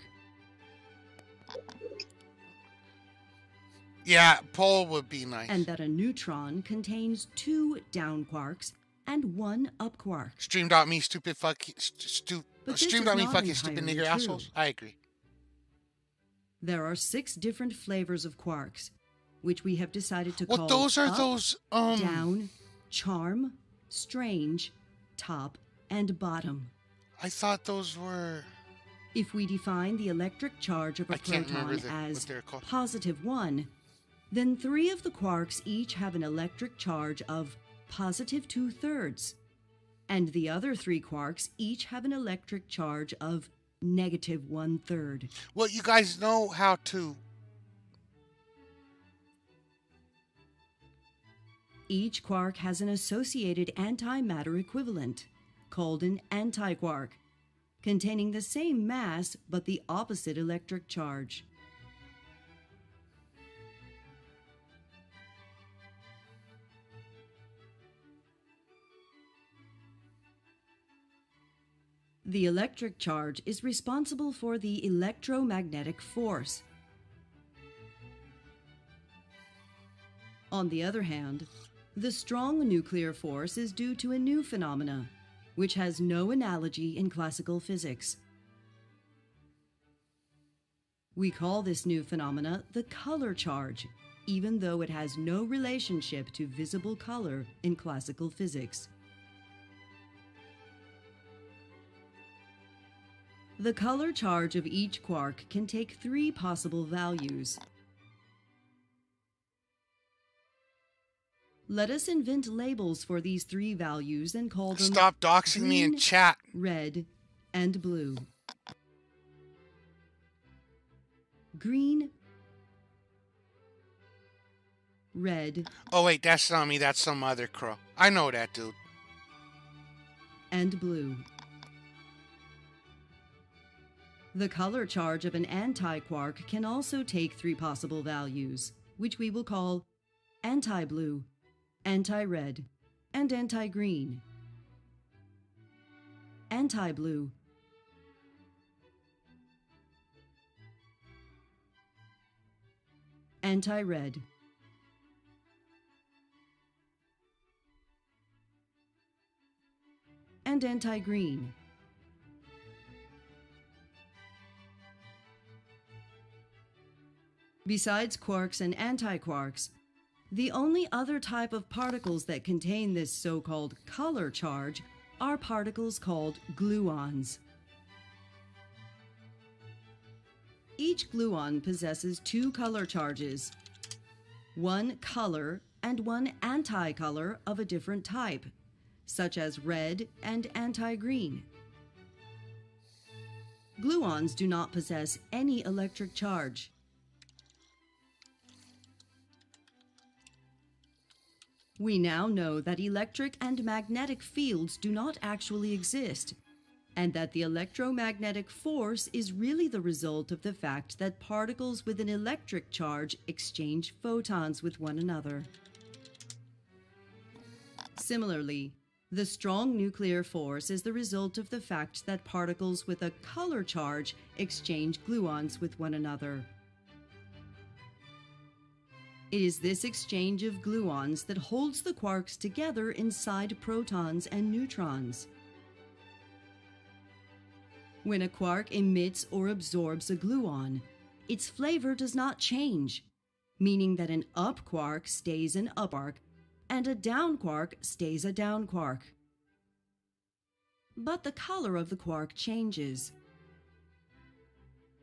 Yeah, poll would be nice. And that a neutron contains 2 down quarks and 1 up quark. Stream.me, stupid fuck, But this is Stream.me, not fucking stupid entirely nigger true. assholes. I agree. There are 6 different flavors of quarks, which we have decided to Well, call those are up, those, down, charm, strange, top, and bottom. I thought those were. If we define the electric charge of a I can't remember proton what as they're called. positive 1, then 3 of the quarks each have an electric charge of positive 2/3, and the other 3 quarks each have an electric charge of negative 1/3. Well, you guys know how to. Each quark has an associated antimatter equivalent, called an antiquark, containing the same mass but the opposite electric charge. The electric charge is responsible for the electromagnetic force. On the other hand, the strong nuclear force is due to a new phenomena, which has no analogy in classical physics. We call this new phenomena the color charge, even though it has no relationship to visible color in classical physics. The color charge of each quark can take 3 possible values. Let us invent labels for these 3 values and call them Stop doxing me in green, chat. red, and blue. Green, red, Oh wait, that's not me, that's some other crow. I know that dude. and blue. The color charge of an antiquark can also take 3 possible values, which we will call anti-blue, anti-red, and anti-green. Anti-blue, anti-red, and anti-green. Besides quarks and antiquarks, the only other type of particles that contain this so-called color charge are particles called gluons. Each gluon possesses 2 color charges, one color and one anti-color of a different type, such as red and anti-green. Gluons do not possess any electric charge. We now know that electric and magnetic fields do not actually exist, and that the electromagnetic force is really the result of the fact that particles with an electric charge exchange photons with one another. Similarly, the strong nuclear force is the result of the fact that particles with a color charge exchange gluons with one another. It is this exchange of gluons that holds the quarks together inside protons and neutrons. When a quark emits or absorbs a gluon, its flavor does not change, meaning that an up quark stays an up quark and a down quark stays a down quark. But the color of the quark changes.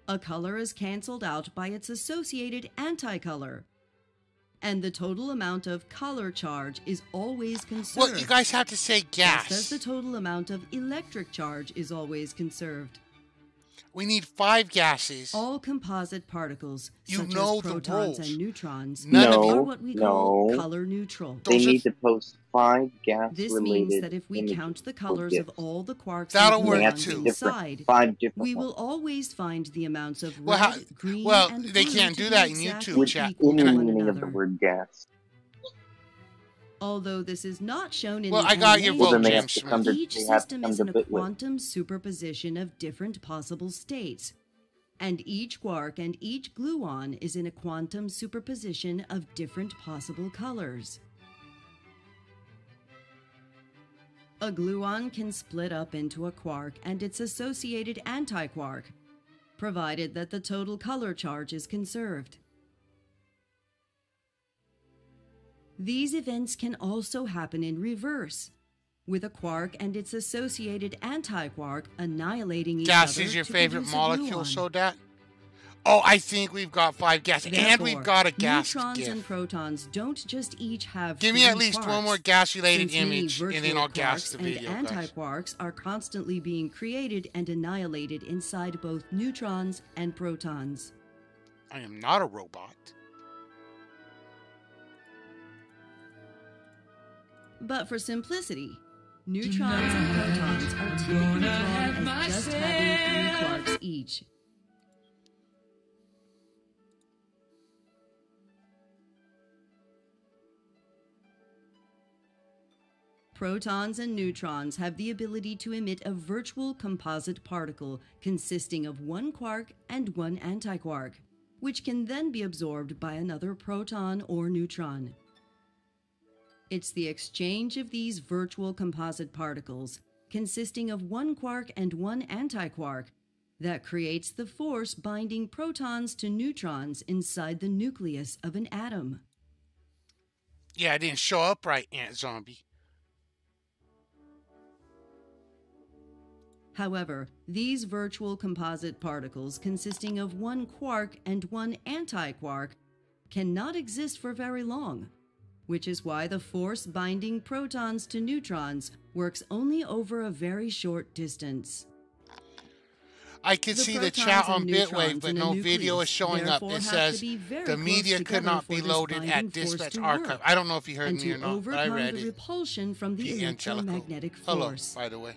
A color is cancelled out by its associated anticolor, and the total amount of color charge is always conserved. Well, you guys have to say gas. Just as the total amount of electric charge is always conserved. We need 5 gases. All composite particles, You such know as the protons rules. and neutrons, None of are you- what we call No. color neutral. They need to post 5 gas-related This means that if we images count the for colors of gifts. all the quarks That'll and work gluons too. inside, 5 different we will ones. always find the amounts of red, Well, green, well, and they blue can't to do be that in exactly YouTube With chat. equal any to one meaning of the another. word gas. Although this is not shown in Well, the I got your animation, Well, then they vote, have James to come to, each they have to system come is to in a BitWave. quantum superposition of different possible states, and each quark and each gluon is in a quantum superposition of different possible colors. A gluon can split up into a quark and its associated antiquark, provided that the total color charge is conserved. These events can also happen in reverse, with a quark and its associated antiquark annihilating each Gas other is your to favorite produce a molecule, gluon. so that. Oh, I think we've got 5 gas, and Therefore, we've got a gas neutrons gift. and protons don't just each have Give me at 3 least one quarks, more gas-related since many image, and then virtual I'll gas quarks the video, and guys. antiquarks are constantly being created and annihilated inside both neutrons and protons. I am not a robot. But for simplicity, neutrons and protons are typically drawn as just having 3 quarks each. Protons and neutrons have the ability to emit a virtual composite particle consisting of 1 quark and 1 antiquark, which can then be absorbed by another proton or neutron. It's the exchange of these virtual composite particles, consisting of 1 quark and 1 antiquark, that creates the force binding protons to neutrons inside the nucleus of an atom. Yeah, it didn't show up right, Ant Zombie. However, these virtual composite particles consisting of one quark and one antiquark cannot exist for very long, which is why the force binding protons to neutrons works only over a very short distance. I can see the chat on BitWave, but no video is showing up. It says the media could not be loaded at Dispatch Archive. I don't know if you heard me or not, but I read it. Repulsion from the electromagnetic force. Hello, by the way.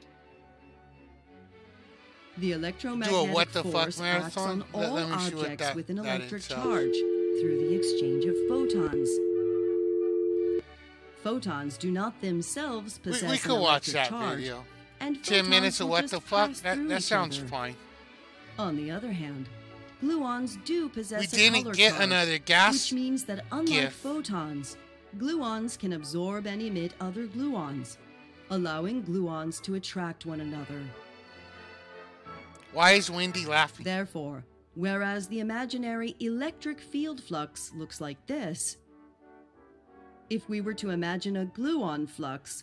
The electromagnetic force acts on all objects with an electric charge through the exchange of photons. Photons do not themselves possess we an could watch electric that charge, video. and 10 minutes of will what just the fuck? pass That through each sounds other. fine. On the other hand, gluons do possess We a didn't color get charge, another gas which means that unlike gift. photons, gluons can absorb and emit other gluons, allowing gluons to attract one another. Why is Wendy laughing? Therefore, whereas the imaginary electric field flux looks like this, if we were to imagine a gluon flux,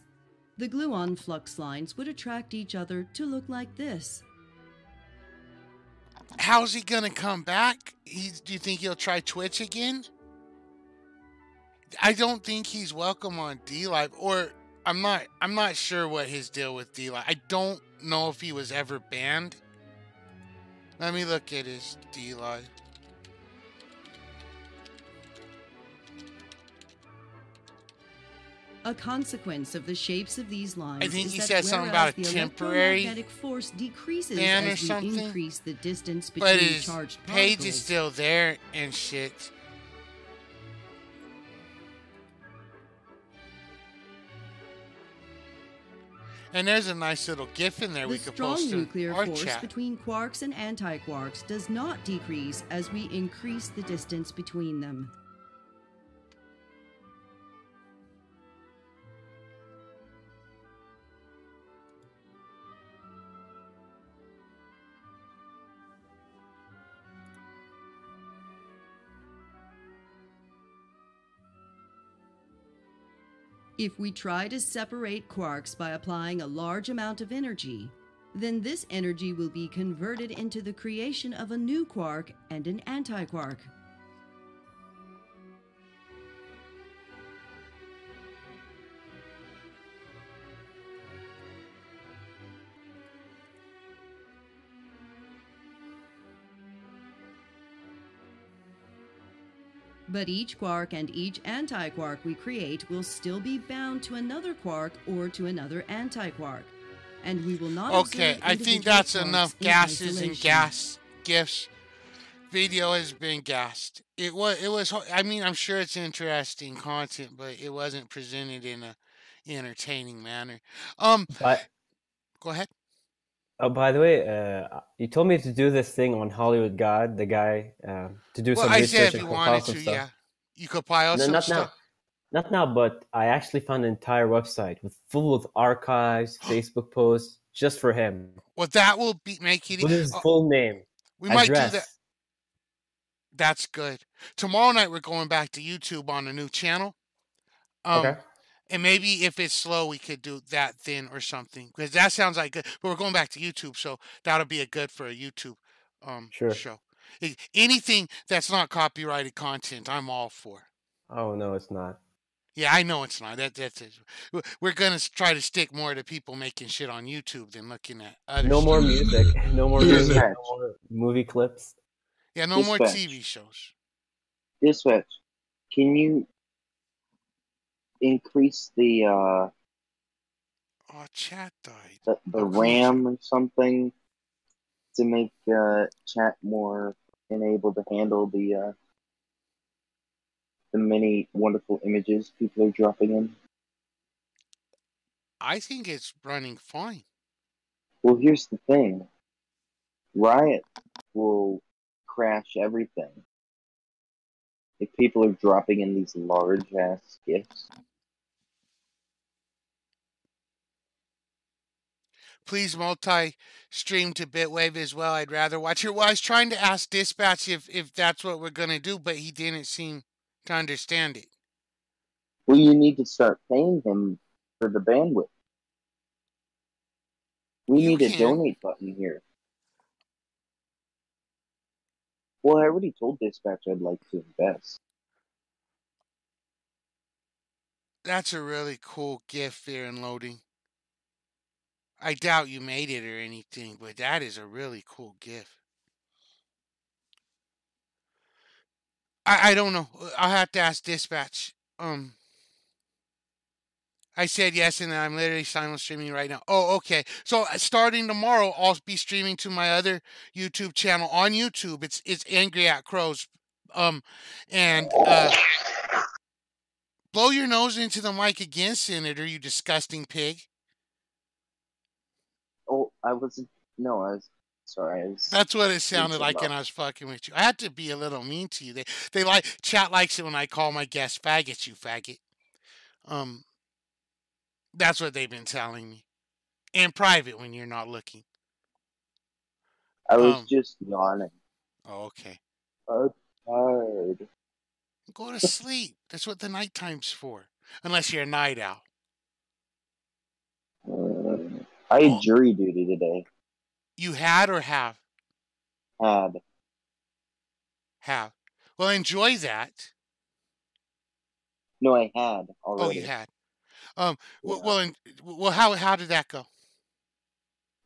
the gluon flux lines would attract each other to look like this. How's he gonna come back? Do you think he'll try Twitch again? I don't think he's welcome on dlive, or I'm not sure what his deal with dlive. I don't know if he was ever banned. Let me look at his dlive. A consequence of the shapes of these lines I think is he that said something whereas about a the temporary electromagnetic force decreases ban or as we something, increase the distance but between his charged page particles, is still there and shit. And there's a nice little GIF in there the we could strong post in nuclear our force chat. between quarks and antiquarks does not decrease as we increase the distance between them. If we try to separate quarks by applying a large amount of energy, then this energy will be converted into the creation of a new quark and an antiquark. But each quark and each antiquark we create will still be bound to another quark or to another antiquark, and we will not. Okay, I think that's enough gases and gas gifts. Video has been gassed. It was. I mean, I'm sure it's interesting content, but it wasn't presented in a entertaining manner. But Go ahead. oh, by the way, you told me to do this thing on Hollywood God, the guy, to do some I research said if and you compile wanted some to, stuff. yeah, you could compile No, some not stuff. now. Not now, but I actually found an entire website full of archives, Facebook posts, just for him. Well, that will make it. With his full name, We might address. do that. That's good. Tomorrow night we're going back to YouTube on a new channel. Okay. And maybe if it's slow, we could do that then or something. Because that sounds like good. But we're going back to YouTube, so that'll be a good for a YouTube Sure. show. Anything that's not copyrighted content, I'm all for. Oh no, it's not. Yeah, I know it's not. That's it. We're gonna try to stick more to people making shit on YouTube than looking at other. No more stuff. music. No more music. No more movie clips. Yeah, no more Dispatch. TV shows. Dispatch, can you increase the Oh, chat died. the RAM or something to make chat more able to handle the many wonderful images people are dropping in? I think it's running fine. Well, here's the thing. Riot will crash everything if people are dropping in these large-ass GIFs. please multi-stream to BitWave as well. I'd rather watch it. Well, I was trying to ask Dispatch if that's what we're going to do, but he didn't seem to understand it. Well, you need to start paying him for the bandwidth. We need a donate button here. Well, I already told Dispatch I'd like to invest. That's a really cool GIF there in loading. I doubt you made it or anything, but that is a really cool GIF. I don't know. I'll have to ask Dispatch. I said yes, and I'm literally simultaneously streaming right now. Oh, okay. So starting tomorrow, I'll be streaming to my other YouTube channel on YouTube. It's Angry at Crows. And blow your nose into the mic again, Senator, you disgusting pig. Oh, I wasn't. No, I was. Sorry, I was. That's what it sounded like, and I was fucking with you. I had to be a little mean to you. They like chat likes it when I call my guests faggots. You faggot. That's what they've been telling me, in private when you're not looking. I was just yawning. Oh, okay. I'm tired. Go to sleep. That's what the nighttime's for. Unless you're a night owl. I had jury duty today. You had or have? Had. Have. Well, enjoy that. No, I had already. Oh, you had. Well, how did that go?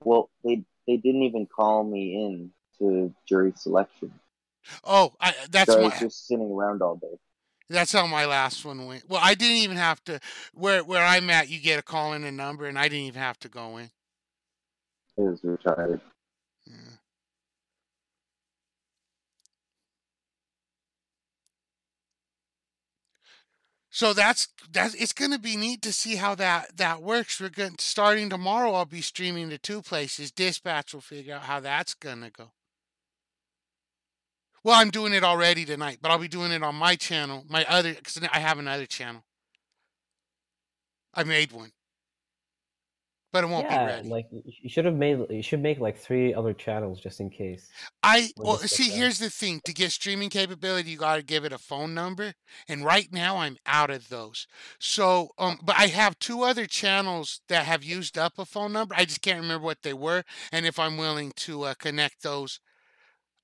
Well, they didn't even call me in to jury selection. Oh, that's so I was just sitting around all day. That's how my last one went. Well, I didn't even have to. Where I'm at, you get a call in a number, and I didn't even have to go in. It was retired. Yeah. So that's it's going to be neat to see how that works. Starting tomorrow, I'll be streaming to 2 places. Dispatch will figure out how that's going to go. Well, I'm doing it already tonight, but I'll be doing it on my channel, because I have another channel. I made one, but it won't be ready. Like you should make like 3 other channels just in case. Here's the thing: to get streaming capability, you got to give it a phone number, and right now I'm out of those. So, but I have 2 other channels that have used up a phone number. I just can't remember what they were, and if I'm willing to connect those.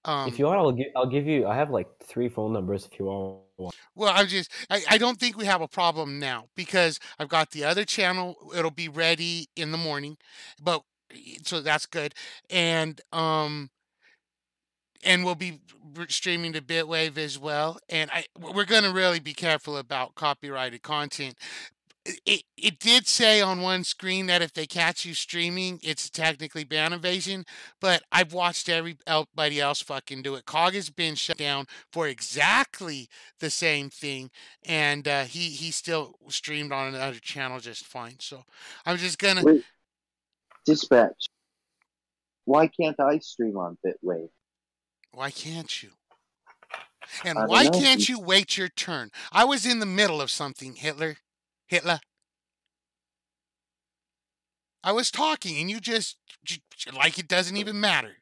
If you want, I'll give you. I have like 3 phone numbers if you want. Well, I don't think we have a problem now because I've got the other channel. It'll be ready in the morning, so that's good. And we'll be streaming to BitWave as well. And we're going to really be careful about copyrighted content. It did say on one screen that if they catch you streaming, it's technically ban evasion, but I've watched everybody else fucking do it. Cog has been shut down for exactly the same thing, and he still streamed on another channel just fine. So I'm just gonna... Wait, Dispatch, why can't I stream on BitWave? Why can't you? And why can't you wait your turn? I was in the middle of something, Hitler. I was talking and you just like it doesn't even matter.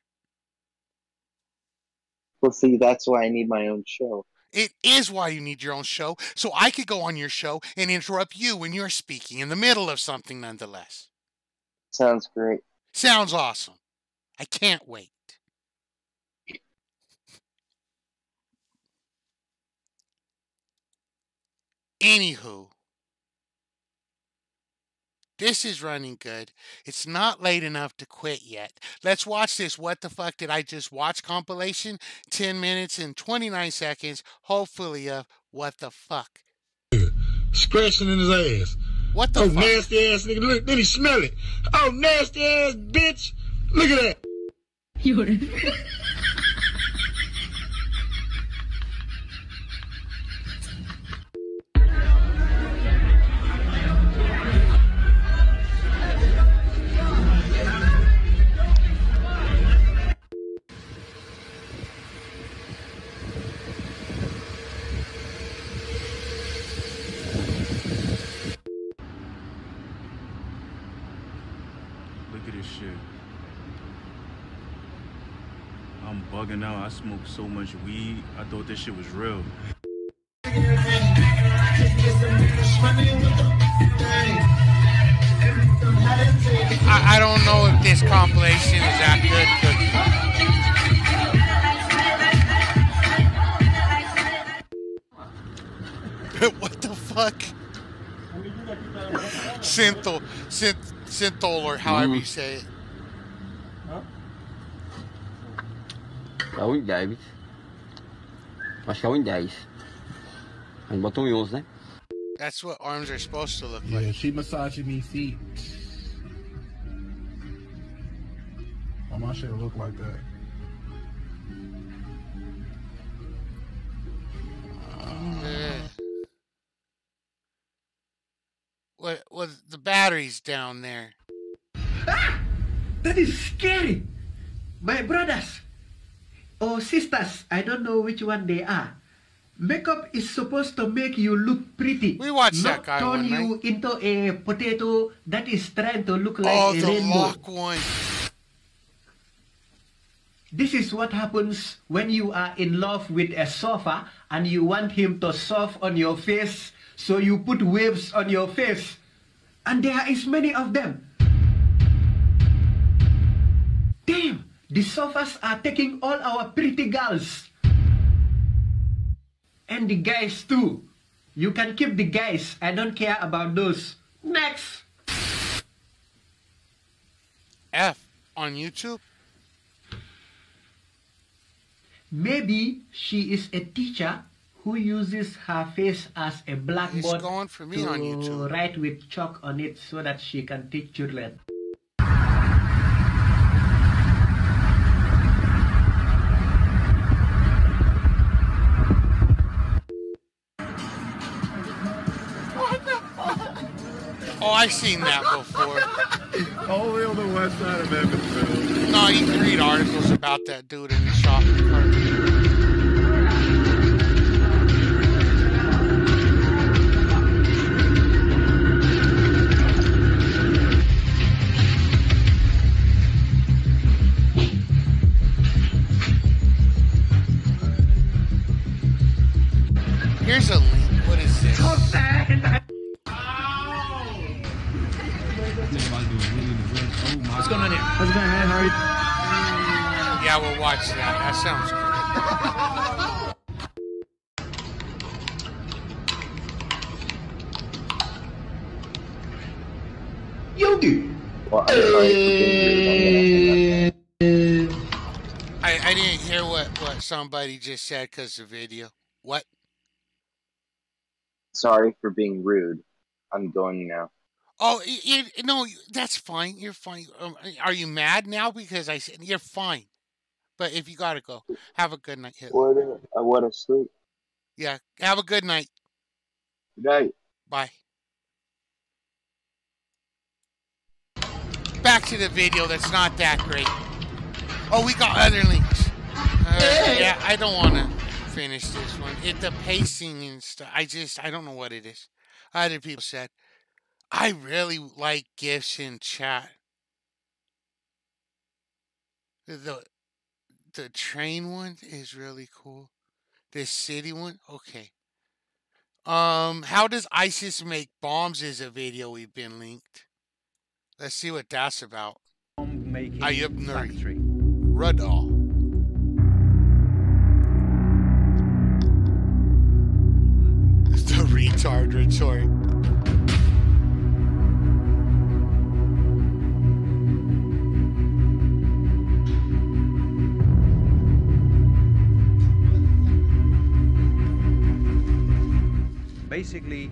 Well, see, that's why I need my own show. It is why you need your own show, so I could go on your show and interrupt you when you're speaking in the middle of something nonetheless. Sounds great. Sounds awesome. I can't wait. Anywho. This is running good. It's not late enough to quit yet. Let's watch this What the Fuck Did I Just Watch compilation. 10 minutes and 29 seconds, hopefully, of what the fuck. Scratching in his ass. What the fuck? Nasty ass nigga. Look, then he smell it. Oh, nasty ass bitch. Look at that. Look at this shit. bugging out. I smoked so much weed. I thought this shit was real. I don't know if this compilation is that good. What the fuck? Synthol, or however you say it. Gawin 10. Mas gawin 10. Ang bottom 11, né? That's what arms are supposed to look Yeah, like. she massaging me feet. Why my shit look like that? What the battery's down there. That is scary. My brothers or sisters, I don't know which one they are. Makeup is supposed to make you look pretty. We watched that not guy turn one you night. into a potato that is trying to look like Oh, a the rainbow. lock one. This is what happens when you are in love with a sofa and you want him to surf on your face, so you put waves on your face. And there is many of them. Damn, the sofas are taking all our pretty girls. And the guys too. You can keep the guys. I don't care about those. Next. F on YouTube? Maybe she is a teacher who uses her face as a blackboard going for me to on YouTube. write with chalk on it so that she can teach children. Oh, I've seen that before. Only on the west side of Evansville. No, you can read articles about that dude in the shopping cart. Here's a link. What is this? What's going on here? How's it going, man? How are you? Yeah, we'll watch that. That sounds good. Yogi! Well, I'm sorry for being rude. I didn't hear what somebody just said because of the video. What? Sorry for being rude. I'm going now. Oh, no, that's fine. You're fine. Are you mad now because I said you're fine? But if you gotta go, have a good night, Hitler. I want to sleep. Yeah, have a good night. Good night. Bye. Back to the video that's not that great. Oh, we got other links. Yeah, I don't want to finish this one. The pacing and stuff, I don't know what it is. Other people said, I really like GIFs in chat. The train one is really cool. The city one, okay. How does ISIS make bombs is a video we've been linked. Let's see what that's about. Ayub Nuri. Rudall. The retard rhetoric. Basically,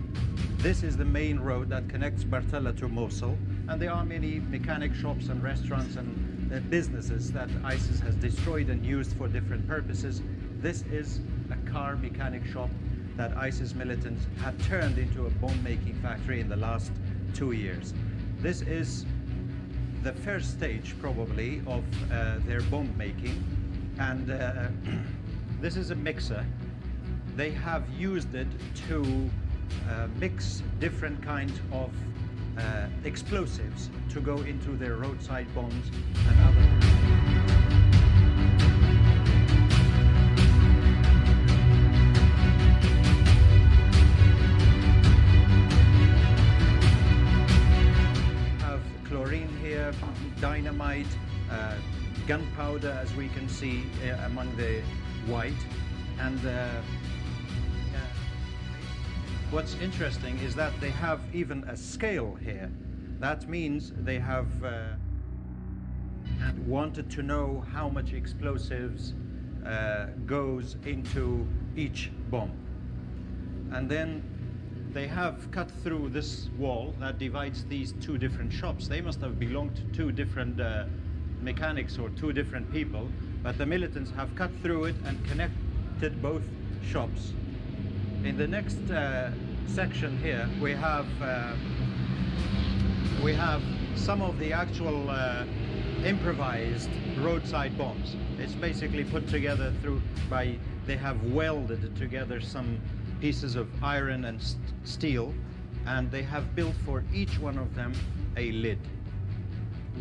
this is the main road that connects Bartella to Mosul, and there are many mechanic shops and restaurants and businesses that ISIS has destroyed and used for different purposes. This is a car mechanic shop that ISIS militants have turned into a bomb-making factory in the last 2 years. This is the first stage, probably, of their bomb-making, and this is a mixer. They have used it to mix different kinds of explosives to go into their roadside bombs and other. dynamite, gunpowder, as we can see among the white. And what's interesting is that they have even a scale here. That means they have wanted to know how much explosives goes into each bomb. And then they have cut through this wall that divides these two different shops. They must have belonged to two different mechanics or two different people, but the militants have cut through it and connected both shops. In the next section here, we have some of the actual improvised roadside bombs. It's basically put together they have welded together some pieces of iron and steel, and they have built for each one of them a lid,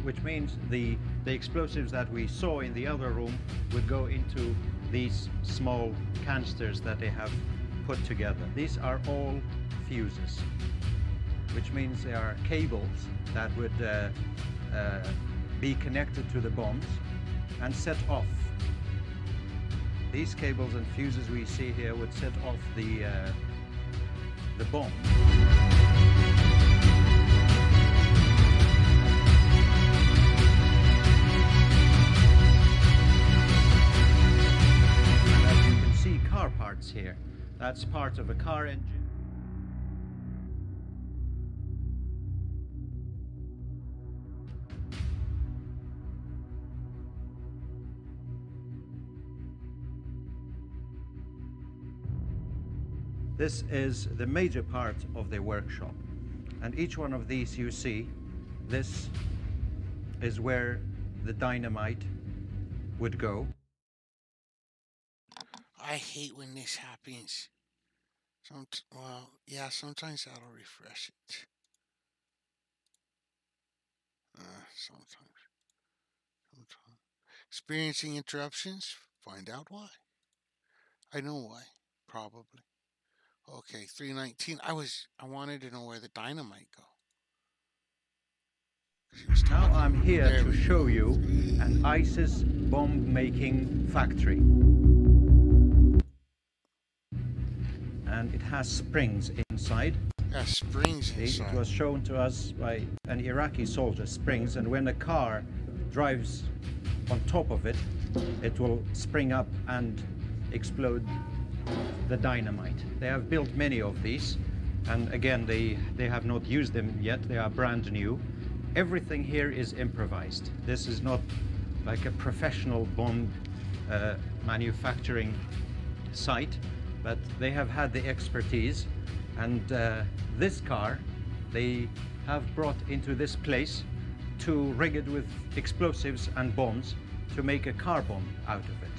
which means the explosives that we saw in the other room would go into these small canisters that they have put together. These are all fuses, which means they are cables that would be connected to the bombs and set off. These cables and fuses we see here would set off the bomb. And as you can see, car parts here. That's part of a car engine. This is the major part of the workshop. And each one of these you see, this is where the dynamite would go. I hate when this happens. Well, yeah, sometimes that'll refresh it. Sometimes. Experiencing interruptions? Find out why. I know why. Probably. Okay, 319. I wanted to know where the dynamite go. Now I'm here to show you an ISIS bomb-making factory. And it has springs inside. Yeah, springs inside. It was shown to us by an Iraqi soldier, springs, and when a car drives on top of it, it will spring up and explode the dynamite. They have built many of these, and again, they have not used them yet. They are brand new. Everything here is improvised. This is not like a professional bomb manufacturing site, but they have had the expertise, and this car they have brought into this place to rig it with explosives and bombs to make a car bomb out of it.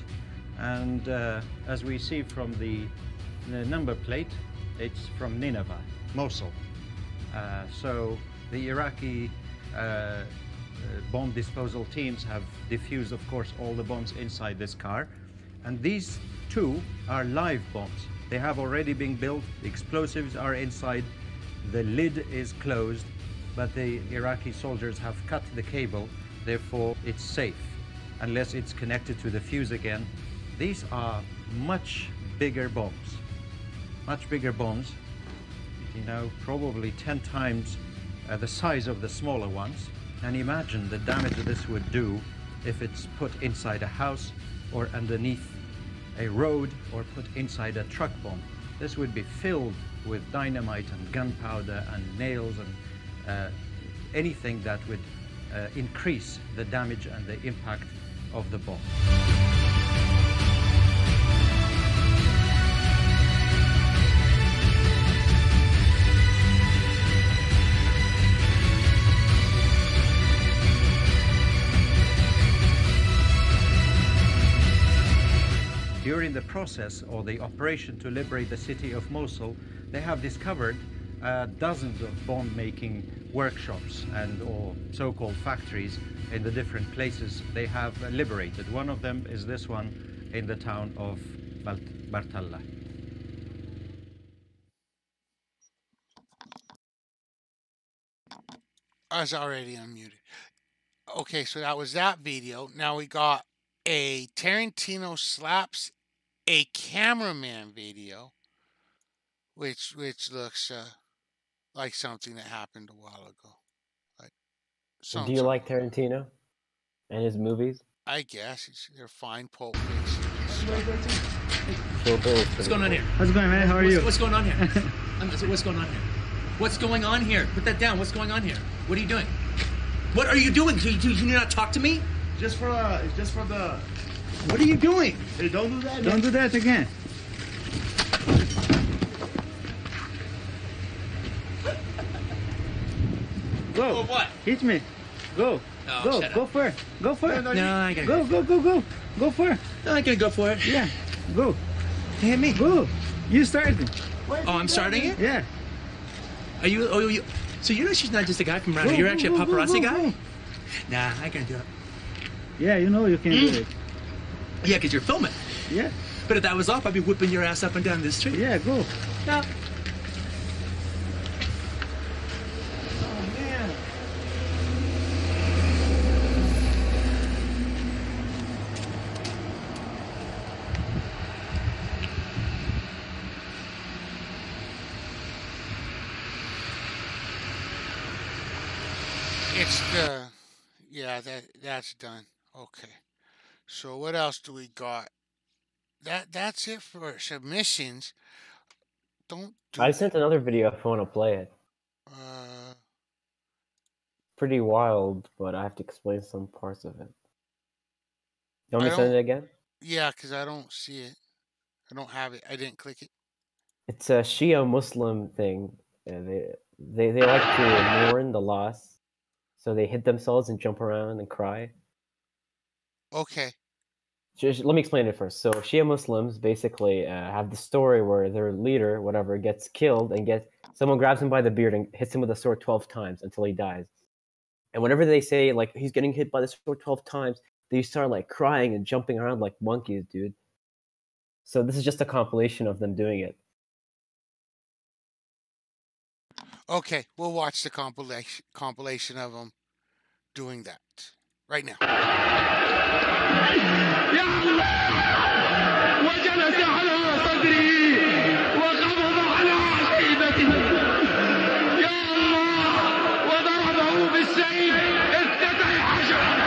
And as we see from the number plate, it's from Nineveh, Mosul. So the Iraqi bomb disposal teams have defused, of course, all the bombs inside this car. And these two are live bombs. They have already been built. The explosives are inside. The lid is closed, but the Iraqi soldiers have cut the cable. Therefore, it's safe, unless it's connected to the fuse again. These are much bigger bombs. Much bigger bombs. You know, probably 10 times the size of the smaller ones. And imagine the damage this would do if it's put inside a house or underneath a road or put inside a truck bomb. This would be filled with dynamite and gunpowder and nails and anything that would increase the damage and the impact of the bomb. During the process or the operation to liberate the city of Mosul, they have discovered dozens of bomb-making workshops and or so-called factories in the different places they have liberated. One of them is this one in the town of Bartalla. I was already unmuted. Okay, so that was that video. Now we got a Tarantino slaps a cameraman video, which looks like something that happened a while ago. Like Do you like Tarantino and his movies? I guess they're fine. Pulp Fiction. What's going on here? How's it going, man? How are you? What's going on here? What's going on here? What's going on here? Put that down. What's going on here? What are you doing? What are you doing? Do you not talk to me? Just for the. What are you doing? Hey, don't do that. Don't do that again. Go. Oh, what? Hit me. Go. Oh, go. shut Go up. for it. Go for it. No, I gotta go. Go. Go for it. No, I gotta go for it. Yeah. Go. Hit me. Go. You started. Oh, I'm starting it? Yeah. Are you? Oh, you. So you know she's not just a guy from around here. You're actually a paparazzi guy. Nah, I can't do it. Yeah, you know you can do it. Yeah, because you're filming. Yeah. But if that was off, I'd be whipping your ass up and down this street. Yeah, go. No. Oh, man. It's the yeah that's done. Okay. So what else do we got? That's it for submissions. Don't do I sent another video if you want to play it. Pretty wild, but I have to explain some parts of it. You want me to send it again? Yeah, because I don't see it. I don't have it. I didn't click it. It's a Shia Muslim thing. They like to mourn the loss, so they hit themselves and jump around and cry. Okay. Just, let me explain it first. So Shia Muslims basically have the story where their leader, whatever, gets killed and someone grabs him by the beard and hits him with a sword 12 times until he dies. And whenever they say like he's getting hit by the sword 12 times, they start like crying and jumping around like monkeys, dude. So this is just a compilation of them doing it. Okay, we'll watch the compilation of them doing that right now. وجلس على صدري وقبض على عصيبتي يا الله وضربه بالسيف 12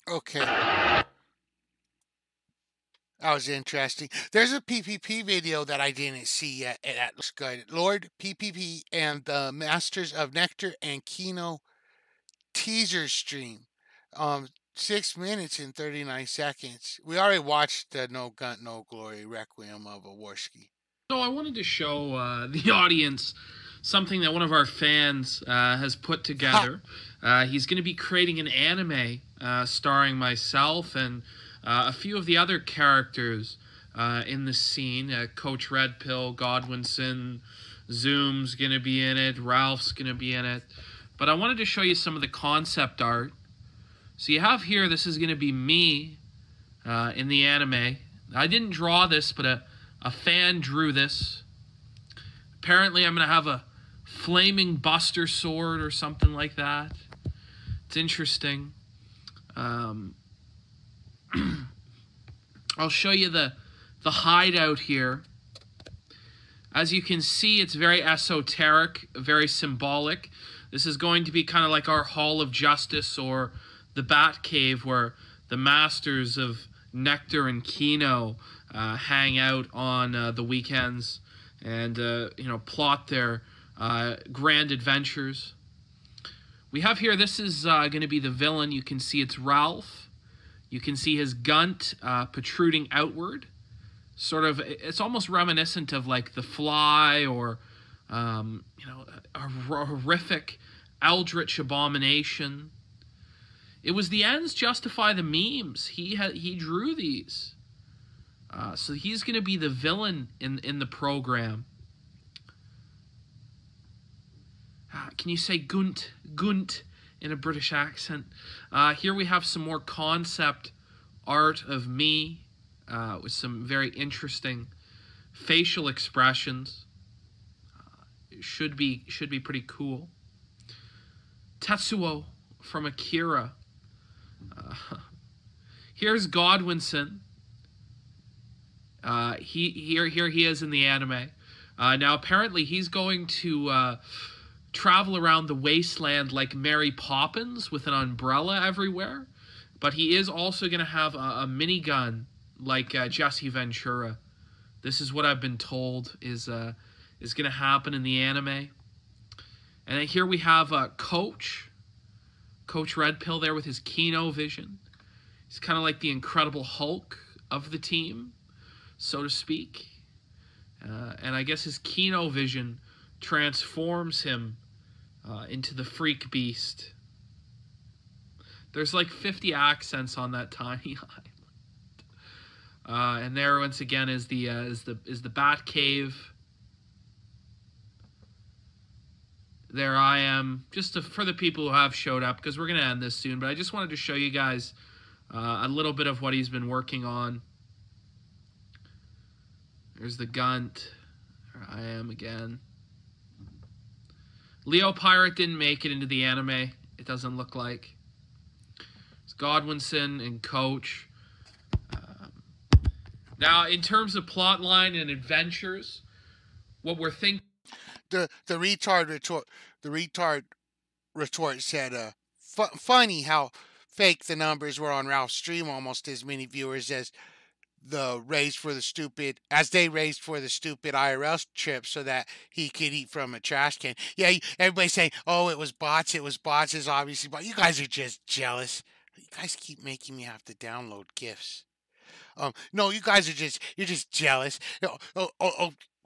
Okay. That was interesting. There's a PPP video that I didn't see yet. That looks good. Lord PPP and the Masters of Nectar and Kino teaser stream. 6 minutes and 39 seconds. We already watched the No Gun, No Glory Requiem of Aworski. So I wanted to show the audience something that one of our fans has put together. He's going to be creating an anime starring myself and a few of the other characters in the scene. Coach Red Pill, Godwinson, Zoom's going to be in it, Ralph's going to be in it. But I wanted to show you some of the concept art. So you have here, this is going to be me in the anime. I didn't draw this, but a fan drew this. Apparently I'm going to have a flaming buster sword or something like that. It's interesting. I'll show you the hideout here. As you can see, it's very esoteric, very symbolic. This is going to be kind of like our Hall of Justice or the Bat Cave, where the masters of Nectar and Kino hang out on the weekends and plot their grand adventures. We have here, this is going to be the villain. You can see it's Ralph. You can see his gunt protruding outward. Sort of, it's almost reminiscent of like The Fly or, a horrific eldritch abomination. It was the ends justify the memes. He drew these. So he's going to be the villain in the program. Can you say gunt in a British accent? Here we have some more concept art of me. With some very interesting facial expressions. It should be pretty cool. Tetsuo from Akira. Here's Godwinson. Here he is in the anime. Now apparently he's going to travel around the wasteland like Mary Poppins with an umbrella everywhere, but he is also going to have a minigun like Jesse Ventura. This is what I've been told is going to happen in the anime. And then here we have Coach Red Pill there with his Kino vision. He's kind of like the Incredible Hulk of the team, so to speak. And I guess his Kino vision transforms him into the freak beast. There's like 50 accents on that tiny island. And there once again is the Bat Cave. There I am, just for the people who have showed up, because we're going to end this soon, but I just wanted to show you guys a little bit of what he's been working on. There's the Gunt. There I am again. Leo Pirate didn't make it into the anime, it doesn't look like. It's Godwinson and Coach. Now, in terms of plotline and adventures, what we're thinking... The retard retort said, funny how fake the numbers were on Ralph's stream, almost as many viewers as they raised for the stupid IRL trip so that he could eat from a trash can. Yeah, everybody's saying, oh, it was bots, it's obviously bots. You guys are just jealous. You guys keep making me have to download GIFs. No, you guys are you're just jealous.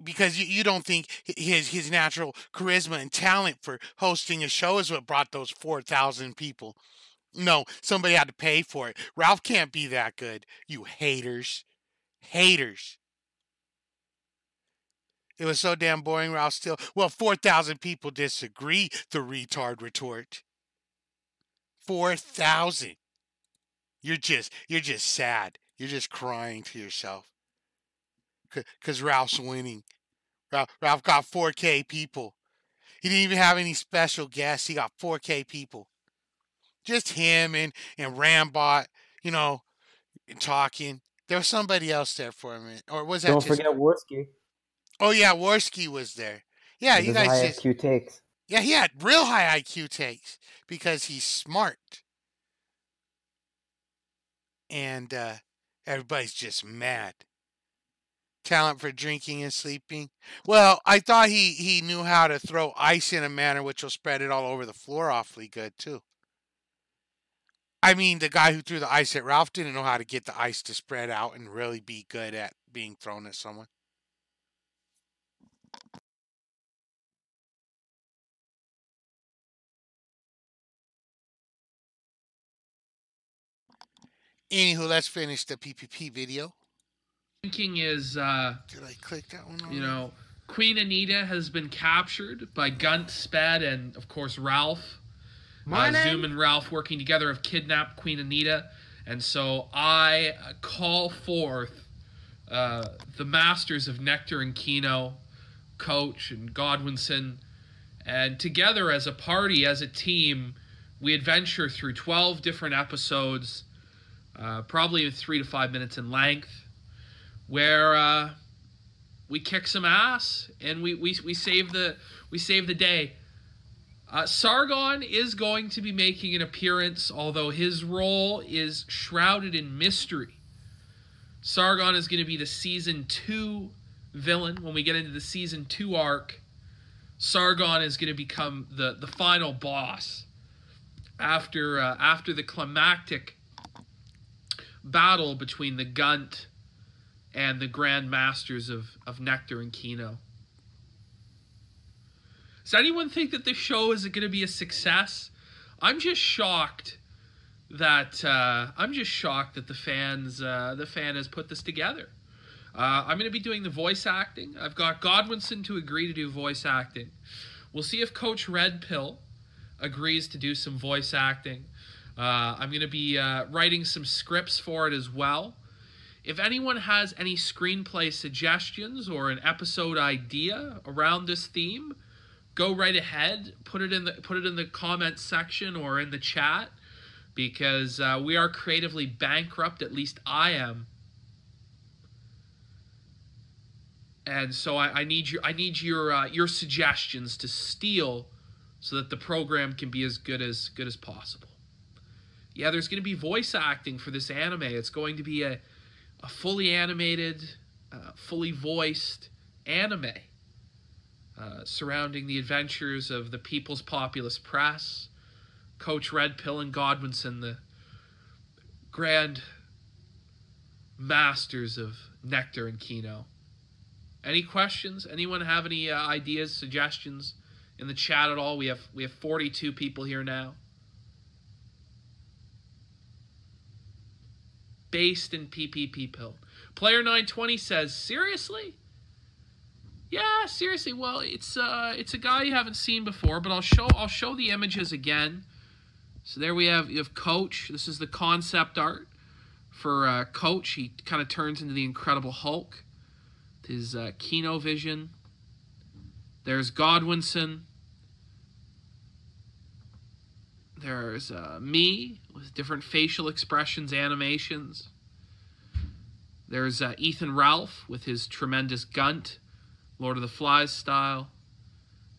Because you don't think his natural charisma and talent for hosting a show is what brought those 4,000 people. No, somebody had to pay for it. Ralph can't be that good. You haters. Haters. It was so damn boring, Ralph still... Well, 4,000 people disagree, the retard retort. 4,000. You're just sad. You're just crying to yourself. Because Ralph's winning. Ralph got 4K people. He didn't even have any special guests. He got 4K people. Just him and Rambot, talking. There was somebody else there for a minute. Or was that Don't forget Worski. Oh, yeah, Worski was there. Yeah, you guys high IQ takes. Yeah, he had real high IQ takes because he's smart. And everybody's just mad. Talent for drinking and sleeping. Well, I thought he knew how to throw ice in a manner which will spread it all over the floor awfully good, too. I mean, the guy who threw the ice at Ralph didn't know how to get the ice to spread out and really be good at being thrown at someone. Anywho, let's finish the PPP video. Thinking is, did I click that one already? Queen Anita has been captured by Gunt, Sped, and of course Ralph. Zoom and Ralph working together have kidnapped Queen Anita, and so I call forth the masters of Nectar and Kino, Coach and Godwinson, and together as a party, as a team, we adventure through 12 different episodes probably 3 to 5 minutes in length, where we kick some ass and we save the day. Sargon is going to be making an appearance, although his role is shrouded in mystery. Sargon is going to be the Season 2 villain. When we get into the Season 2 arc, Sargon is going to become the final boss after the climactic battle between the Gunt and the Grand Masters of Nectar and Kino. Does anyone think that this show is going to be a success? I'm just shocked that the fan has put this together. I'm going to be doing the voice acting. I've got Godwinson to agree to do voice acting. We'll see if Coach Red Pill agrees to do some voice acting. I'm going to be writing some scripts for it as well. If anyone has any screenplay suggestions or an episode idea around this theme, go right ahead. Put it in the comments section or in the chat, because we are creatively bankrupt. At least I am. And so I need your suggestions to steal, so that the program can be as good as possible. Yeah, there's going to be voice acting for this anime. It's going to be a fully animated, fully voiced anime surrounding the adventures of the People's Populous Press, Coach Red Pill and Godwinson, the Grand Masters of Nectar and Kino. Any questions? Anyone have any ideas, suggestions in the chat at all? We have 42 people here now. Based in PPP Pill. Player 920 says, seriously? Yeah, seriously. Well, it's a guy you haven't seen before, but I'll show the images again. So there you have Coach. This is the concept art for Coach. He kind of turns into the Incredible Hulk. His Kino vision. There's Godwinson. There's me with different facial expressions, animations. There's Ethan Ralph with his tremendous Gunt, Lord of the Flies style.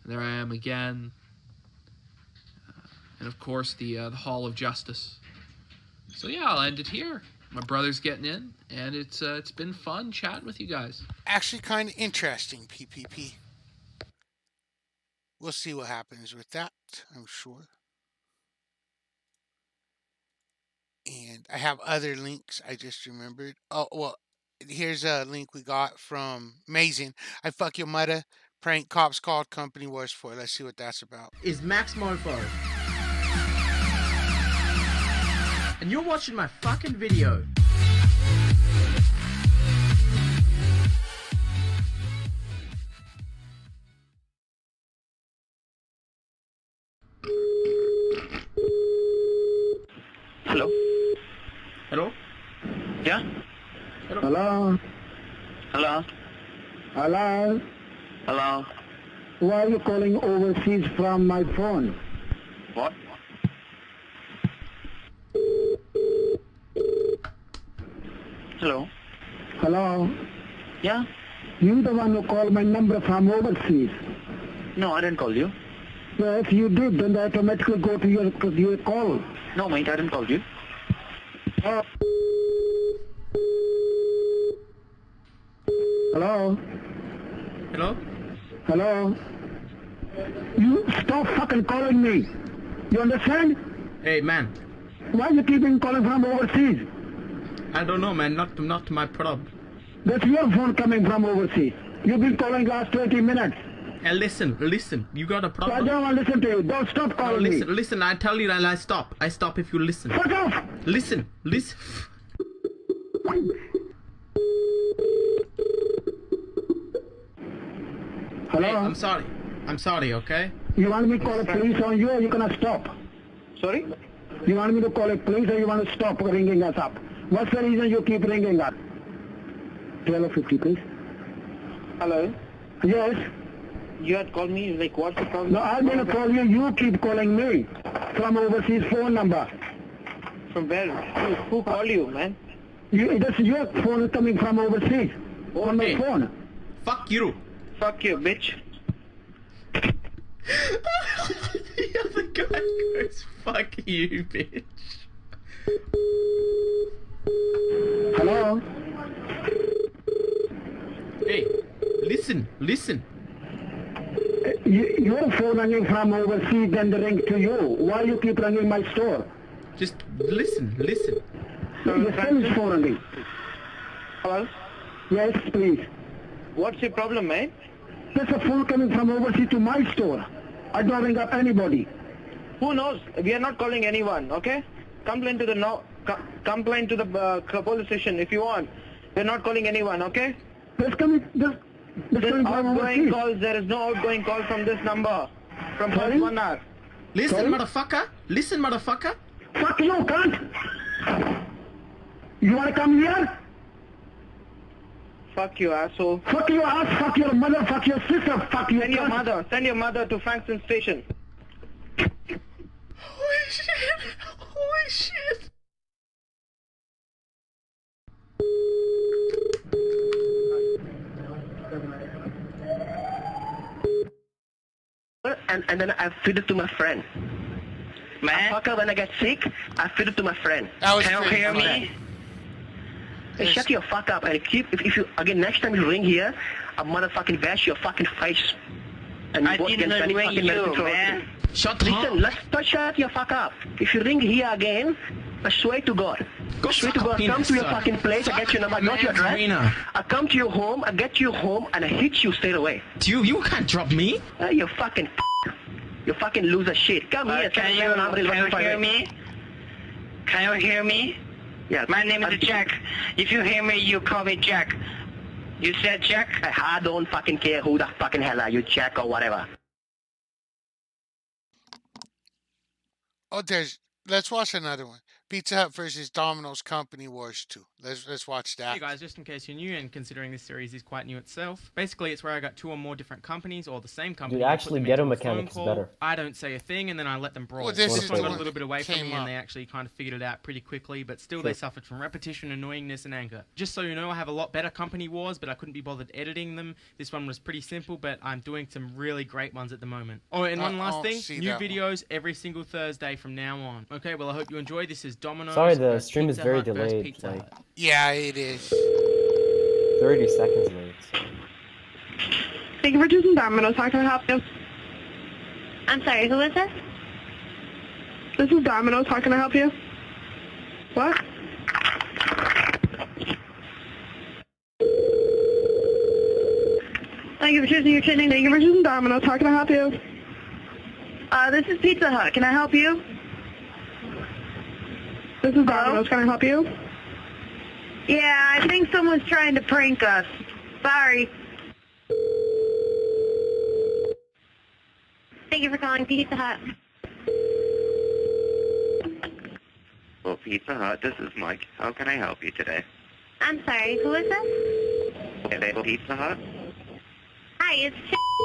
And there I am again. And of course the Hall of Justice. So yeah, I'll end it here. My brother's getting in, and it's been fun chatting with you guys. Actually, kind of interesting, PPP. We'll see what happens with that, I'm sure. And I have other links I just remembered. Oh, well, here's a link we got from Mazin. I fuck your mother. Prank cops called company wars for it. Let's see what that's about. Is Max Morfo. And you're watching my fucking video. Hello? Hello? Yeah? Hello? Hello? Hello? Hello? Why are you calling overseas from my phone? What? Hello? Hello? Yeah? You the one who called my number from overseas. No, I didn't call you. Well, if you did, then they automatically go to your call. No, mate, I didn't call you. Hello? Hello? Hello? You stop fucking calling me. You understand? Hey, man. Why you keeping calling from overseas? I don't know, man. Not my problem. That's your phone coming from overseas. You've been calling last 20 minutes. Hey, listen. You got a problem? I don't want to listen to you. Don't stop calling me. Listen. I tell you and I stop. I stop if you listen. Fuck off! Listen. Hello? Hey, I'm sorry, okay? You want me to call the police on you or you gonna stop? Sorry? You want me to call the police or you want to stop ringing us up? What's the reason you keep ringing us? 12:50, please. Hello? Yes? You had called me, like, what's the problem? No, I'm gonna call you. You keep calling me from overseas phone number. From where? Who called you, man? That's your phone coming from overseas. On my phone. Fuck you. Fuck you, bitch. The other guy goes, fuck you, bitch. Hello? Hey, listen. Your phone ringing from overseas, then they ring to you. Why you keep ringing my store? Just listen. Your phone is phone ringing. Hello? Yes, please. What's your problem, man? There's a phone coming from overseas to my store. I don't ring up anybody. Who knows? We are not calling anyone, okay? Complain to the police station if you want. We're not calling anyone, okay? There's outgoing calls. There is no outgoing call from this number. From past 1 hour. Listen, motherfucker. Fuck you, cunt! You wanna come here? Fuck you, asshole. Fuck your ass, fuck your mother, fuck your sister, fuck you. Send your mother to Frankston Station. Holy shit. And then I feed it to my friend. Man. When I get sick, I feed it to my friend. That was Can you pretty hear funny. me? Hey, shut your fuck up and if you again next time you ring here, a motherfucking bash your fucking face. And I didn't ring you, man. Listen, shut your fuck up. If you ring here again, I swear to God. Swear to God, come to your fucking place, I get your number, not your address. I come to your home, I get you home, and I hit you straight away. You can't drop me. You fucking you fucking loser shit. Come here. Can you hear me? Can you hear me? Yeah. My name is Jack. If you hear me, you call me Jack. You said Jack? I don't fucking care who the fucking hell are you, Jack or whatever. Oh, let's watch another one. Pizza Hut versus Domino's Company Wars 2. Let's watch that. Hey guys, just in case you're new and considering this series is quite new itself, basically it's where I got 2 or more different companies or the same company. Dude, actually, ghetto mechanics is better. I don't say a thing and then I let them brawl. Well, this one got a little bit away from me up. and they actually kind of figured it out pretty quickly, but still they suffered from repetition, annoyingness, and anger. Just so you know, I have a lot better company wars, but I couldn't be bothered editing them. This one was pretty simple, but I'm doing some really great ones at the moment. Oh, and one last thing, new videos every single Thursday from now on. Okay, well I hope you enjoy. This is Domino's. Sorry, the stream is very delayed. Like, yeah, it is. 30 seconds late. Thank you for choosing Domino's. How can I help you? I'm sorry, who is this? This is Domino's. How can I help you? What? Thank you for choosing your chicken. Thank you for choosing Domino's. How can I help you? This is Pizza Hut. Can I help you? This is Domino's. Can I help you? Yeah, I think someone's trying to prank us. Sorry. Thank you for calling Pizza Hut. Well, Pizza Hut, this is Mike. How can I help you today? I'm sorry, who is this? Available Pizza Hut? Hi, it's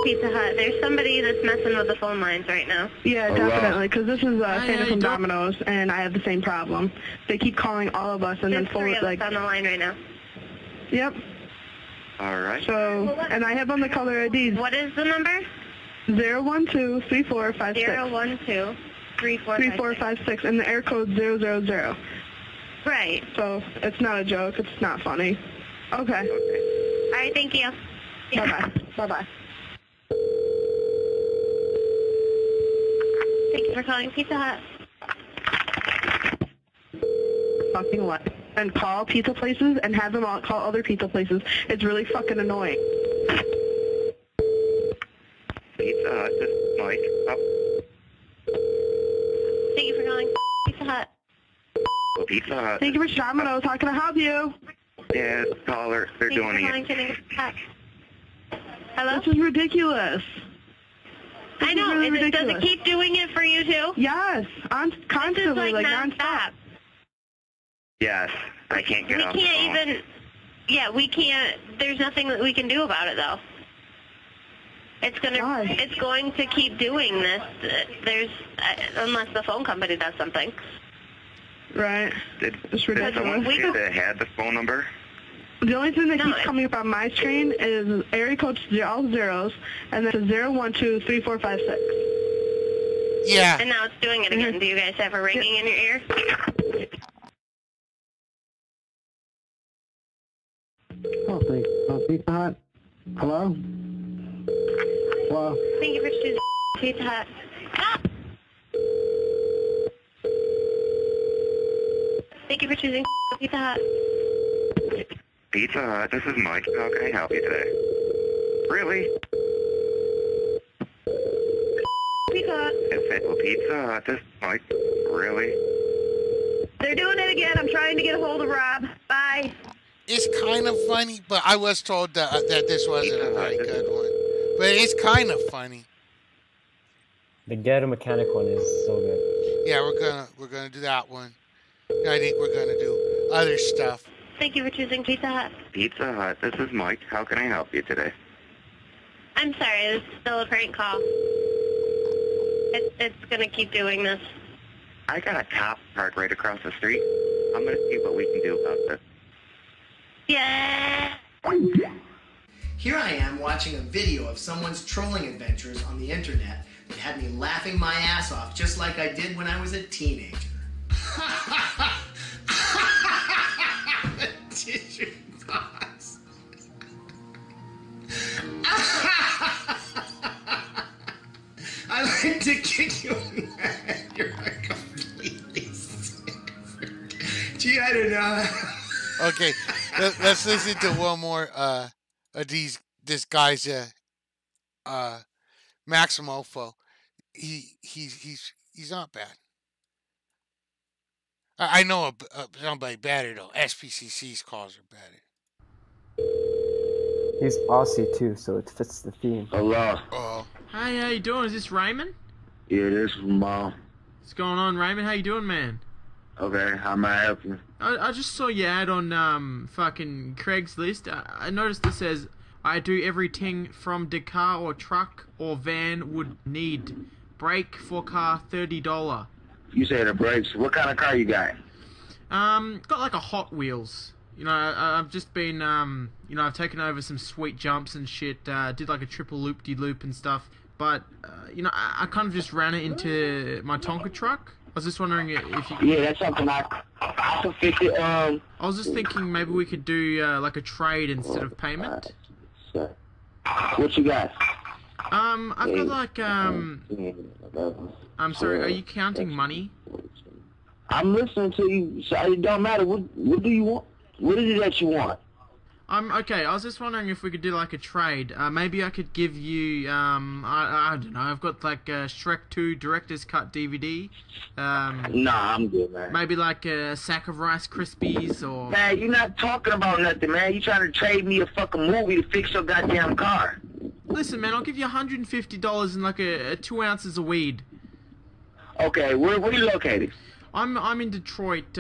Pizza Hut. There's somebody that's messing with the phone lines right now. Yeah, Oh, definitely, because this is Santa from Domino's, and I have the same problem. They keep calling all of us and There's then forward, 3 of like... us on the line right now. Yep. All right. So, and I have on the caller IDs. What is the number? 012-3456. 012-3456. And the air code 000. Right. So, it's not a joke. It's not funny. Okay. All right, thank you. Bye-bye. Bye-bye. Thank you for calling Pizza Hut. Fucking what? And call pizza places and have them all call other pizza places. It's really fucking annoying. Pizza Hut, this is Mike. Thank you for calling Pizza Hut. Well, Pizza Hut. Thank you for Domino's. How can I help you? Yeah, caller, they're Thank you doing for calling it. Pizza Hut. Hello? This is ridiculous. I know. Really Does it ridiculous. keep doing it for you too? Yes. Constantly, like nonstop. nonstop. Yes, I can't get We off the phone. can't even. Yeah, we can't. There's nothing that we can do about it though. It's going to keep doing this. There's unless the phone company does something. Right. Did Just ridiculous. someone say that had the phone number? The only thing that keeps coming up on my screen is area code all zeros, and then it's 0123456. Yeah. And now it's doing it again. Do you guys have a ringing in your ear? Oh, thanks. Pizza Hut? Hello? Hello? Thank you for choosing Pizza Hut. Thank you for choosing Pizza Hut. Pizza Hut, this is Mike. How can I help you today? Really? Pizza Hut. Pizza Hut, this is Mike. Really? They're doing it again. I'm trying to get a hold of Rob. Bye. It's kind of funny, but I was told that this wasn't a very good one. But it's kind of funny. The Ghetto Mechanic one is so good. Yeah, we're gonna do that one. I think we're gonna do other stuff. Thank you for choosing Pizza Hut. Pizza Hut, this is Mike. How can I help you today? I'm sorry, this is still a prank call. It's gonna keep doing this. I got a cop parked right across the street. I'm gonna see what we can do about this. Yeah. Here I am watching a video of someone's trolling adventures on the internet that had me laughing my ass off just like I did when I was a teenager. Tissue box. I like to kick you in the head. You're a completely sick freak. Gee, I don't know. Okay, let's listen to one more. This guy's Maximofo. He's not bad. I know somebody better though. SPCC's calls are better. He's Aussie too, so it fits the theme. Hello. Oh. Hey, how you doing? Is this Raymond? Yeah, this is Mom. What's going on, Raymond? How you doing, man? Okay, how may I help you? I just saw your ad on fucking Craigslist. I noticed it says I do everything from the car or truck or van would need. Brake for car $30. You say the brakes. What kind of car you got? Got like a Hot Wheels. You know, I've just been you know, I've taken over some sweet jumps and shit. Did like a triple loop-de-loop and stuff. But you know, I kind of just ran it into my Tonka truck. I was just wondering if you could... Yeah, that's something I can fix it. I was just thinking maybe we could do like a trade instead of payment. What you got? I've got like I'm sorry, are you counting money? I'm listening to you. So it don't matter. What do you want? What is it that you want? Okay, I was just wondering if we could do like a trade. Maybe I could give you, I don't know, I've got like a Shrek 2 Director's Cut DVD. Nah, I'm good, man. Maybe like a sack of Rice Krispies or... Man, you're not talking about nothing, man. You trying to trade me a fucking movie to fix your goddamn car. Listen, man, I'll give you $150 and like a 2 ounces of weed. Okay, where are you located? I'm in Detroit,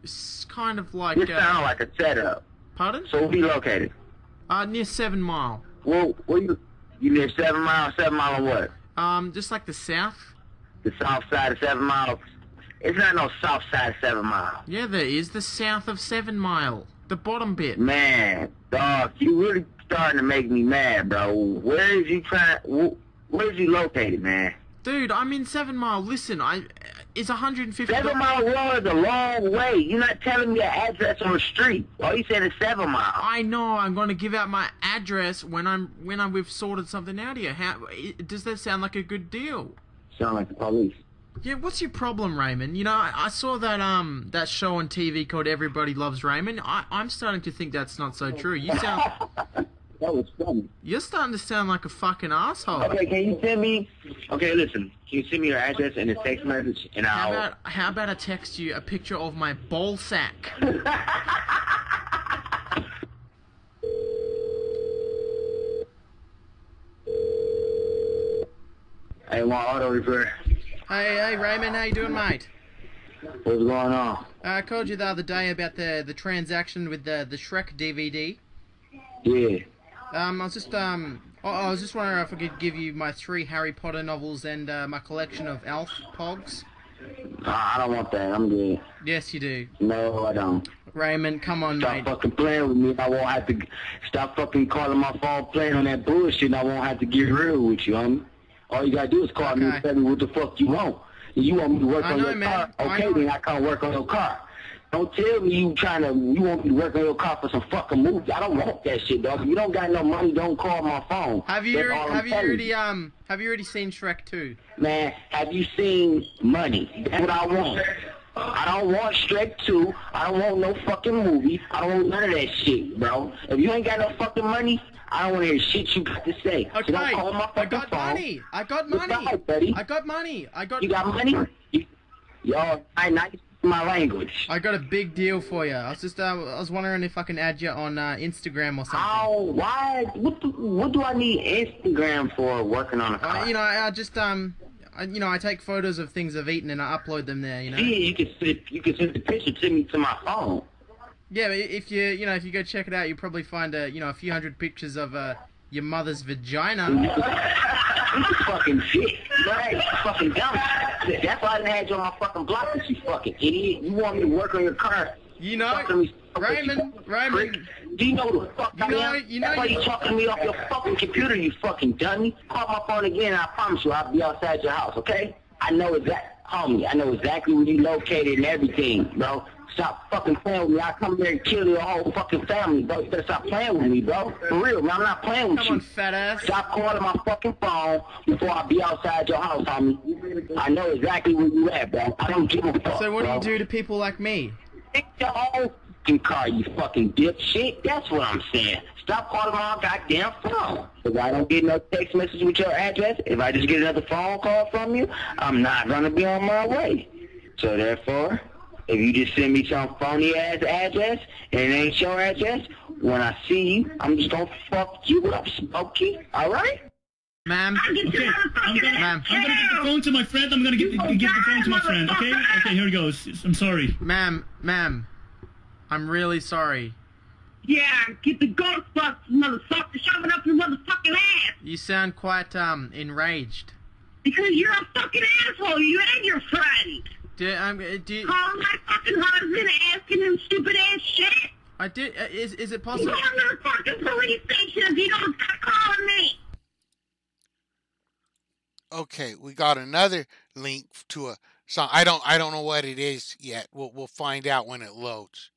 it's kind of like... This sound like a setup. Pardon? So where you located? Near 7 Mile. Well, where you near 7 Mile? 7 Mile or what? Just like the south. The south side of 7 Mile? It's not no south side of 7 Mile. Yeah, there is. The south of 7 Mile. The bottom bit. Man, dog, you really starting to make me mad, bro. Where is you located, man? Dude, I'm in 7 Mile. Listen, it's $150. 7 Mile Road is a long way. You're not telling me the address on the street. All you said is 7 Mile. I know. I'm going to give out my address when we've sorted something out here. Does that sound like a good deal? Sound like the police. Yeah, what's your problem, Raymond? You know, I saw that that show on TV called Everybody Loves Raymond. I'm starting to think that's not so true. You sound... That was funny. You're starting to sound like a fucking asshole. Okay, can you send me... Okay, listen. Can you send me your address and a text message and I'll... How about I text you a picture of my ball sack? Hey, my auto repair. Hey, Raymond, how you doing, mate? What's going on? I called you the other day about the transaction with the Shrek DVD. Yeah. I was just wondering if I could give you my 3 Harry Potter novels and my collection of Elf Pogs. I don't want that. I'm good. Yes, you do. No, I don't. Raymond, come on, Stop mate. fucking playing with me. I won't have to. Stop fucking calling my phone, playing on that bullshit. And I won't have to get real with you, homie. All you gotta do is call me and tell me what the fuck you want. If you want me to work on your car, okay, then I can't work on your car. Don't tell me you want me to work on your car for some fucking movie. I don't want that shit, dog. If you don't got no money, don't call my phone. Have you already seen Shrek 2? Man, have you seen Money? That's what I want. I don't want Shrek 2. I don't want no fucking movie. I don't want none of that shit, bro. If you ain't got no fucking money, I don't want to hear shit you got to say. Okay, So don't call my fucking I got phone. money. I got money. Goodbye, buddy. I got money. You got money? Yo, I not my language. I got a big deal for you. I was just I was wondering if I can add you on Instagram or something. Oh, why? What do I need Instagram for? Working on a car? You know, I just I take photos of things I've eaten and I upload them there. You know. Yeah, you can send the picture to me to my phone. Yeah, but if you go check it out, you probably find a few hundred pictures of your mother's vagina. You fucking shit, right? Fucking dumb. That's why I didn't have you on my fucking block, you fucking idiot. You want me to work on your car? You know, Raymond. Do you know the fuck I am? That's why you talking to me off your fucking computer, you fucking dummy. Call my phone again, and I promise you I'll be outside your house, okay? I know exactly where you located and everything, bro. Stop fucking playing with me. I'll come there and kill your whole fucking family, bro. You better stop playing with me, bro. For real, man. I'm not playing with you. Come on, fat ass. Stop calling my fucking phone before I be outside your house, homie. I know exactly where you at, bro. I don't give a fuck, So what do bro. you do to people like me? Take your whole fucking car, you fucking dipshit. That's what I'm saying. Stop calling my goddamn phone. If I don't get no text message with your address, if I just get another phone call from you, I'm not gonna be on my way. So therefore, if you just send me some phony-ass address and it ain't your address, when I see you, I'm just gonna fuck you up, Smokey. All right? Ma'am. Okay, I'm gonna give the phone to my friend. I'm gonna give the phone to my friend. Okay? Okay, here it goes. I'm sorry. Ma'am. I'm really sorry. Yeah, get the Ghostbusters, motherfucker, shoving up your motherfucking ass. You sound quite enraged. Because you're a fucking asshole, you and your friend. Calling my fucking husband, asking him stupid ass shit. I did. Is it possible? Call the fucking police station if you don't stop calling me. Okay, we got another link to a song. I don't know what it is yet. We'll find out when it loads.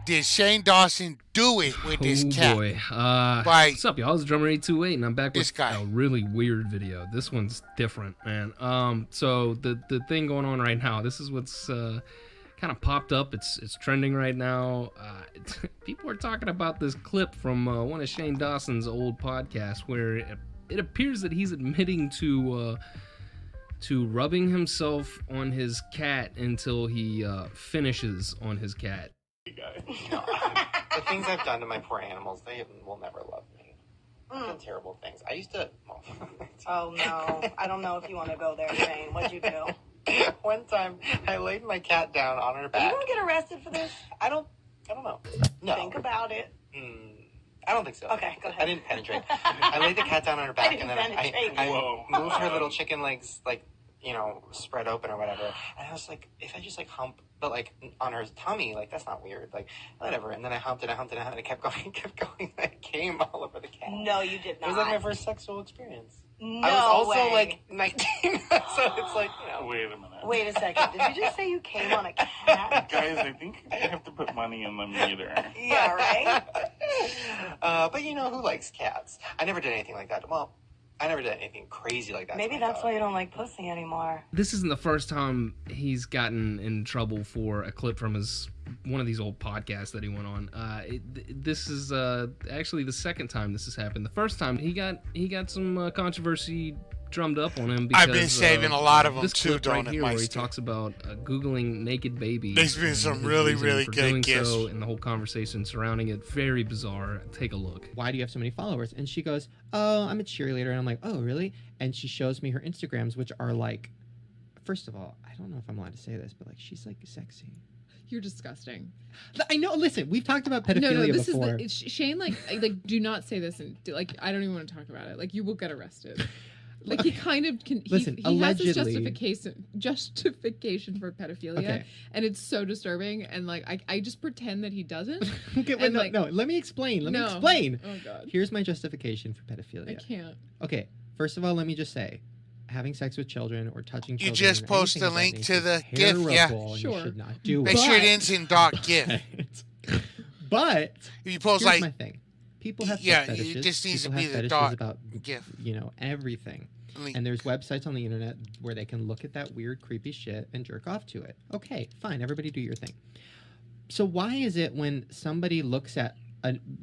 Did Shane Dawson do it with this cat? Oh boy. What's up, y'all? It's Drummer828 and I'm back with a really weird video. This one's different, man. So the thing going on right now, this is what's kind of popped up. It's trending right now. People are talking about this clip from one of Shane Dawson's old podcasts where it appears that he's admitting to rubbing himself on his cat until he finishes on his cat. The things I've done to my poor animals, they will never love me. I've done terrible things. I used to... Well, Oh no, I don't know if you want to go there, Shane. What'd you do? one time, I laid my cat down on her Are you back. gonna get arrested for this? I don't know. No. Think about it. I don't think so. Okay, go ahead. I didn't penetrate. I laid the cat down on her back, and then I moved her little chicken legs, like, spread open or whatever. And I was like, if I just, hump, but, on her tummy, that's not weird. Whatever. And then I humped it, and it kept going, and I came all over the cat. No, you did not. It was, my first sexual experience. No I was also, way. 19, so it's Wait a minute. Wait a second. Did you just say you came on a cat? Guys, I think I have to put money in the meter. Yeah, right? But who likes cats? I never did anything like that. Well, I never did anything crazy like that. Maybe that's why you don't like pussy anymore. This isn't the first time he's gotten in trouble for a clip from one of these old podcasts that he went on. This is actually the second time this has happened. The first time he got some controversy drummed up on him because I've been saving a lot of them this too, clip don't right it, here where he Meister? talks about googling naked babies. There's been and some his really, reasoning really for good doing gifts. so, and the whole conversation surrounding it, very bizarre. Take a look. Why do you have so many followers? And she goes, oh, I'm a cheerleader. And I'm like, oh, really? And she shows me her Instagrams, which are first of all, I don't know if I'm allowed to say this, but she's sexy. You're disgusting. I know. Listen, we've talked about pedophilia this before. is Shane. Do not say this, and I don't even want to talk about it. You will get arrested. Like he kind of can. Listen, he allegedly, has his justification for pedophilia, Okay. and it's so disturbing. And like I just pretend that he doesn't. Okay, wait, and, no, like, no. Let me explain. Let me No. explain. Oh God. Here's my justification for pedophilia. I can't. Okay, first of all, let me just say, having sex with children or touching You children. just or post anything the of that link nature to the is GIF, yeah. terrible, and Sure. You should not do Make it. sure it ends in .gif. But If you post here's like, my thing. People have yeah, sex fetishes. it just needs to People be have the fetishes dot about GIF. everything. Link. And there's websites on the internet where they can look at that weird, creepy shit and jerk off to it. Okay, fine. Everybody do your thing. So why is it when somebody looks at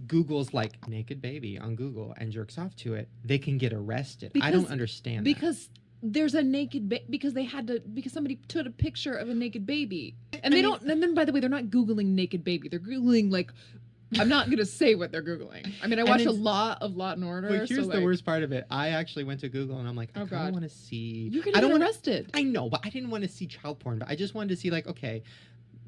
Google's like naked baby on Google and jerks off to it, they can get arrested? I don't understand that. Because there's a naked because somebody took a picture of a naked baby, and and then by the way, they're not Googling naked baby. They're Googling like. I'm not going to say what they're Googling. I mean, I watch a lot of Law and Order. But here's so the worst part of it. I actually went to Google and I'm like, I don't want to see. You're going to get arrested. I know, but I didn't want to see child porn. But I just wanted to see like, okay,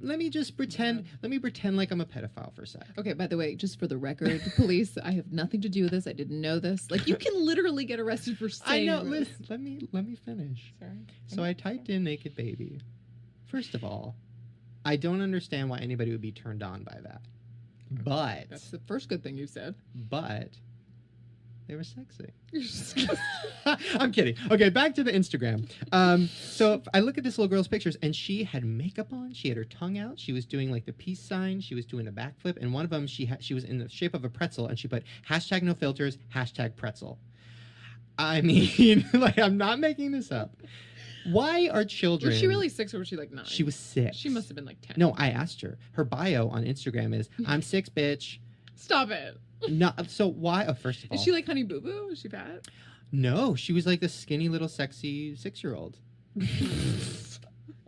let me just pretend. Let me pretend like I'm a pedophile for a sec. Okay, by the way, just for the record, police, I have nothing to do with this. I didn't know this. Like, you can literally get arrested for saying I know. this. Listen, let me finish. Sorry. So I typed in naked baby. First of all, I don't understand why anybody would be turned on by that. But that's the first good thing you said. But they were sexy. I'm kidding. Okay, back to the Instagram. So I look at this little girl's pictures, and she had makeup on. She had her tongue out. She was doing like the peace sign. She was doing a backflip, and one of them she was in the shape of a pretzel, and she put #NoFilters, #pretzel. I mean, like I'm not making this up. Why are children... Was she really 6 or was she like 9? She was 6. She must have been like 10. No, I asked her. Her bio on Instagram is, I'm 6, bitch. Stop it. No, so why... Oh, first of all... Is she like Honey Boo Boo? Is she fat? No, she was like the skinny little sexy 6-year-old. All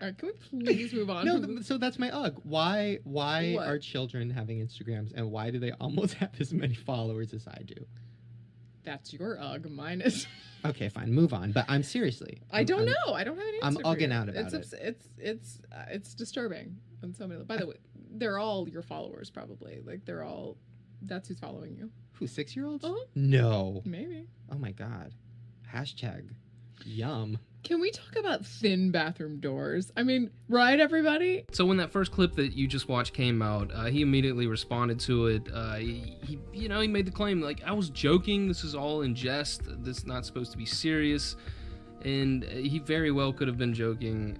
right, can we please move on? No, so that's my ugh. Why What? are children having Instagrams, and why do they almost have as many followers as I do? That's your ugh. Mine is... Okay, fine, move on. But I'm seriously. I don't know. I don't have any answer. I'm ugging out about it. It's disturbing on so many. By the way, they're all your followers, probably. Like they're all. That's who's following you. Who, 6-year-olds? Uh-huh. No. Maybe. Oh my god. #yum. Can we talk about thin bathroom doors? I mean, right, everybody? So when that first clip that you just watched came out, he immediately responded to it. He made the claim, like, I was joking. This is all in jest. This is not supposed to be serious. And he very well could have been joking.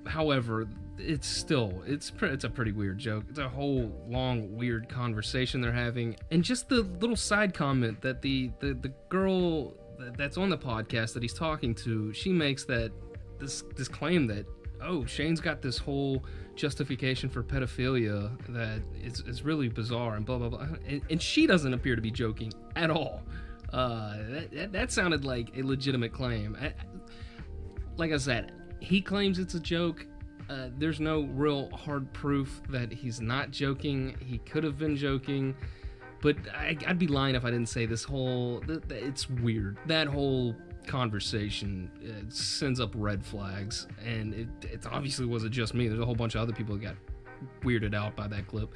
However, it's a pretty weird joke. It's a whole long, weird conversation they're having. And just the little side comment that the girl that's on the podcast that he's talking to, she makes this claim that, oh, Shane's got this whole justification for pedophilia that is really bizarre and blah blah blah, and she doesn't appear to be joking at all. That sounded like a legitimate claim. Like I said, he claims it's a joke. There's no real hard proof that he's not joking. He could have been joking. But I'd be lying if I didn't say it's weird. That whole conversation sends up red flags, and it obviously wasn't just me. There's a whole bunch of other people that got weirded out by that clip.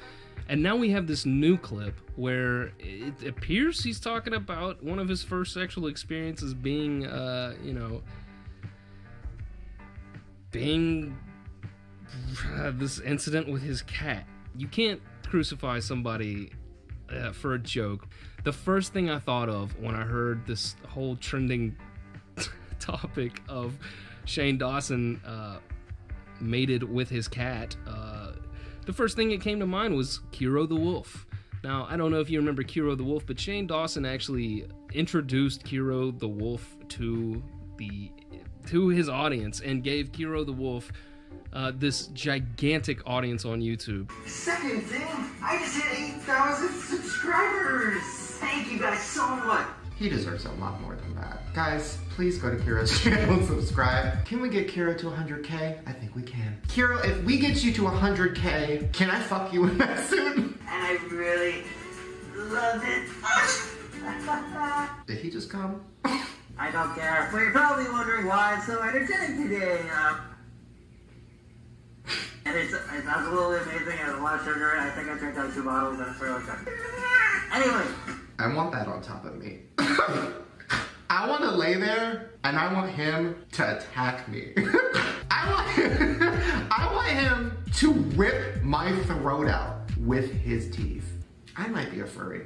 And now we have this new clip where it appears he's talking about one of his first sexual experiences being this incident with his cat. You can't crucify somebody for a joke. The first thing I thought of when I heard this whole trending topic of Shane Dawson mated with his cat, the first thing that came to mind was Kiro the Wolf. Now, I don't know if you remember Kiro the Wolf, but Shane Dawson actually introduced Kiro the Wolf to his audience and gave Kiro the Wolf this gigantic audience on YouTube. Second thing, I just hit 8,000 subscribers. Thank you guys so much. He deserves a lot more than that. Guys, please go to Kiro's channel and subscribe. Can we get Kiro to 100K? I think we can. Kiro, if we get you to 100K, can I fuck you in that suit? And I really love it. Did he just come? I don't care. But you're probably wondering why it's so entertaining today. And it's absolutely amazing. It has a lot of sugar. I think I drank out 2 bottles and it's really good. Anyway. I want that on top of me. I want to lay there and I want him to attack me. I want him to rip my throat out with his teeth. I might be a furry.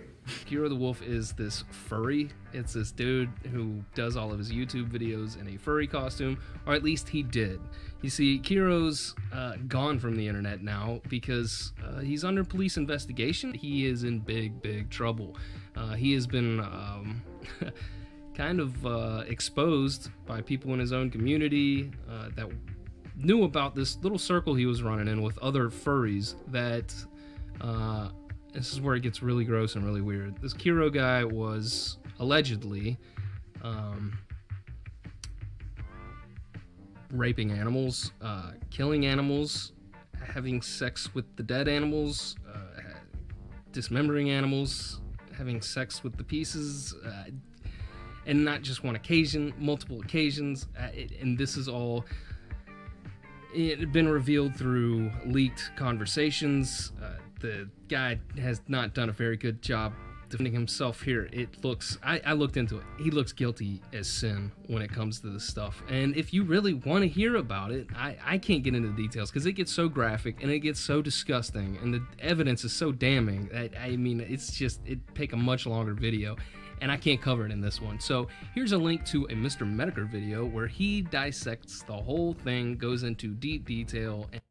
Kiro the Wolf is this furry. It's this dude who does all of his YouTube videos in a furry costume, or at least he did. You see, Kiro's gone from the internet now because he's under police investigation. He is in big trouble. He has been kind of exposed by people in his own community that knew about this little circle he was running in with other furries that... this is where it gets really gross and really weird. This Kiro guy was allegedly raping animals, killing animals, having sex with the dead animals, dismembering animals, having sex with the pieces, and not just one occasion, multiple occasions. And this is all... It had been revealed through leaked conversations. The guy has not done a very good job defending himself here. It looks... I looked into it. He looks guilty as sin when it comes to this stuff. And if you really want to hear about it, I can't get into the details because it gets so graphic and it gets so disgusting and the evidence is so damning that, I mean, it's just... It'd take a much longer video. And I can't cover it in this one. So here's a link to a Mr. Medicare video where he dissects the whole thing, goes into deep detail. And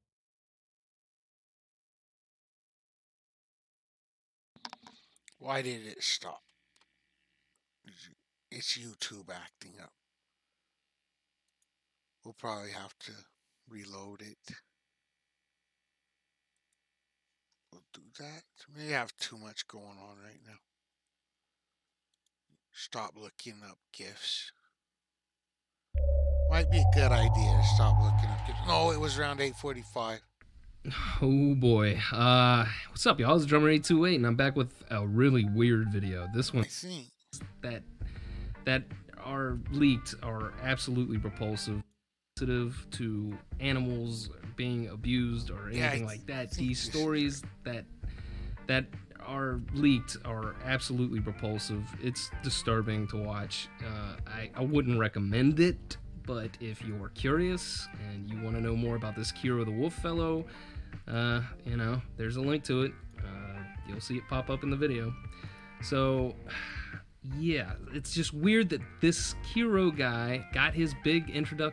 why did it stop? It's YouTube acting up. We'll probably have to reload it. We'll do that. We have too much going on right now. Stop looking up GIFs. Might be a good idea to stop looking up GIFs. No, it was around 8:45. oh boy. What's up, y'all? It's Drummer828 and I'm back with a really weird video. This one that are leaked are absolutely repulsive. Sensitive to animals being abused or anything like that. These stories that are leaked are absolutely repulsive. It's disturbing to watch. I wouldn't recommend it, but if you're curious and you want to know more about this Kiro the Wolf fellow, you know, there's a link to it. You'll see it pop up in the video. So yeah, it's just weird that this Kiro guy got his big introduction